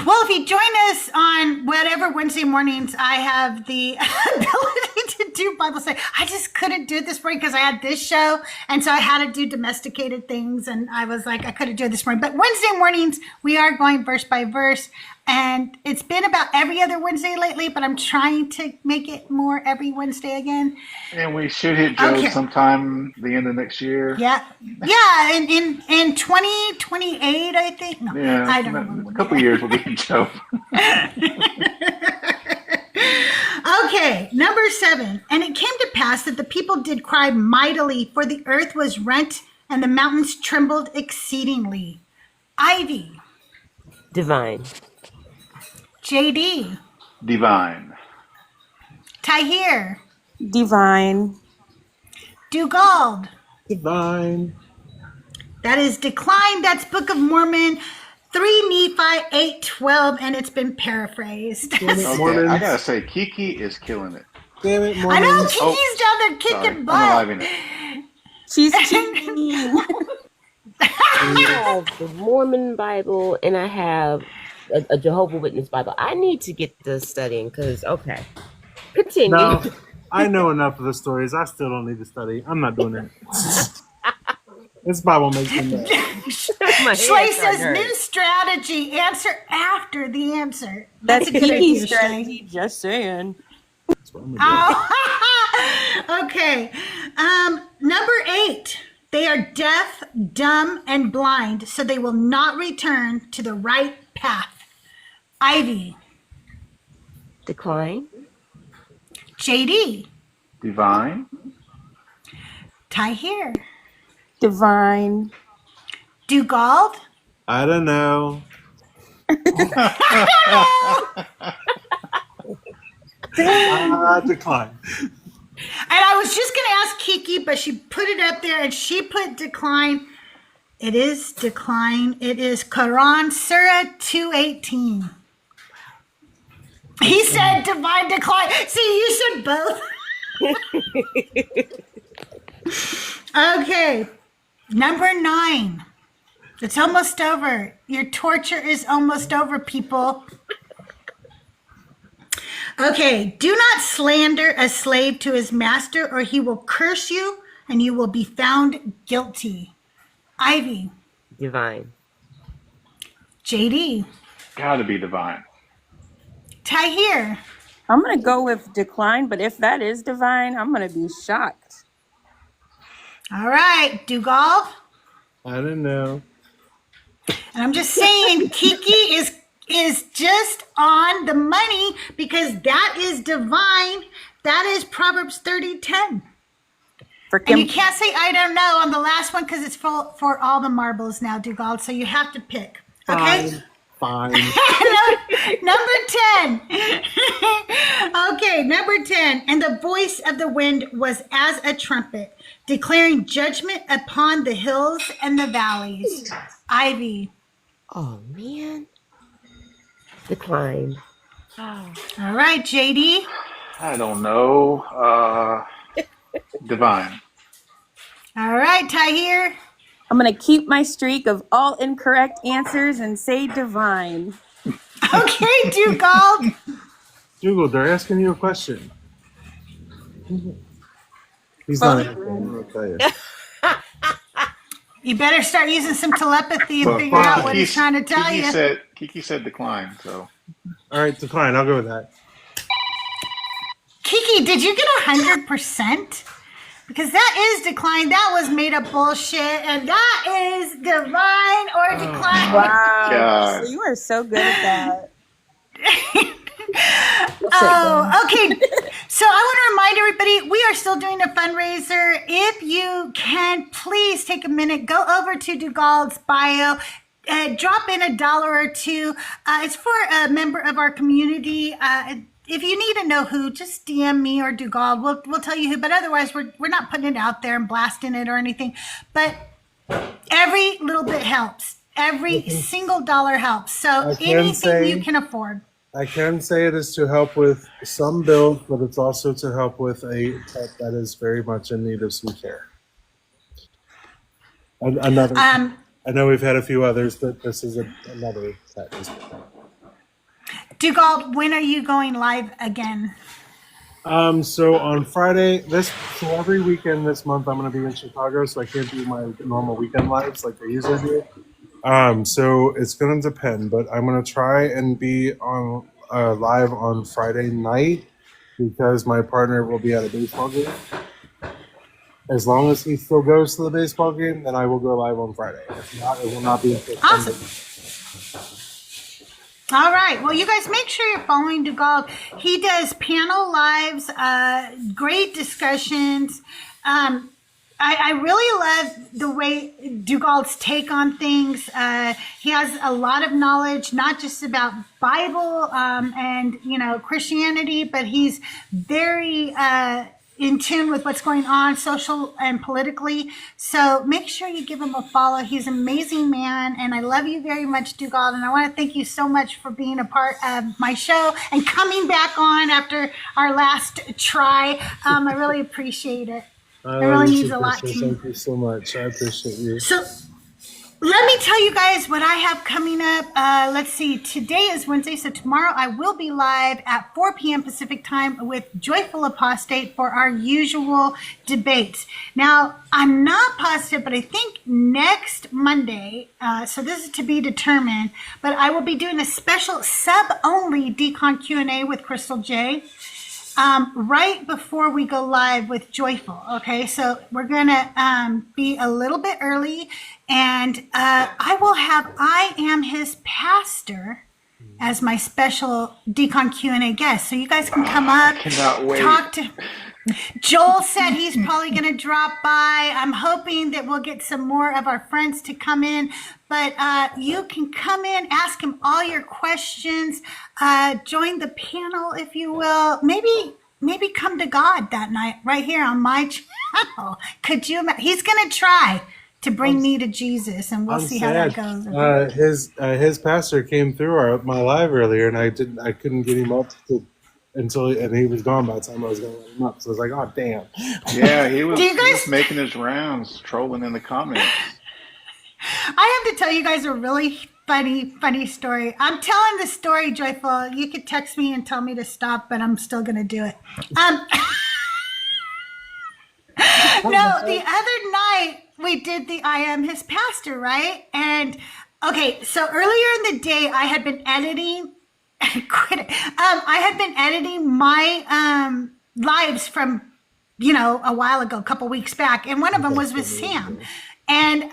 Well, if you join us on whatever Wednesday mornings, I have the ability to do Bible study. I just couldn't do it this morning because I had this show, and so I had to do domesticated things, and I was like, I couldn't do it this morning. But Wednesday mornings, we are going verse by verse, and it's been about every other Wednesday lately, but I'm trying to make it more every Wednesday again. And we should hit Job Okay. sometime the end of next year. Yeah, in 2028, I think. No, Yeah, I don't know. a couple of years we'll be in Job. Okay, number 7. And it came to pass that the people did cry mightily, for the earth was rent and the mountains trembled exceedingly. Ivy. Divine. JD. Divine. Tahir. Divine. Dugald. Divine. That is Decline. That's Book of Mormon 3 Nephi 8:12, and it's been paraphrased. Okay, I gotta say, Kiki is killing it. Damn it, I know Kiki's down there kicking butt. I'm alive in it. She's cheating. I have the Mormon Bible and I have a Jehovah Witness Bible. I need to get to studying because, okay. Continue. No, I know enough of the stories. I still don't need to study. I'm not doing it. This Bible makes me mad. Schley says, new strategy. Answer after the answer. That's a good idea, Kiki's Schley. strategy, just saying. Oh. Okay. Number 8. They are deaf, dumb, and blind, so they will not return to the right path. Ivy. Decline. JD. Divine. Tahir. Divine. Dugald. I don't know. Decline. And I was just going to ask Kiki, but she put it up there and she put decline. It is decline. It is Quran Surah 2:18. He said divine decline. See, you said both. Okay. Number 9. It's almost over. Your torture is almost over, people. Okay, do not slander a slave to his master, or he will curse you, and you will be found guilty. Ivy. Divine. JD. Gotta be divine. Tahir. I'm going to go with decline, but if that is divine, I'm going to be shocked. All right, Dugald. I don't know. And I'm just saying, Kiki is just on the money because that is divine. That is Proverbs 30:10. And you can't say I don't know on the last one because it's for all the marbles now, Dugald. So you have to pick. Okay. Fine. Number 10. Okay, number 10. And the voice of the wind was as a trumpet, declaring judgment upon the hills and the valleys. Ivy. Oh, man. Decline. All right, JD. I don't know. Divine. All right, Tahir. I'm going to keep my streak of all incorrect answers and say divine. Okay, Dugald. Dugald, they're asking you a question. He's not answering. I'll tell you. You better start using some telepathy and figure out what he's trying to tell you. Kiki said decline, so. All right, decline. I'll go with that. Kiki, did you get 100%? Because that is decline. That was made up bullshit. And that is divine or decline. Wow. God. You are so good at that. Oh, okay. So I want to remind everybody, we are still doing a fundraiser. If you can, please take a minute, go over to Dugald's bio, drop in $1 or $2. It's for a member of our community. If you need to know who, just DM me or Dugald. We'll tell you who. But otherwise, we're not putting it out there and blasting it or anything. But every little bit helps. Every single dollar helps. So anything you can afford. I can say it is to help with some bills, but it's also to help with a pet that is very much in need of some care. Another. I know we've had a few others, but this is another pet as well. Dugald, when are you going live again? So on Friday, so every weekend this month I'm going to be in Chicago, so I can't do my normal weekend lives like I usually do. So it's going to depend, but I'm going to try and be on live on Friday night because my partner will be at a baseball game. As long as he still goes to the baseball game, then I will go live on Friday. If not, it will not be until Sunday. All right. Well, you guys make sure you're following Dugald. He does panel lives, great discussions. I really love the way Dugald's take on things. He has a lot of knowledge, not just about Bible and Christianity, but he's very in tune with what's going on social and politically. So make sure you give him a follow. He's an amazing man, and I love you very much, Dugald. And I want to thank you so much for being a part of my show and coming back on after our last try. I really appreciate it. It really means a lot to me. Thank you so much. I appreciate you. So let me tell you guys what I have coming up. Let's see. Today is Wednesday, so tomorrow I will be live at 4 p.m. Pacific time with Joyful Apostate for our usual debates. Now, I'm not positive, but I think next Monday, so this is to be determined, but I will be doing a special sub-only Decon Q&A with CrystalJae. Right before we go live with Joyful. Okay, so we're gonna be a little bit early, and I will have I Am His Pastor as my special Decon Q&A guest. So you guys can come up, Cannot wait. talk to. Joel said he's probably going to drop by. I'm hoping that we'll get some more of our friends to come in. But you can come in, ask him all your questions, join the panel, if you will. Maybe come to God that night right here on my channel. Could you imagine? He's going to try to bring me to Jesus, and we'll see how that goes. His pastor came through my live earlier, and I couldn't get him up and he was gone by the time I was going to let him up. So I was like, oh damn. Yeah, he was making his rounds, trolling in the comments. I have to tell you guys a really funny story. I'm telling the story, Joyful. You could text me and tell me to stop, but I'm still going to do it. No, the other night we did the I Am His Pastor, right? And okay, so earlier in the day I had been editing. Quit it. I had been editing my lives from a while ago, a couple weeks back, and one of them was with Sam. And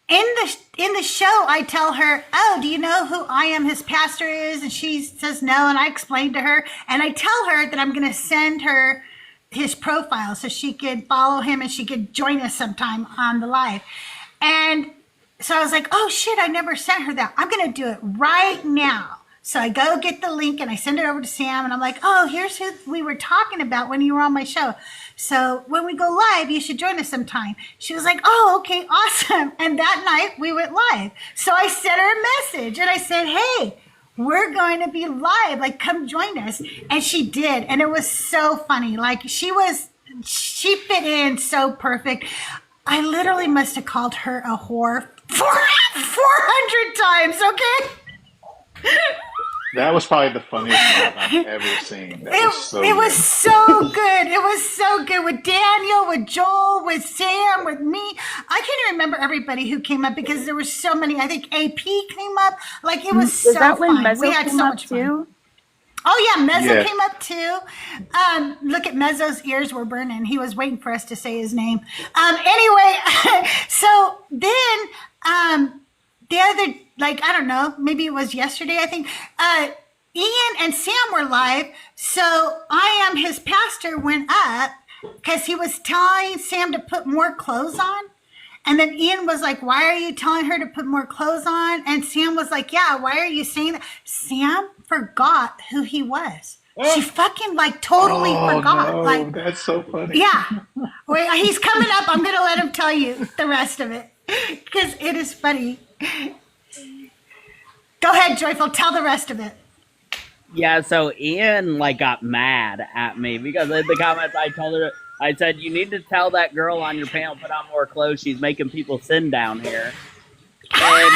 in the show, I tell her, "Oh, do you know who I Am His Pastor is?" And she says no, and I explained to her, and I tell her that I'm going to send her his profile so she could follow him and she could join us sometime on the live. And so I was like, "Oh shit, I never sent her that. I'm going to do it right now." So I go get the link and I send it over to Sam, and I'm like, "Oh, here's who we were talking about when you were on my show. So when we go live, you should join us sometime." She was like, "Oh, okay, awesome." And that night we went live. So I sent her a message and I said, "Hey, we're going to be live. Like, come join us." And she did. And it was so funny. Like, she fit in so perfect. I literally must have called her a whore 400 times, okay? That was probably the funniest one I've ever seen. It was so good. It was so good with Daniel, with Joel, with Sam, with me. I can't remember everybody who came up because there were so many. I think AP came up. Like, it was so that when fun. Mezzo We had came so up much too? fun. Oh yeah, Mezzo Yeah. came up too. Look at Mezzo's ears were burning. He was waiting for us to say his name. Anyway, so then the other, like, I don't know, maybe it was yesterday, I think, Ian and Sam were live, so I Am His Pastor went up because he was telling Sam to put more clothes on. And then Ian was like, why are you telling her to put more clothes on? And Sam was like, yeah, why are you saying that? Sam forgot who he was. She fucking like totally forgot. No, Like, that's so funny. yeah. Wait, he's coming up. I'm going to let him tell you the rest of it because it is funny. Go ahead, Joyful. Tell the rest of it. Yeah, so Ian like got mad at me because in the comments I told her, I said, you need to tell that girl on your panel put on more clothes. She's making people sin down here. And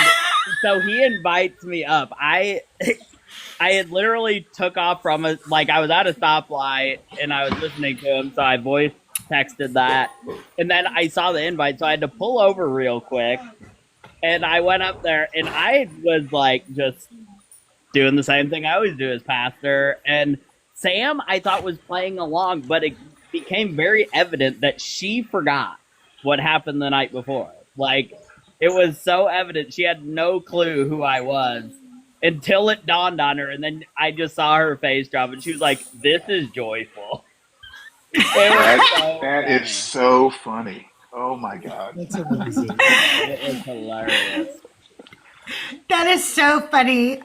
so he invites me up. I had literally took off from it, like I was at a stoplight and I was listening to him, so I voice texted that. And then I saw the invite, so I had to pull over real quick. And I went up there and I was like just doing the same thing I always do as pastor. And Sam, I thought, was playing along, but it became very evident that she forgot what happened the night before. Like, it was so evident. She had no clue who I was until it dawned on her. And then I just saw her face drop and she was like, this is Joyful. That is so funny. Oh my God. That's amazing. It was hilarious. That is so funny.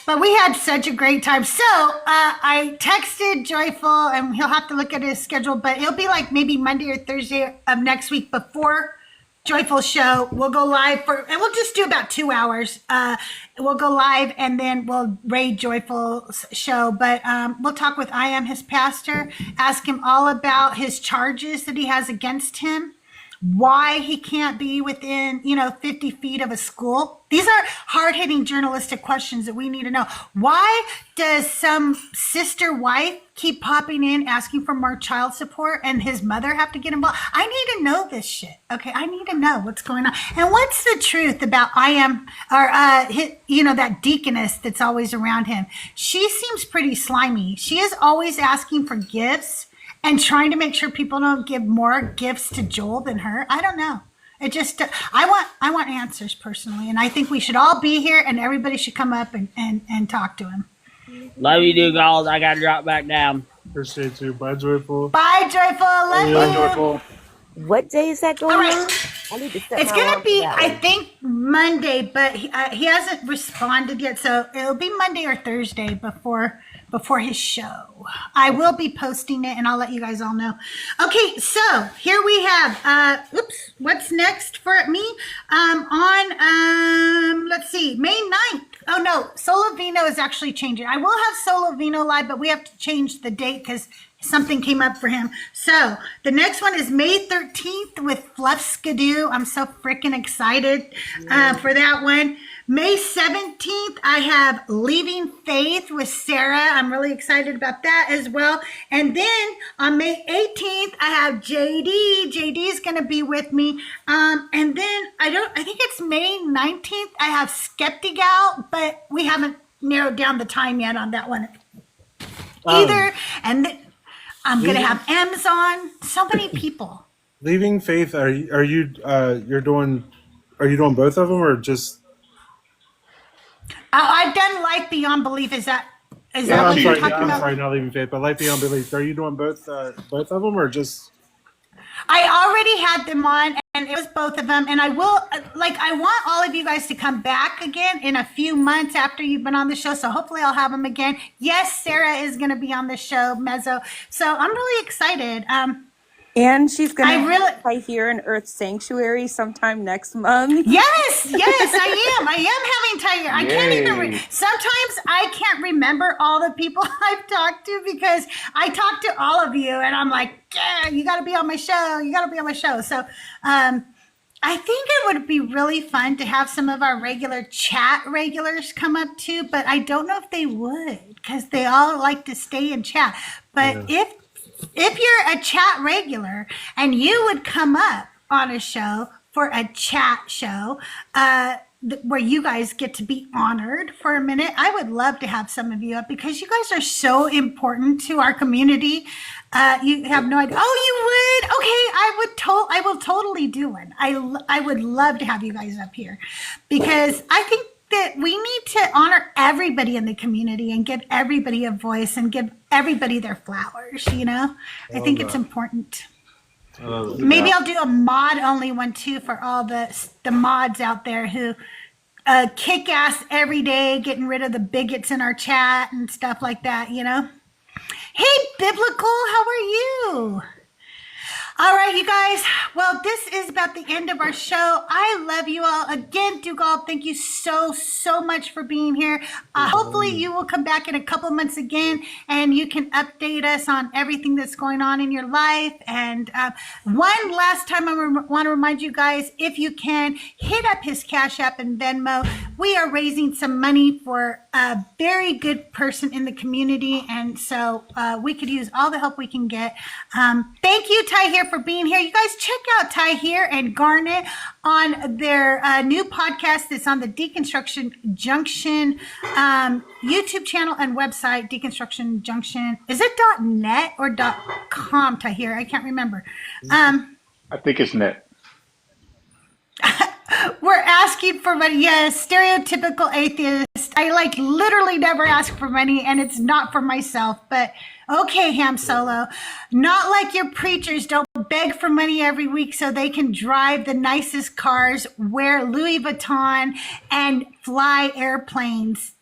But we had such a great time. So I texted Joyful, and he'll have to look at his schedule, but it'll be like maybe Monday or Thursday of next week before Joyful's show. We'll go live and we'll just do about 2 hours. We'll go live and then we'll raid Joyful's show. But we'll talk with I Am His Pastor, ask him all about his charges that he has against him. Why he can't be within, 50 feet of a school. These are hard-hitting journalistic questions that we need to know. Why does some sister wife keep popping in asking for more child support and his mother have to get involved? I need to know this shit. Okay, I need to know what's going on. And what's the truth about that deaconess that's always around him? She seems pretty slimy. She is always asking for gifts and trying to make sure people don't give more gifts to Joel than her. I don't know. It just, I want answers personally. And I think we should all be here and everybody should come up and talk to him. Love you, Dugald. I got to drop back down. Appreciate you. Bye, Joyful. Bye, Joyful. Love you. Bye, Joyful. What day is that going All right. on? I need to set It's my going alarm to be, for that I one. think, Monday, but he hasn't responded yet. So it'll be Monday or Thursday before his show. I will be posting it and I'll let you guys all know. Okay, so here we have, what's next for me? Let's see, May 9th. Oh no, Solo Vino is actually changing. I will have Solo Vino live, but we have to change the date because something came up for him. So the next one is May 13th with Fluff Skidoo. I'm so freaking excited for that one. May 17th, I have Leaving Faith with Sarah. I'm really excited about that as well. And then on May 18th, I have JD. JD is going to be with me. And then I think it's May 19th, I have Skeptic out, but we haven't narrowed down the time yet on that one either. And then I'm going to have M's on. So many people. Leaving Faith, are you doing both of them or just? I've done Life Beyond Belief. Is that what you're talking about? I'm sorry, not Leaving Faith, but Life Beyond Belief. Are you doing both of them or just? I already had them on, and it was both of them. And I will, I want all of you guys to come back again in a few months after you've been on the show. So hopefully I'll have them again. Yes, Sarah is going to be on the show, Mezzo. So I'm really excited. And she's going to play here in Earth Sanctuary sometime next month. Yes, I am. I am having Tiger. I can't even. Sometimes I can't remember all the people I've talked to because I talk to all of you, and I'm like, yeah, you got to be on my show. You got to be on my show. So, I think it would be really fun to have some of our regular chat regulars come up too, but I don't know if they would because they all like to stay and chat. But if you're a chat regular and you would come up on a show for a chat show where you guys get to be honored for a minute, I would love to have some of you up because you guys are so important to our community. You have no idea. Oh, you would? Okay, I will totally do one. I would love to have you guys up here because I think that we need to honor everybody in the community and give everybody a voice and give everybody their flowers, you know? I think it's important. Maybe I'll do a mod only one too for all the mods out there who kick ass every day, getting rid of the bigots in our chat and stuff like that, you know? Hey, Biblical, how are you? All right, you guys. Well, this is about the end of our show. I love you all. Again, Dugald, thank you so much for being here. Hopefully you will come back in a couple months again and you can update us on everything that's going on in your life. And one last time, I want to remind you guys, if you can, hit up his Cash App and Venmo. We are raising some money for a very good person in the community. And so we could use all the help we can get. Thank you, Ty here, for being here. You guys check out Ty here and Garnet on their new podcast that's on the Deconstruction Junction YouTube channel and website, Deconstruction Junction. Is it .net or .com, Ty here? I can't remember. I think it's net. We're asking for money. Yes, stereotypical atheist. I literally never ask for money, and it's not for myself. But okay, Ham Solo. Not like your preachers don't beg for money every week so they can drive the nicest cars, wear Louis Vuitton, and fly airplanes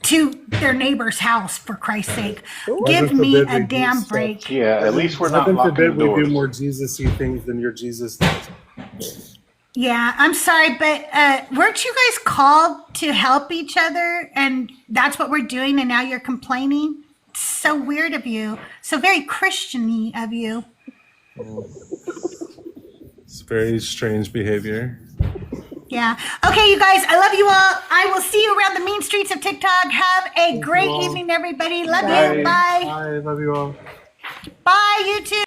to their neighbor's house, for Christ's sake. Give me a damn break. Yeah, at least we're not Heaven locking forbid the we do doors. more Jesus-y things than your Jesus does. Yeah, I'm sorry, but weren't you guys called to help each other? And that's what we're doing, and now you're complaining? It's so weird of you. So very Christian-y of you. It's very strange behavior. Yeah. Okay, you guys, I love you all. I will see you around the mean streets of TikTok. Have a great evening, everybody. Love you. Bye. Bye. Love you all. Bye, you too.